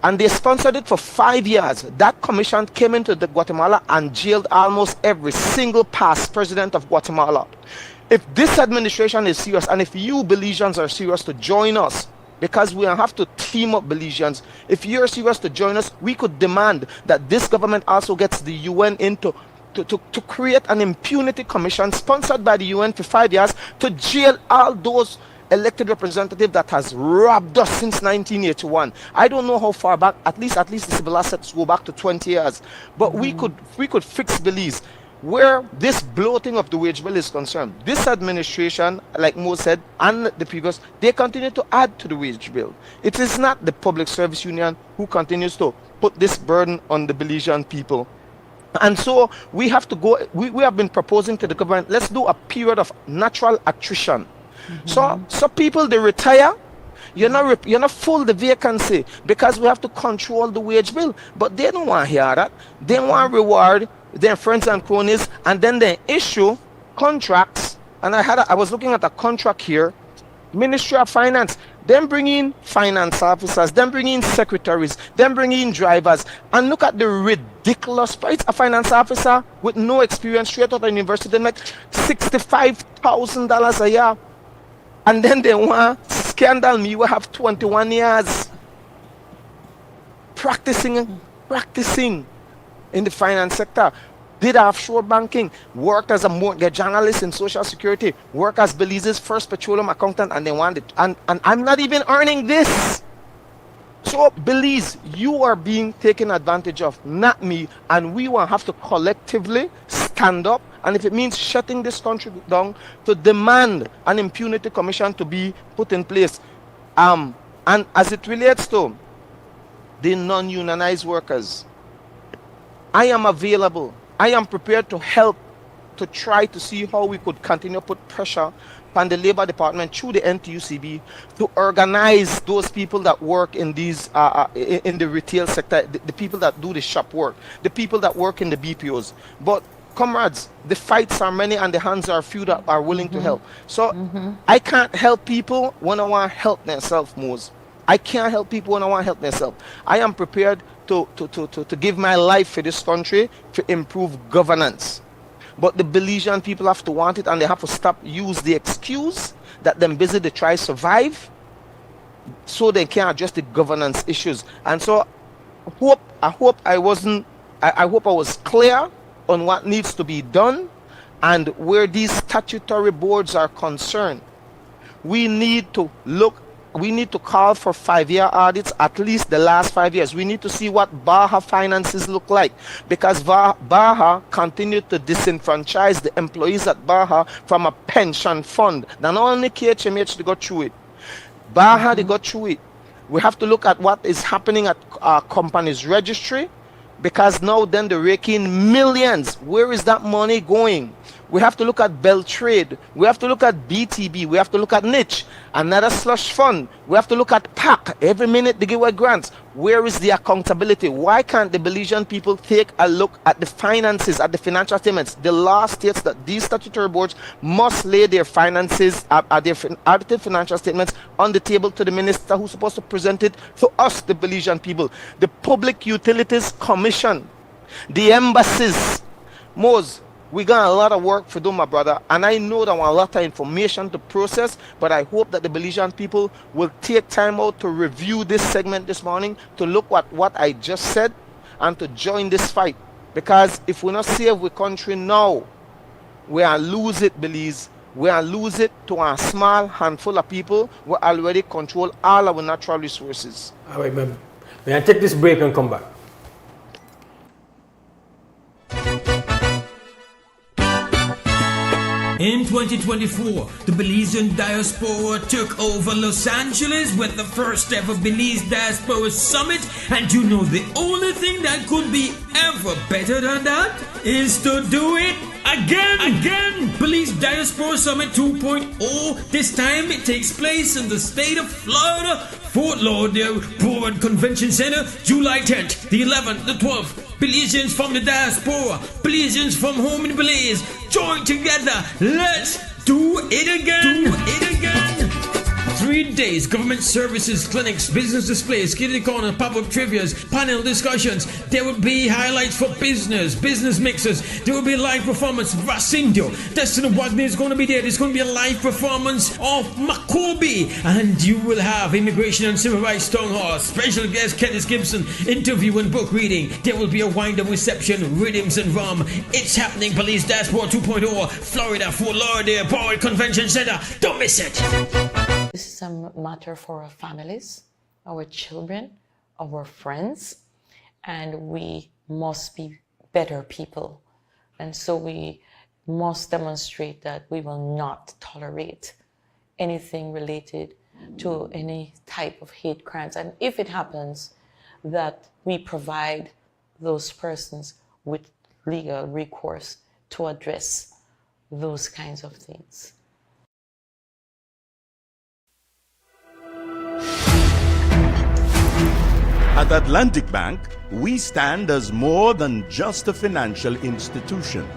And they sponsored it for 5 years. That commission came into Guatemala and jailed almost every single past president of Guatemala. If this administration is serious, and if you Belizeans are serious to join us, because we have to team up Belizeans, if you're serious to join us, we could demand that this government also gets the UN into to create an impunity commission sponsored by the UN for 5 years to jail all those elected representatives that has robbed us since 1981. I don't know how far back, at least the civil assets go back to 20 years. But we could fix Belize. Where this bloating of the wage bill is concerned, this administration, like Mose said, and the previous, they continue to add to the wage bill. It is not the Public Service Union who continues to put this burden on the Belizean people. And so we have to go, we have been proposing to the government, let's do a period of natural attrition. So people, they retire, you're not full the vacancy because we have to control the wage bill. But they don't want to hear that. They want to reward their friends and cronies, and then they issue contracts. And I was looking at a contract here, Ministry of Finance, then bring in finance officers, then bring in secretaries, then bring in drivers, and look at the ridiculous price. A finance officer with no experience straight out of university, they make $65,000 a year. And then they want scandal me, we have 21 years practicing in the finance sector, did offshore banking, worked as a mortgage analyst in Social Security, worked as Belize's first petroleum accountant, and they want it. And I'm not even earning this. So Belize, you are being taken advantage of, not me, and we will have to collectively stand up, and if it means shutting this country down, to demand an impunity commission to be put in place. And as it relates to the non-unionized workers, I am available. I am prepared to help to try to see how we could continue to put pressure on the Labor Department through the NTUCB to organize those people that work in these in the retail sector, the people that do the shop work, the people that work in the BPOs. But comrades, the fights are many and the hands are few that are willing to help. So I can't help people when I want to help themselves, Mose. I can't help people when I want to help myself. I am prepared to give my life for this country to improve governance. But the Belizean people have to want it, and they have to stop use the excuse that them busy to try survive so they can address the governance issues. And so I hope I was clear on what needs to be done, and where these statutory boards are concerned. We need to call for 5-year audits, at least the last 5 years. We need to see what Baja finances look like, because Baja continued to disenfranchise the employees at Baja from a pension fund. Now, not only KHMH, they got through it. Baja, they got through it. We have to look at what is happening at our company's registry, because now then they're raking millions. Where is that money going? We have to look at Beltrade. We have to look at BTB. We have to look at Niche, another slush fund. We have to look at PAC. Every minute they give away grants. Where is the accountability? Why can't the Belizean people take a look at the finances, at the financial statements? The law states that these statutory boards must lay their finances, their audited financial statements on the table to the minister who's supposed to present it to us, the Belizean people. The Public Utilities Commission, the embassies. Mose, we got a lot of work to do, my brother, and I know that I want a lot of information to process, but I hope that the Belizean people will take time out to review this segment this morning, to look at what I just said, and to join this fight. Because if we not save the country now, we are lose it, Belize. we are lose it to a small handful of people who already control all our natural resources. All right, ma'am. May I take this break and come back? In 2024, the Belizean diaspora took over Los Angeles with the first ever Belize Diaspora Summit, and you know the only thing that could be ever better than that is to do it again. Belize Diaspora Summit 2.0. This time it takes place in the state of Florida, Fort Lauderdale Board Convention Center, July 10th, the 11th, the 12th. Belizeans from the diaspora, Belizeans from home in Belize, join together. Let's do it again. 3 days, government services, clinics, business displays, kitty corner, pop-up trivias, panel discussions. There will be highlights for business mixers. There will be a live performance of Rasindo. Destiny Wagner is going to be there. There's going to be a live performance of Makobi. And you will have Immigration and Civil Rights Town Hall, special guest Kenneth Gibson, interview and book reading. There will be a wind-up reception, rhythms and rum. It's happening, Belize Diaspora 2.0, Florida, Fort Lauderdale Board Convention Center. Don't miss it. This is a matter for our families, our children, our friends, and we must be better people. And so we must demonstrate that we will not tolerate anything related to any type of hate crimes. And if it happens, that we provide those persons with legal recourse to address those kinds of things. At Atlantic Bank, we stand as more than just a financial institution.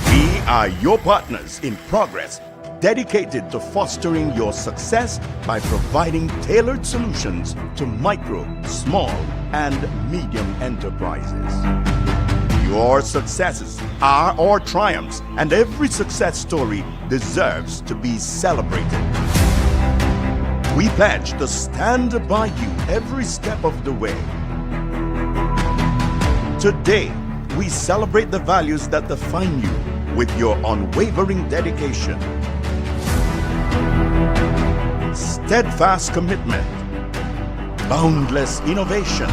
We are your partners in progress, dedicated to fostering your success by providing tailored solutions to micro, small, and medium enterprises. Your successes are our triumphs, and every success story deserves to be celebrated. We pledge to stand by you every step of the way. Today, we celebrate the values that define you with your unwavering dedication, steadfast commitment, boundless innovation,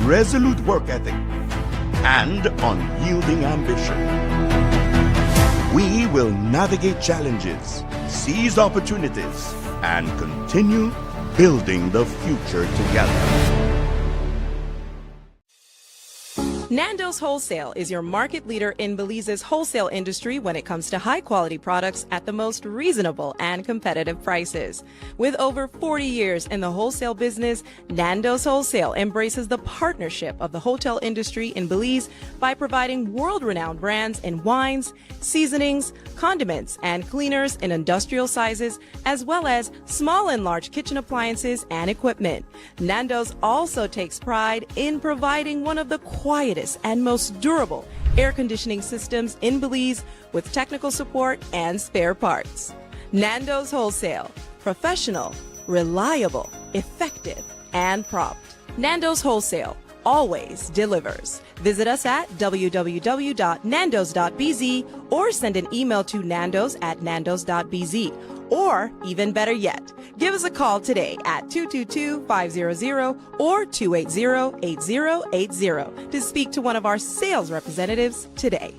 resolute work ethic, and unyielding ambition. We will navigate challenges, seize opportunities, and continue building the future together. Nando's Wholesale is your market leader in Belize's wholesale industry when it comes to high-quality products at the most reasonable and competitive prices. With over 40 years in the wholesale business, Nando's Wholesale embraces the partnership of the hotel industry in Belize by providing world-renowned brands in wines, seasonings, condiments, and cleaners in industrial sizes, as well as small and large kitchen appliances and equipment. Nando's also takes pride in providing one of the quietest and most durable air conditioning systems in Belize with technical support and spare parts. Nando's Wholesale. Professional, reliable, effective, and prompt. Nando's Wholesale always delivers. Visit us at www.nandos.bz or send an email to nandos@nandos.bz. Or, even better yet, give us a call today at 222-500 or 280-8080 to speak to one of our sales representatives today.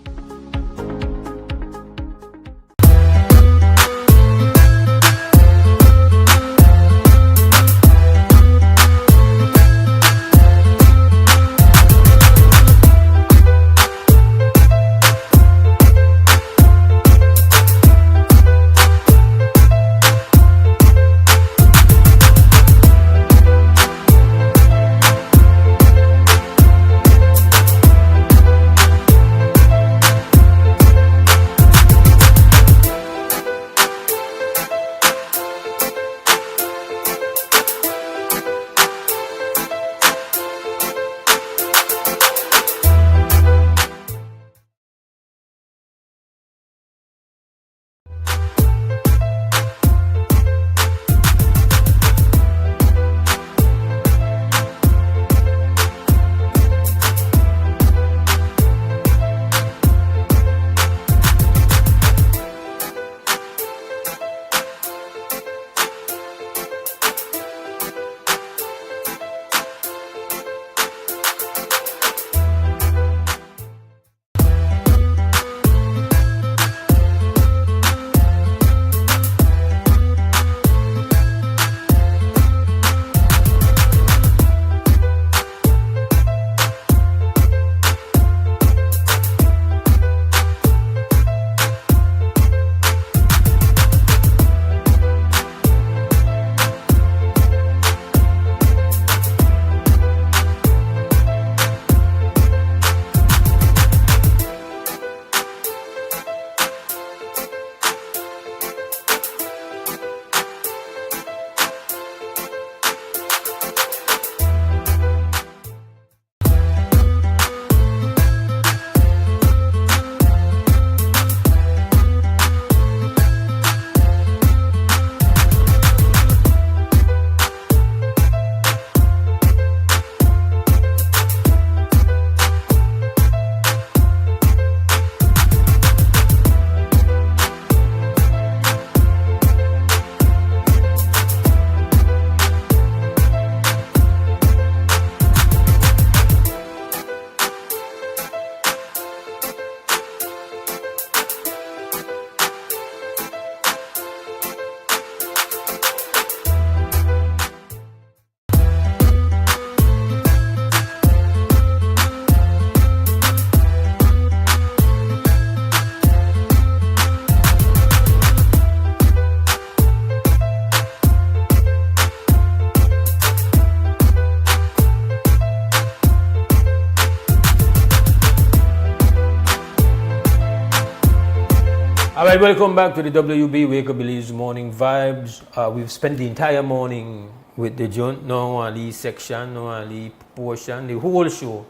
Right, welcome back to the WB Wake Up Belize Morning Vibes. We've spent the entire morning with the joint, no only section, no only portion, the whole show.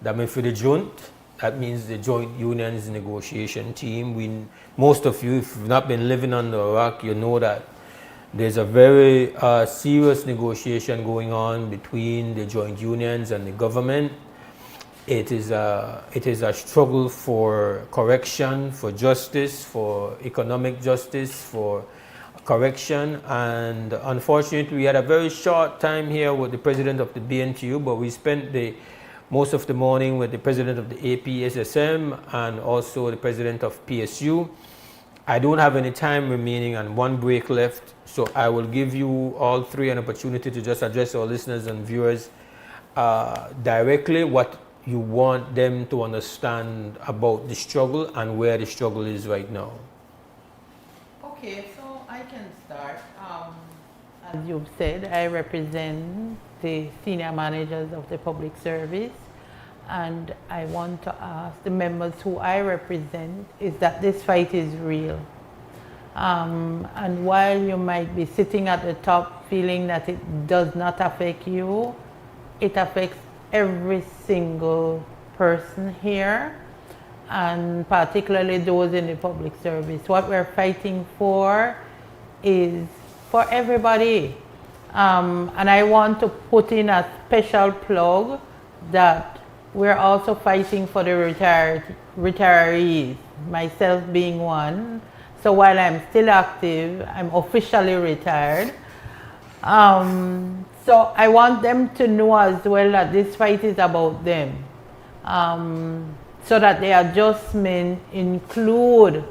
That means for the joint, that means the joint unions negotiation team. Most of you, if you've not been living on the rock, you know that there's a very serious negotiation going on between the joint unions and the government. It is a struggle for correction, for justice, for economic justice, for correction. And unfortunately, we had a very short time here with the president of the BNTU, but we spent most of the morning with the president of the APSSM and also the president of PSU. I don't have any time remaining and one break left, so I will give you all three an opportunity to just address our listeners and viewers directly what you want them to understand about the struggle and where the struggle is right now. Okay, so I can start. As you've said, I represent the senior managers of the public service, and I want to ask the members who I represent is that this fight is real. And while you might be sitting at the top feeling that it does not affect you, it affects every single person here, and particularly those in the public service. What we're fighting for is for everybody. And I want to put in a special plug that we're also fighting for the retirees, myself being one. So while I'm still active, I'm officially retired. So I want them to know as well that this fight is about them. So that the adjustment include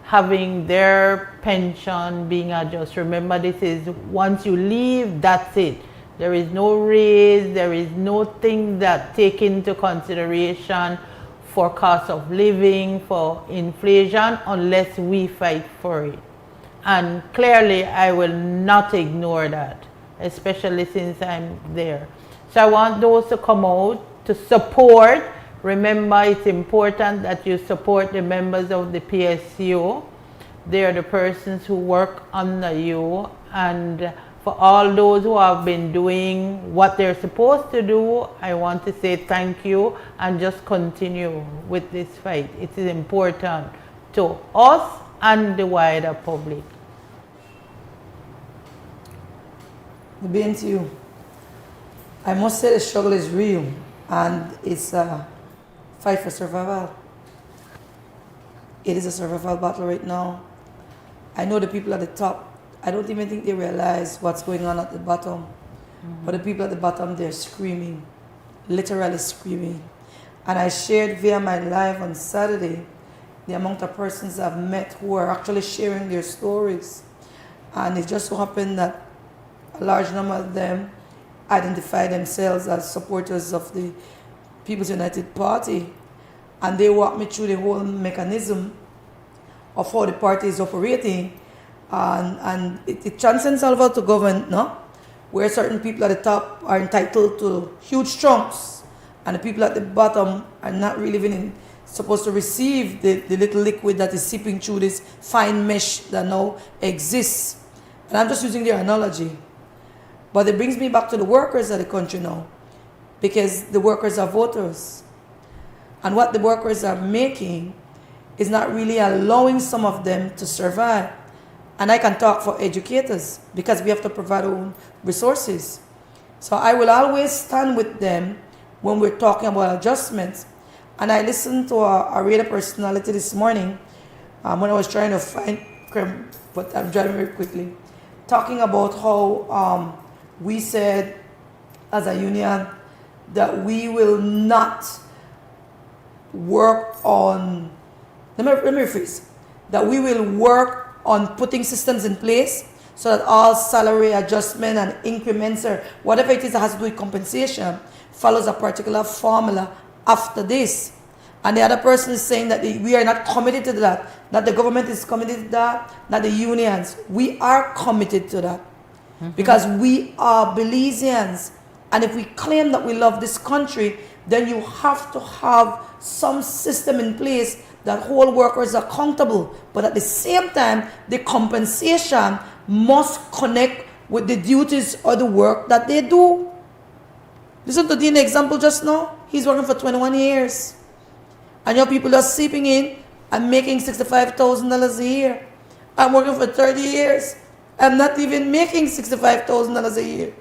having their pension being adjusted. Remember, this is once you leave, that's it. There is no raise, there is nothing that take into consideration for cost of living, for inflation, unless we fight for it. And clearly, I will not ignore that, especially since I'm there. So I want those to come out to support. Remember, it's important that you support the members of the PSU. They are the persons who work under you. And for all those who have been doing what they're supposed to do, I want to say thank you and just continue with this fight. It is important to us and the wider public. The BNTU, I must say the struggle is real and it's a fight for survival. It is a survival battle right now. I know the people at the top, I don't even think they realize what's going on at the bottom. But the people at the bottom, they're screaming, literally screaming. And I shared via my live on Saturday the amount of persons I've met who are actually sharing their stories. And it just so happened that a large number of them identify themselves as supporters of the People's United Party. And they walked me through the whole mechanism of how the party is operating. And it transcends all over to government, no? Where certain people at the top are entitled to huge chunks, and the people at the bottom are not really supposed to receive the little liquid that is seeping through this fine mesh that now exists. And I'm just using their analogy. But it brings me back to the workers of the country now, because the workers are voters. And what the workers are making is not really allowing some of them to survive. And I can talk for educators because we have to provide our own resources. So I will always stand with them when we're talking about adjustments. And I listened to a radio personality this morning when I was trying to find, but I'm driving very quickly, talking about how we said as a union that we will not work on, let me rephrase, that we will work on putting systems in place so that all salary adjustment and increments or whatever it is that has to do with compensation follows a particular formula after this. And the other person is saying that we are not committed to that the government is committed to that the unions. We are committed to that because we are Belizeans. And if we claim that we love this country, then you have to have some system in place that hold workers accountable, but at the same time, the compensation must connect with the duties or the work that they do. Listen to Dean's example just now. He's working for 21 years. And your people are sleeping in and making $65,000 a year. I'm working for 30 years. I'm not even making $65,000 a year.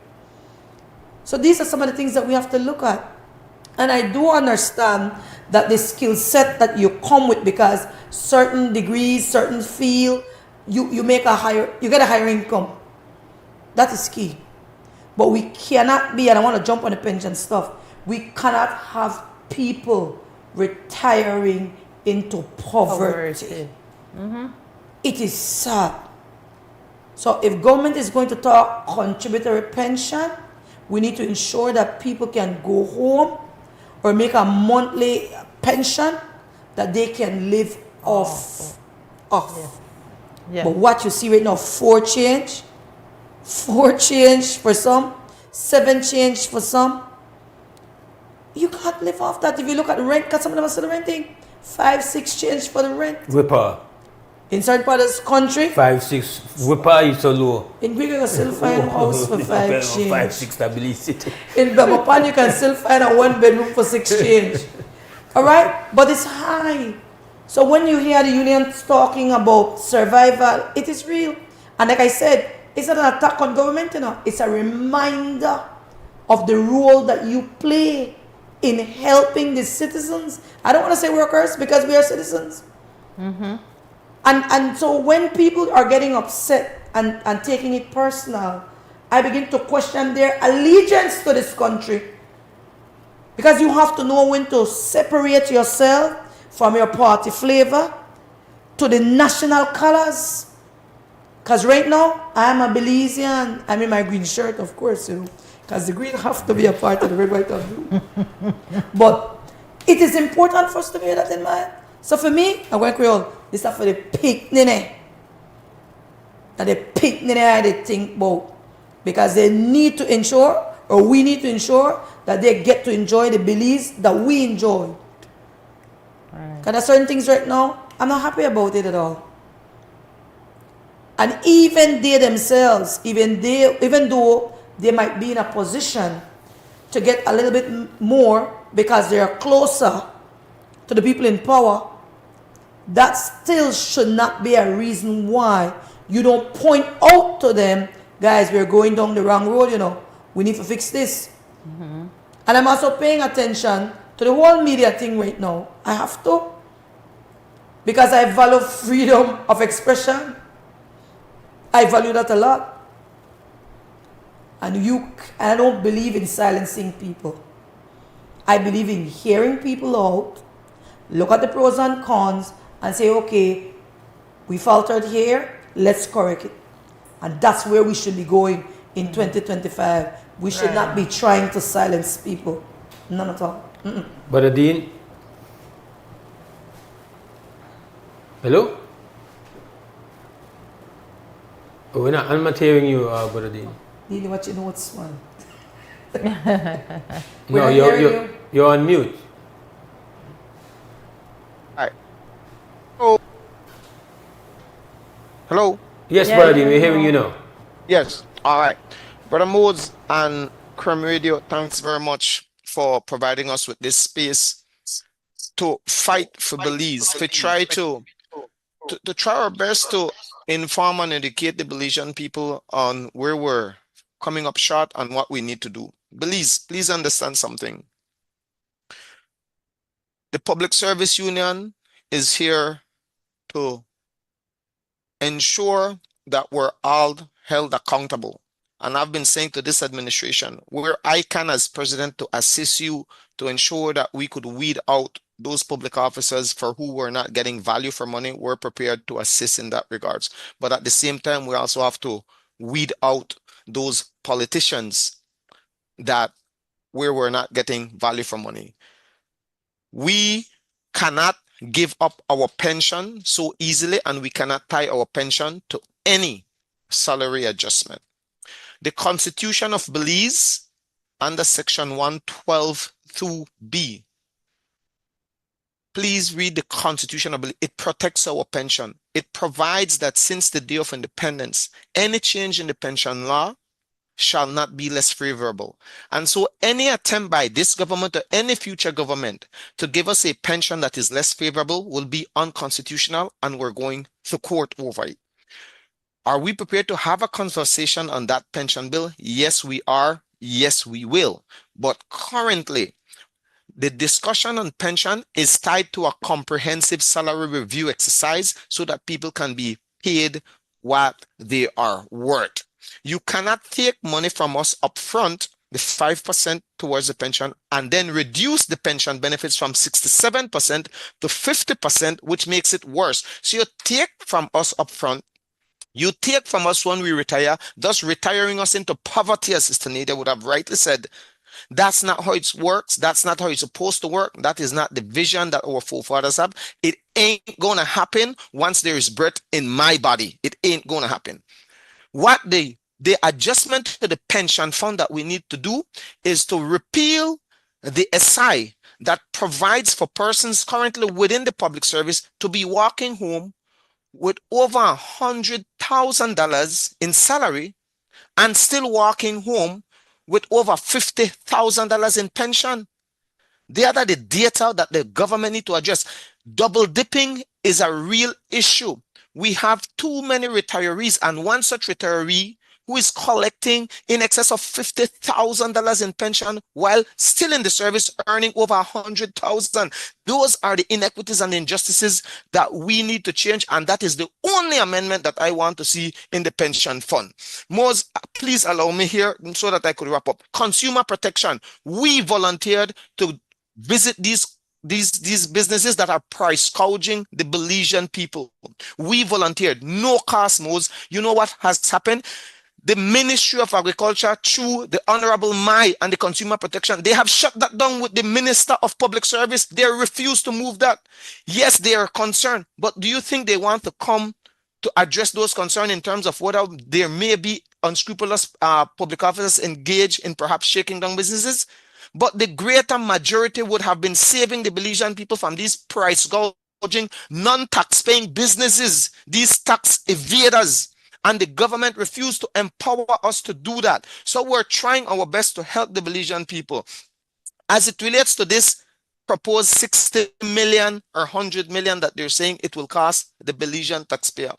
So these are some of the things that we have to look at. And I do understand that the skill set that you come with, because certain degrees, certain field, you get a higher income. That is key. But we cannot be, and I want to jump on the pension stuff, we cannot have people retiring into poverty. It is sad. So if government is going to talk contributory pension, we need to ensure that people can go home or make a monthly pension that they can live off. Yeah. But what you see right now, 4 change for some, 7 change for some. You can't live off that. If you look at the rent, because some of them are still renting, 5, 6 change for the rent. Whipper. In certain parts of the country, 5, 6. Whipper is so low. In Greek, you can still find a house for 5 change. 5, 6 stability. In Bamapan, you can still find a 1 bedroom for 6 change. Alright? But it's high. So when you hear the unions talking about survival, it is real. And like I said, it's not an attack on government, you know. It's a reminder of the role that you play in helping the citizens. I don't want to say workers because we are citizens. And so when people are getting upset and taking it personal, I begin to question their allegiance to this country. Because you have to know when to separate yourself from your party flavor to the national colors. Because right now, I'm a Belizean. I'm in my green shirt, of course, you know. Because the green have to be a part of the red, white, and blue. But it is important for us to bear that in mind. So for me, I'm going to Creole. This is for the pig nene. That the pig nene they think about. Because they need to ensure, or we need to ensure, that they get to enjoy the beliefs that we enjoy. Because there are certain things right now, I'm not happy about it at all. And even they themselves, even though they might be in a position to get a little bit more because they are closer to the people in power, that still should not be a reason why you don't point out to them, guys, we're going down the wrong road, you know. We need to fix this. And I'm also paying attention to the whole media thing right now. I have to. Because I value freedom of expression. I value that a lot. And I don't believe in silencing people. I believe in hearing people out, look at the pros and cons, and say, okay, we faltered here, let's correct it. And that's where we should be going in 2025. We should not be trying to silence people. None at all. Brother Dean? Hello? Oh, I'm not hearing you, Brother Dean. Dean, what you know what's one? No, you're on mute. Hi. Oh. Hello? Yes, Brother Dean, we're hearing you now. Yes. All right. Brother Mose and Creme Radio, thanks very much for providing us with this space to fight for Belize, to try to try our best to inform and educate the Belizean people on where we're coming up short and what we need to do. Belize, please understand something. The Public Service Union is here to ensure that we're all held accountable. And I've been saying to this administration, where I can as president to assist you to ensure that we could weed out those public officers for who were not getting value for money, we're prepared to assist in that regards. But at the same time, we also have to weed out those politicians that where we're not getting value for money. We cannot give up our pension so easily, and we cannot tie our pension to any salary adjustment. The Constitution of Belize, under Section 112(2)(b), please read the Constitution of Belize. It protects our pension. It provides that since the day of independence, any change in the pension law shall not be less favorable. And so any attempt by this government or any future government to give us a pension that is less favorable will be unconstitutional, and we're going to court over it. Are we prepared to have a conversation on that pension bill? Yes, we are. Yes, we will. But currently, the discussion on pension is tied to a comprehensive salary review exercise so that people can be paid what they are worth. You cannot take money from us up front, the 5% towards the pension, and then reduce the pension benefits from 67% to 50%, which makes it worse. So you take from us up front, you take from us when we retire, thus retiring us into poverty, as Sister Nadia would have rightly said. That's not how it works. That's not how it's supposed to work. That is not the vision that our forefathers have. It ain't going to happen once there is breath in my body. It ain't going to happen. What the adjustment to the pension fund that we need to do is to repeal the SI that provides for persons currently within the public service to be walking home with over $100,000 in salary and still walking home with over $50,000 in pension. They are the data that the government need to address. Double dipping is a real issue. We have too many retirees, and one such retiree who is collecting in excess of $50,000 in pension while still in the service earning over $100,000. Those are the inequities and injustices that we need to change, and that is the only amendment that I want to see in the pension fund. Mose, please allow me here so that I could wrap up. Consumer protection. We volunteered to visit these businesses that are price gouging the Belizean people. We volunteered, no cost, Mose. You know what has happened? The Ministry of Agriculture, through the Honorable Mai and the Consumer Protection, they have shut that down with the Minister of Public Service. They refuse to move that. Yes, they are concerned, but do you think they want to come to address those concerns in terms of whether there may be unscrupulous public officers engaged in perhaps shaking down businesses? But the greater majority would have been saving the Belizean people from these price gouging, non-tax-paying businesses, these tax evaders. And the government refused to empower us to do that. So we're trying our best to help the Belizean people. As it relates to this proposed 60 million or 100 million that they're saying it will cost the Belizean taxpayer.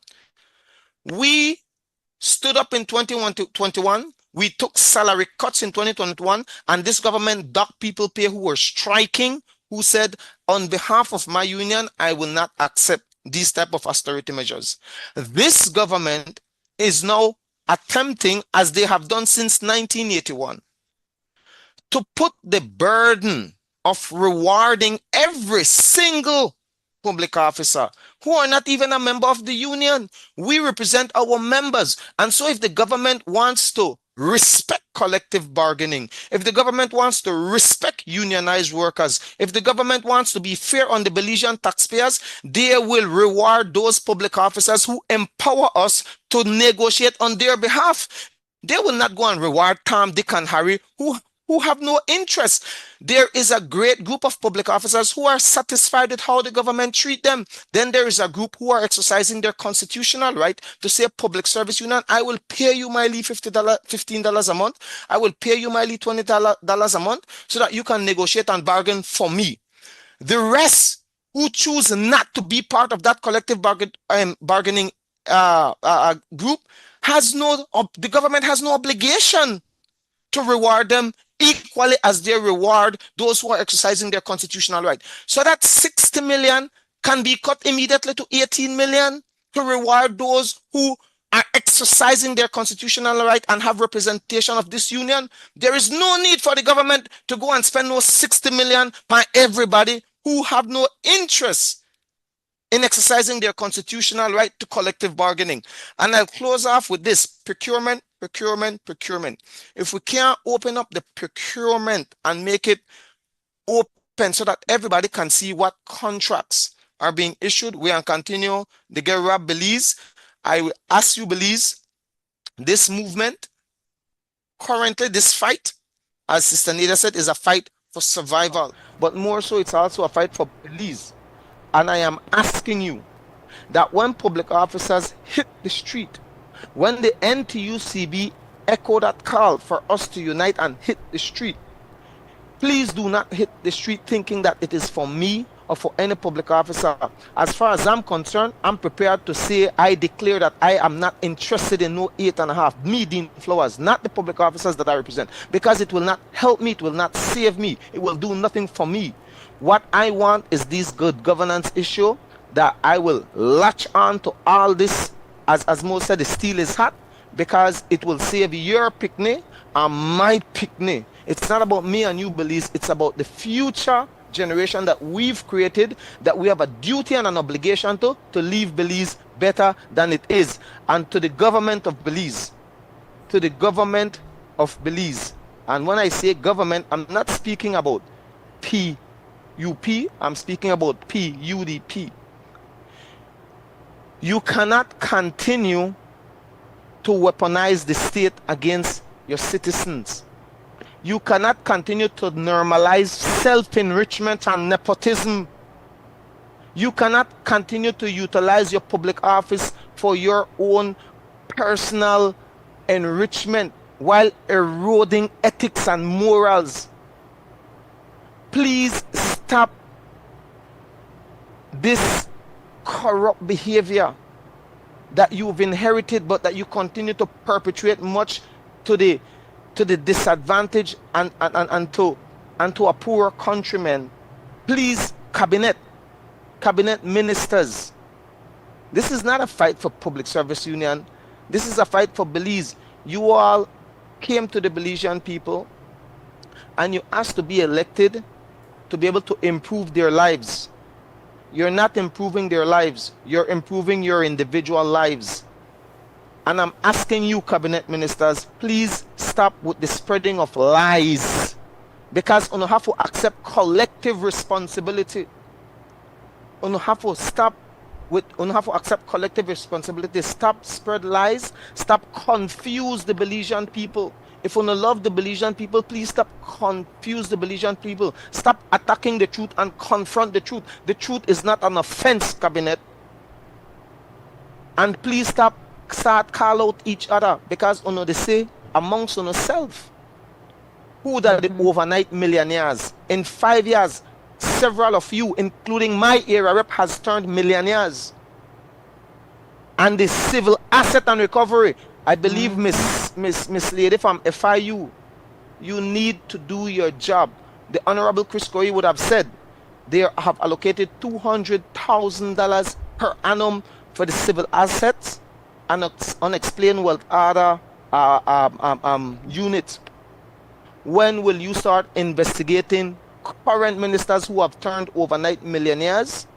We stood up in 2021. We took salary cuts in 2021, and this government docked people pay who were striking, who said, on behalf of my union, I will not accept these type of austerity measures. This government is now attempting, as they have done since 1981, to put the burden of rewarding every single public officer who are not even a member of the union. We represent our members. And so if the government wants to respect collective bargaining, if the government wants to respect unionized workers, if the government wants to be fair on the Belizean taxpayers, they will reward those public officers who empower us to negotiate on their behalf. They will not go and reward Tom, Dick, and Harry who have no interest. There is a great group of public officers who are satisfied with how the government treat them. Then there is a group who are exercising their constitutional right to say, public service union, I will pay you my leave $15 a month. I will pay you my leave $20 a month so that you can negotiate and bargain for me. The rest who choose not to be part of that collective bargaining group the government has no obligation to reward them equally as they reward those who are exercising their constitutional right. So that 60 million can be cut immediately to 18 million to reward those who are exercising their constitutional right and have representation of this union. There is no need for the government to go and spend those 60 million by everybody who have no interest in exercising their constitutional right to collective bargaining. And I'll close off with this: procurement. If we can't open up the procurement and make it open so that everybody can see what contracts are being issued, we can continue the Get WUB Belize. I will ask you, Belize, this movement, currently this fight, as Sister Nida said, is a fight for survival, but more so it's also a fight for Belize. and I am asking you that when public officers hit the street, when the NTUCB echo that call for us to unite and hit the street, please do not hit the street thinking that it is for me or for any public officer. As far as I'm concerned, I'm prepared to say I declare that I am not interested in no 8.5. Me, Dean Flowers, not the public officers that I represent, because it will not help me, it will not save me, it will do nothing for me. What I want is this good governance issue that I will latch on to all this, as Mose said, the steel is hot, because it will save your picnic and my picnic. It's not about me and you, Belize. It's about the future generation that we've created, that we have a duty and an obligation to leave Belize better than it is. And to the government of Belize, and when I say government, I'm not speaking about PUP, I'm speaking about PUDP. You cannot continue to weaponize the state against your citizens. You cannot continue to normalize self-enrichment and nepotism. You cannot continue to utilize your public office for your own personal enrichment while eroding ethics and morals. Please stop this corrupt behavior that you've inherited, but that you continue to perpetuate, much to the disadvantage and to a poor countryman. Please, cabinet ministers, this is not a fight for public service union. This is a fight for Belize. You all came to the Belizean people and you asked to be elected to be able to improve their lives. You're not improving their lives, you're improving your individual lives. And I'm asking you, cabinet ministers, please stop with the spreading of lies, because you have to accept collective responsibility. You have to accept collective responsibility. Stop spread lies. Stop confuse the Belizean people. If you love the Belizean people, please stop confuse the Belizean people. Stop attacking the truth and confront the truth. The truth is not an offense, cabinet. And please start call out each other, because they say amongst yourself, who are the overnight millionaires? In 5 years, several of you, including my area rep, has turned millionaires. And the civil asset and recovery, I believe Miss Lady from FIU, you need to do your job. The Honorable Chris Corey would have said they have allocated $200,000 per annum for the civil assets and unexplained wealth order unit. When will you start investigating current ministers who have turned overnight millionaires?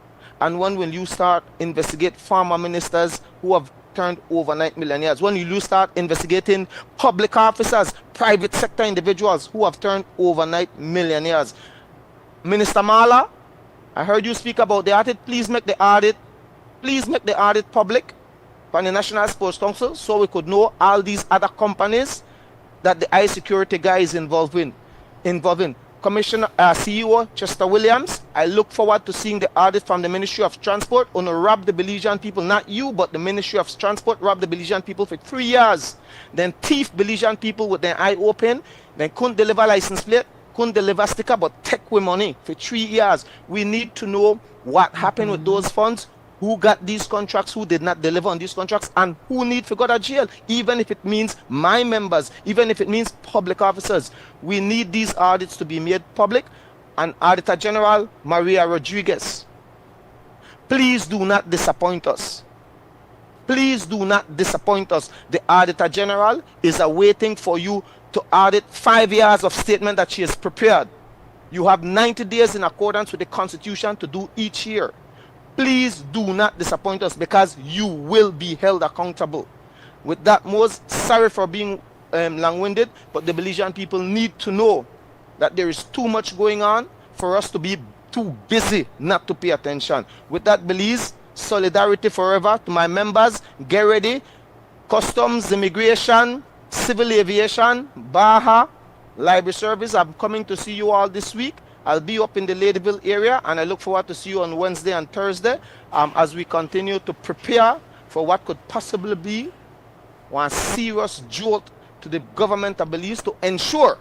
And when will you start investigate former ministers who have turned overnight millionaires? When will you start investigating public officers, private sector individuals who have turned overnight millionaires? Minister Mala, I heard you speak about the audit. Please make the audit public from the National Sports Council, so we could know all these other companies that the I-Security guy is involving. Commissioner CEO Chester Williams, I look forward to seeing the audit from the Ministry of Transport on rob the Belizean people, not you, but the Ministry of Transport robbed the Belizean people for 3 years. Then thief Belizean people with their eye open, then couldn't deliver license plate, couldn't deliver sticker, but take with money for 3 years. We need to know what happened with those funds, who got these contracts, who did not deliver on these contracts, and who need to go to jail, even if it means my members, even if it means public officers. We need these audits to be made public. And Auditor General Maria Rodriguez, please do not disappoint us. Please do not disappoint us. The Auditor General is awaiting for you to audit 5 years of statement that she has prepared. You have 90 days in accordance with the Constitution to do each year. Please do not disappoint us, because you will be held accountable. With that, Mose, sorry for being long-winded, but the Belizean people need to know that there is too much going on for us to be too busy not to pay attention. With that, Belize, solidarity forever to my members. Get ready. Customs, immigration, civil aviation, Baja, library service. I'm coming to see you all this week. I'll be up in the Ladyville area, and I look forward to see you on Wednesday and Thursday as we continue to prepare for what could possibly be one serious jolt to the government of Belize to ensure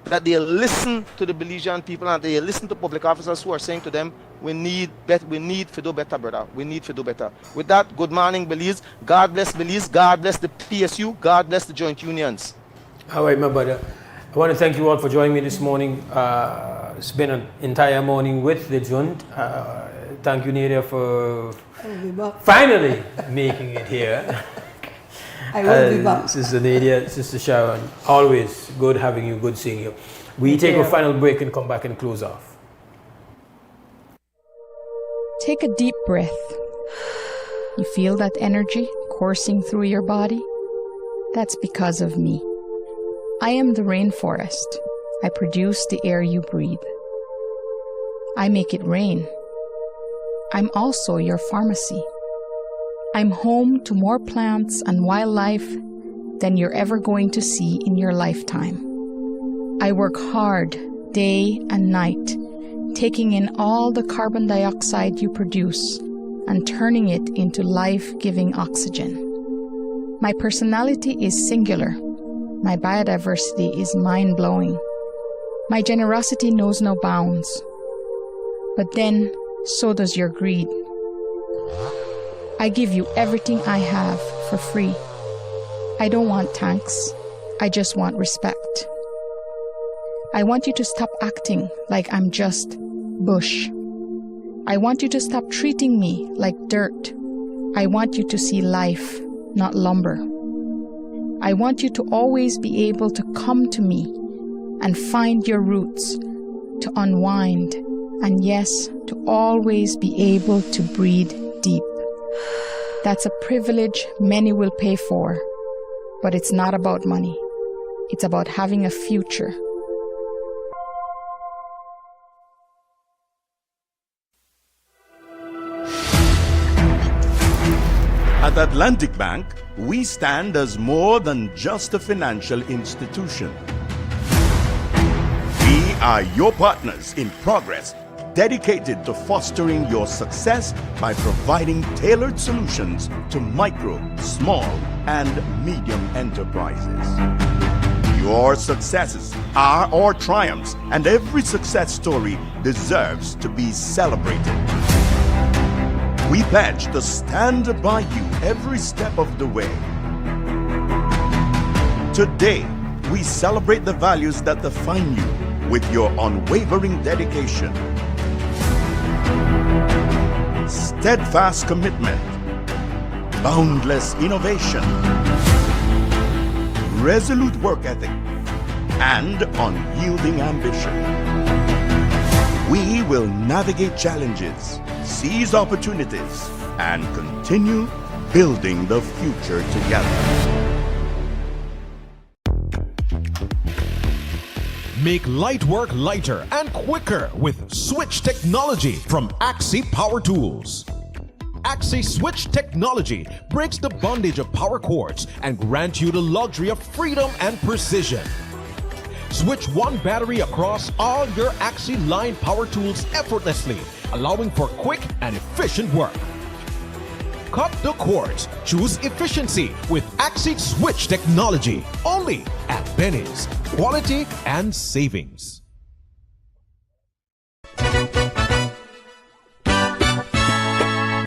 that they listen to the Belizean people and they listen to public officers who are saying to them, we need to do better, brother. We need to do better. With that, good morning, Belize. God bless Belize. God bless the PSU. God bless the joint unions. All right, my brother. I want to thank you all for joining me this morning. It's been an entire morning with the Junt. Thank you, Nadia, for finally making it here. I will be back. Sister Nadia, Sister Sharon, always good having you, good seeing you. We take a final break and come back and close off. Take a deep breath. You feel that energy coursing through your body? That's because of me. I am the rainforest. I produce the air you breathe. I make it rain. I'm also your pharmacy. I'm home to more plants and wildlife than you're ever going to see in your lifetime. I work hard day and night, taking in all the carbon dioxide you produce and turning it into life-giving oxygen. My personality is singular. My biodiversity is mind-blowing. My generosity knows no bounds. But then, so does your greed. I give you everything I have for free. I don't want thanks. I just want respect. I want you to stop acting like I'm just bush. I want you to stop treating me like dirt. I want you to see life, not lumber. I want you to always be able to come to me and find your roots, to unwind, and yes, to always be able to breathe deep. That's a privilege many will pay for, but it's not about money. It's about having a future. At Atlantic Bank, we stand as more than just a financial institution. We are your partners in progress, dedicated to fostering your success by providing tailored solutions to micro, small, and medium enterprises. Your successes are our triumphs, and every success story deserves to be celebrated. We pledge to stand by you every step of the way. Today, we celebrate the values that define you with your unwavering dedication, steadfast commitment, boundless innovation, resolute work ethic, and unyielding ambition. We will navigate challenges, seize opportunities, and continue building the future together. Make light work lighter and quicker with switch technology from Axi Power Tools. Axi Switch technology breaks the bondage of power cords and grants you the luxury of freedom and precision. Switch one battery across all your Axi line power tools effortlessly, allowing for quick and efficient work. Cut the cords. Choose efficiency with Axi Switch technology. Only at Benny's. Quality and savings.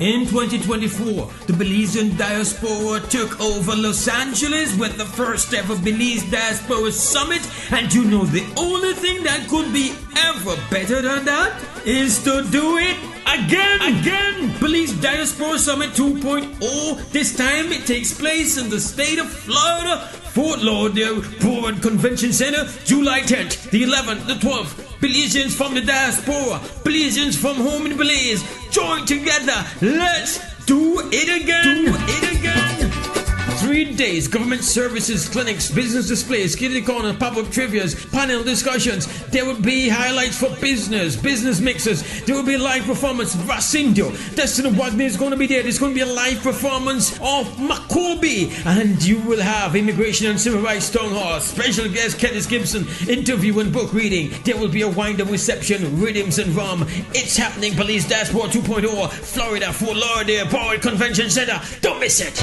In 2024, the Belizean diaspora took over Los Angeles with the first ever Belize Diaspora Summit, and you know the only thing that could be ever better than that is to do it again. Belize Diaspora Summit 2.0. This time it takes place in the state of Florida, Fort Lauderdale Board Convention Center, July 10th, the 11th, the 12th. Belizeans from the diaspora, Belizeans from home in Belize, join together. Let's do it again. 3 3 days, government services, clinics, business displays, kitty corner, pop-up trivias, panel discussions. There will be highlights for business mixers. There will be a live performance of Racindo. Destiny Wagner is going to be there. There's going to be a live performance of Makobi. And you will have Immigration and Civil Rights Town Hall. Special guest Kenneth Gibson, interview and book reading. There will be a wind-up reception, rhythms and rum. It's happening. Police Dashboard 2.0, Florida, Fort Lauderdale, Power Convention Center. Don't miss it.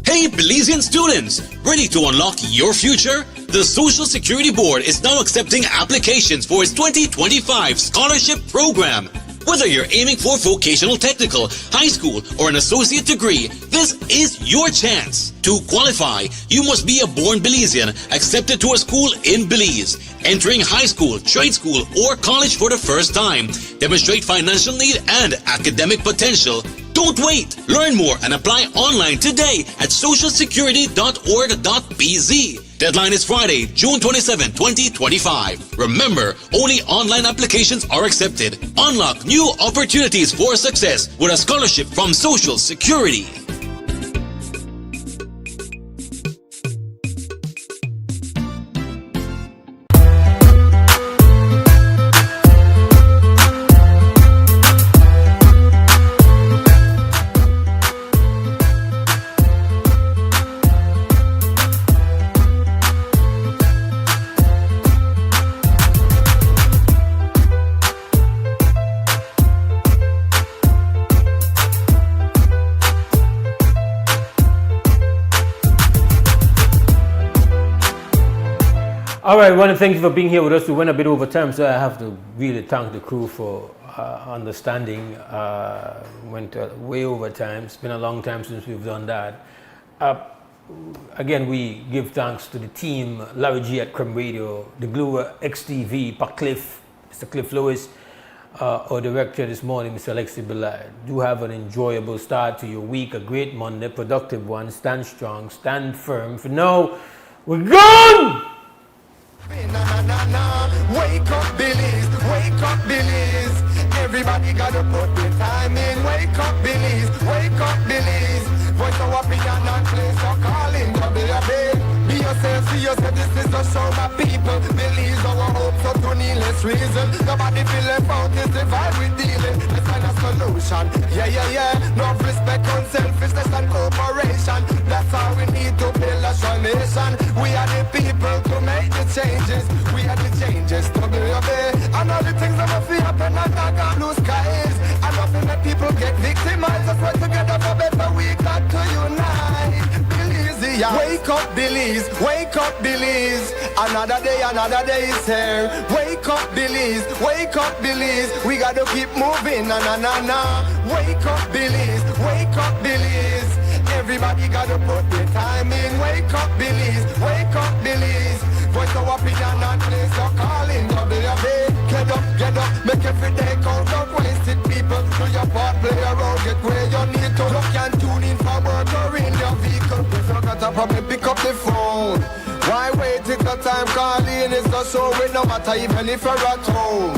Hey Belizean students, ready to unlock your future? The Social Security Board is now accepting applications for its 2025 scholarship program. Whether you're aiming for vocational technical, high school, or an associate degree, this is your chance. To qualify, you must be a born Belizean accepted to a school in Belize, entering high school, trade school, or college for the first time, demonstrate financial need and academic potential. Don't wait! Learn more and apply online today at socialsecurity.org.bz. Deadline is Friday, June 27, 2025. Remember, only online applications are accepted. Unlock new opportunities for success with a scholarship from Social Security. All right, I want to thank you for being here with us. We went a bit over time, so I have to really thank the crew for understanding. Went way over time. It's been a long time since we've done that. Again, we give thanks to the team, Larry G at Creme Radio, the Glue XTV, Pat Cliff, Mr. Cliff Lewis, our director this morning, Mr. Alexi Belay. Do have an enjoyable start to your week, a great Monday, productive one. Stand strong, stand firm. For now, we're gone! Wake up, Billies, wake up, Billies. Everybody gotta put the time in. Wake up, Billies, wake up, Billies. Voice our opinion and place your calling. WB. Be yourself, see yourself, this is the show, my people. Billies, our hope, so to needless reason. Nobody feel left out, it's the vibe we dealing. Let's find a solution. Yeah. No respect, unselfishness and cooperation. That's how we need to build a strong nation. We are the people to make the changes. We are the changes to be obeyed. And all the things that must happen and not got blue skies. And nothing that people get victimized. Let's work together for better. We got to unite. Belize, yeah. Wake up, Billies. Wake up, Billies. Another day is here. Wake up, Billies. Wake up, Billies. We got to keep moving. Na. Wake up, Billies. Wake up, Billies. Everybody gotta put the time in. Wake up, Billies. Wake up, Billies. Voice our opinion and place your calling. WB. Get up, make every day count. Don't waste it, people. Do your part, play a role, get where you need to. Look and tune in for work or in your vehicle. If you got a problem, pick up the phone. Why wait till the time calling is the show? It no matter even if you're at home.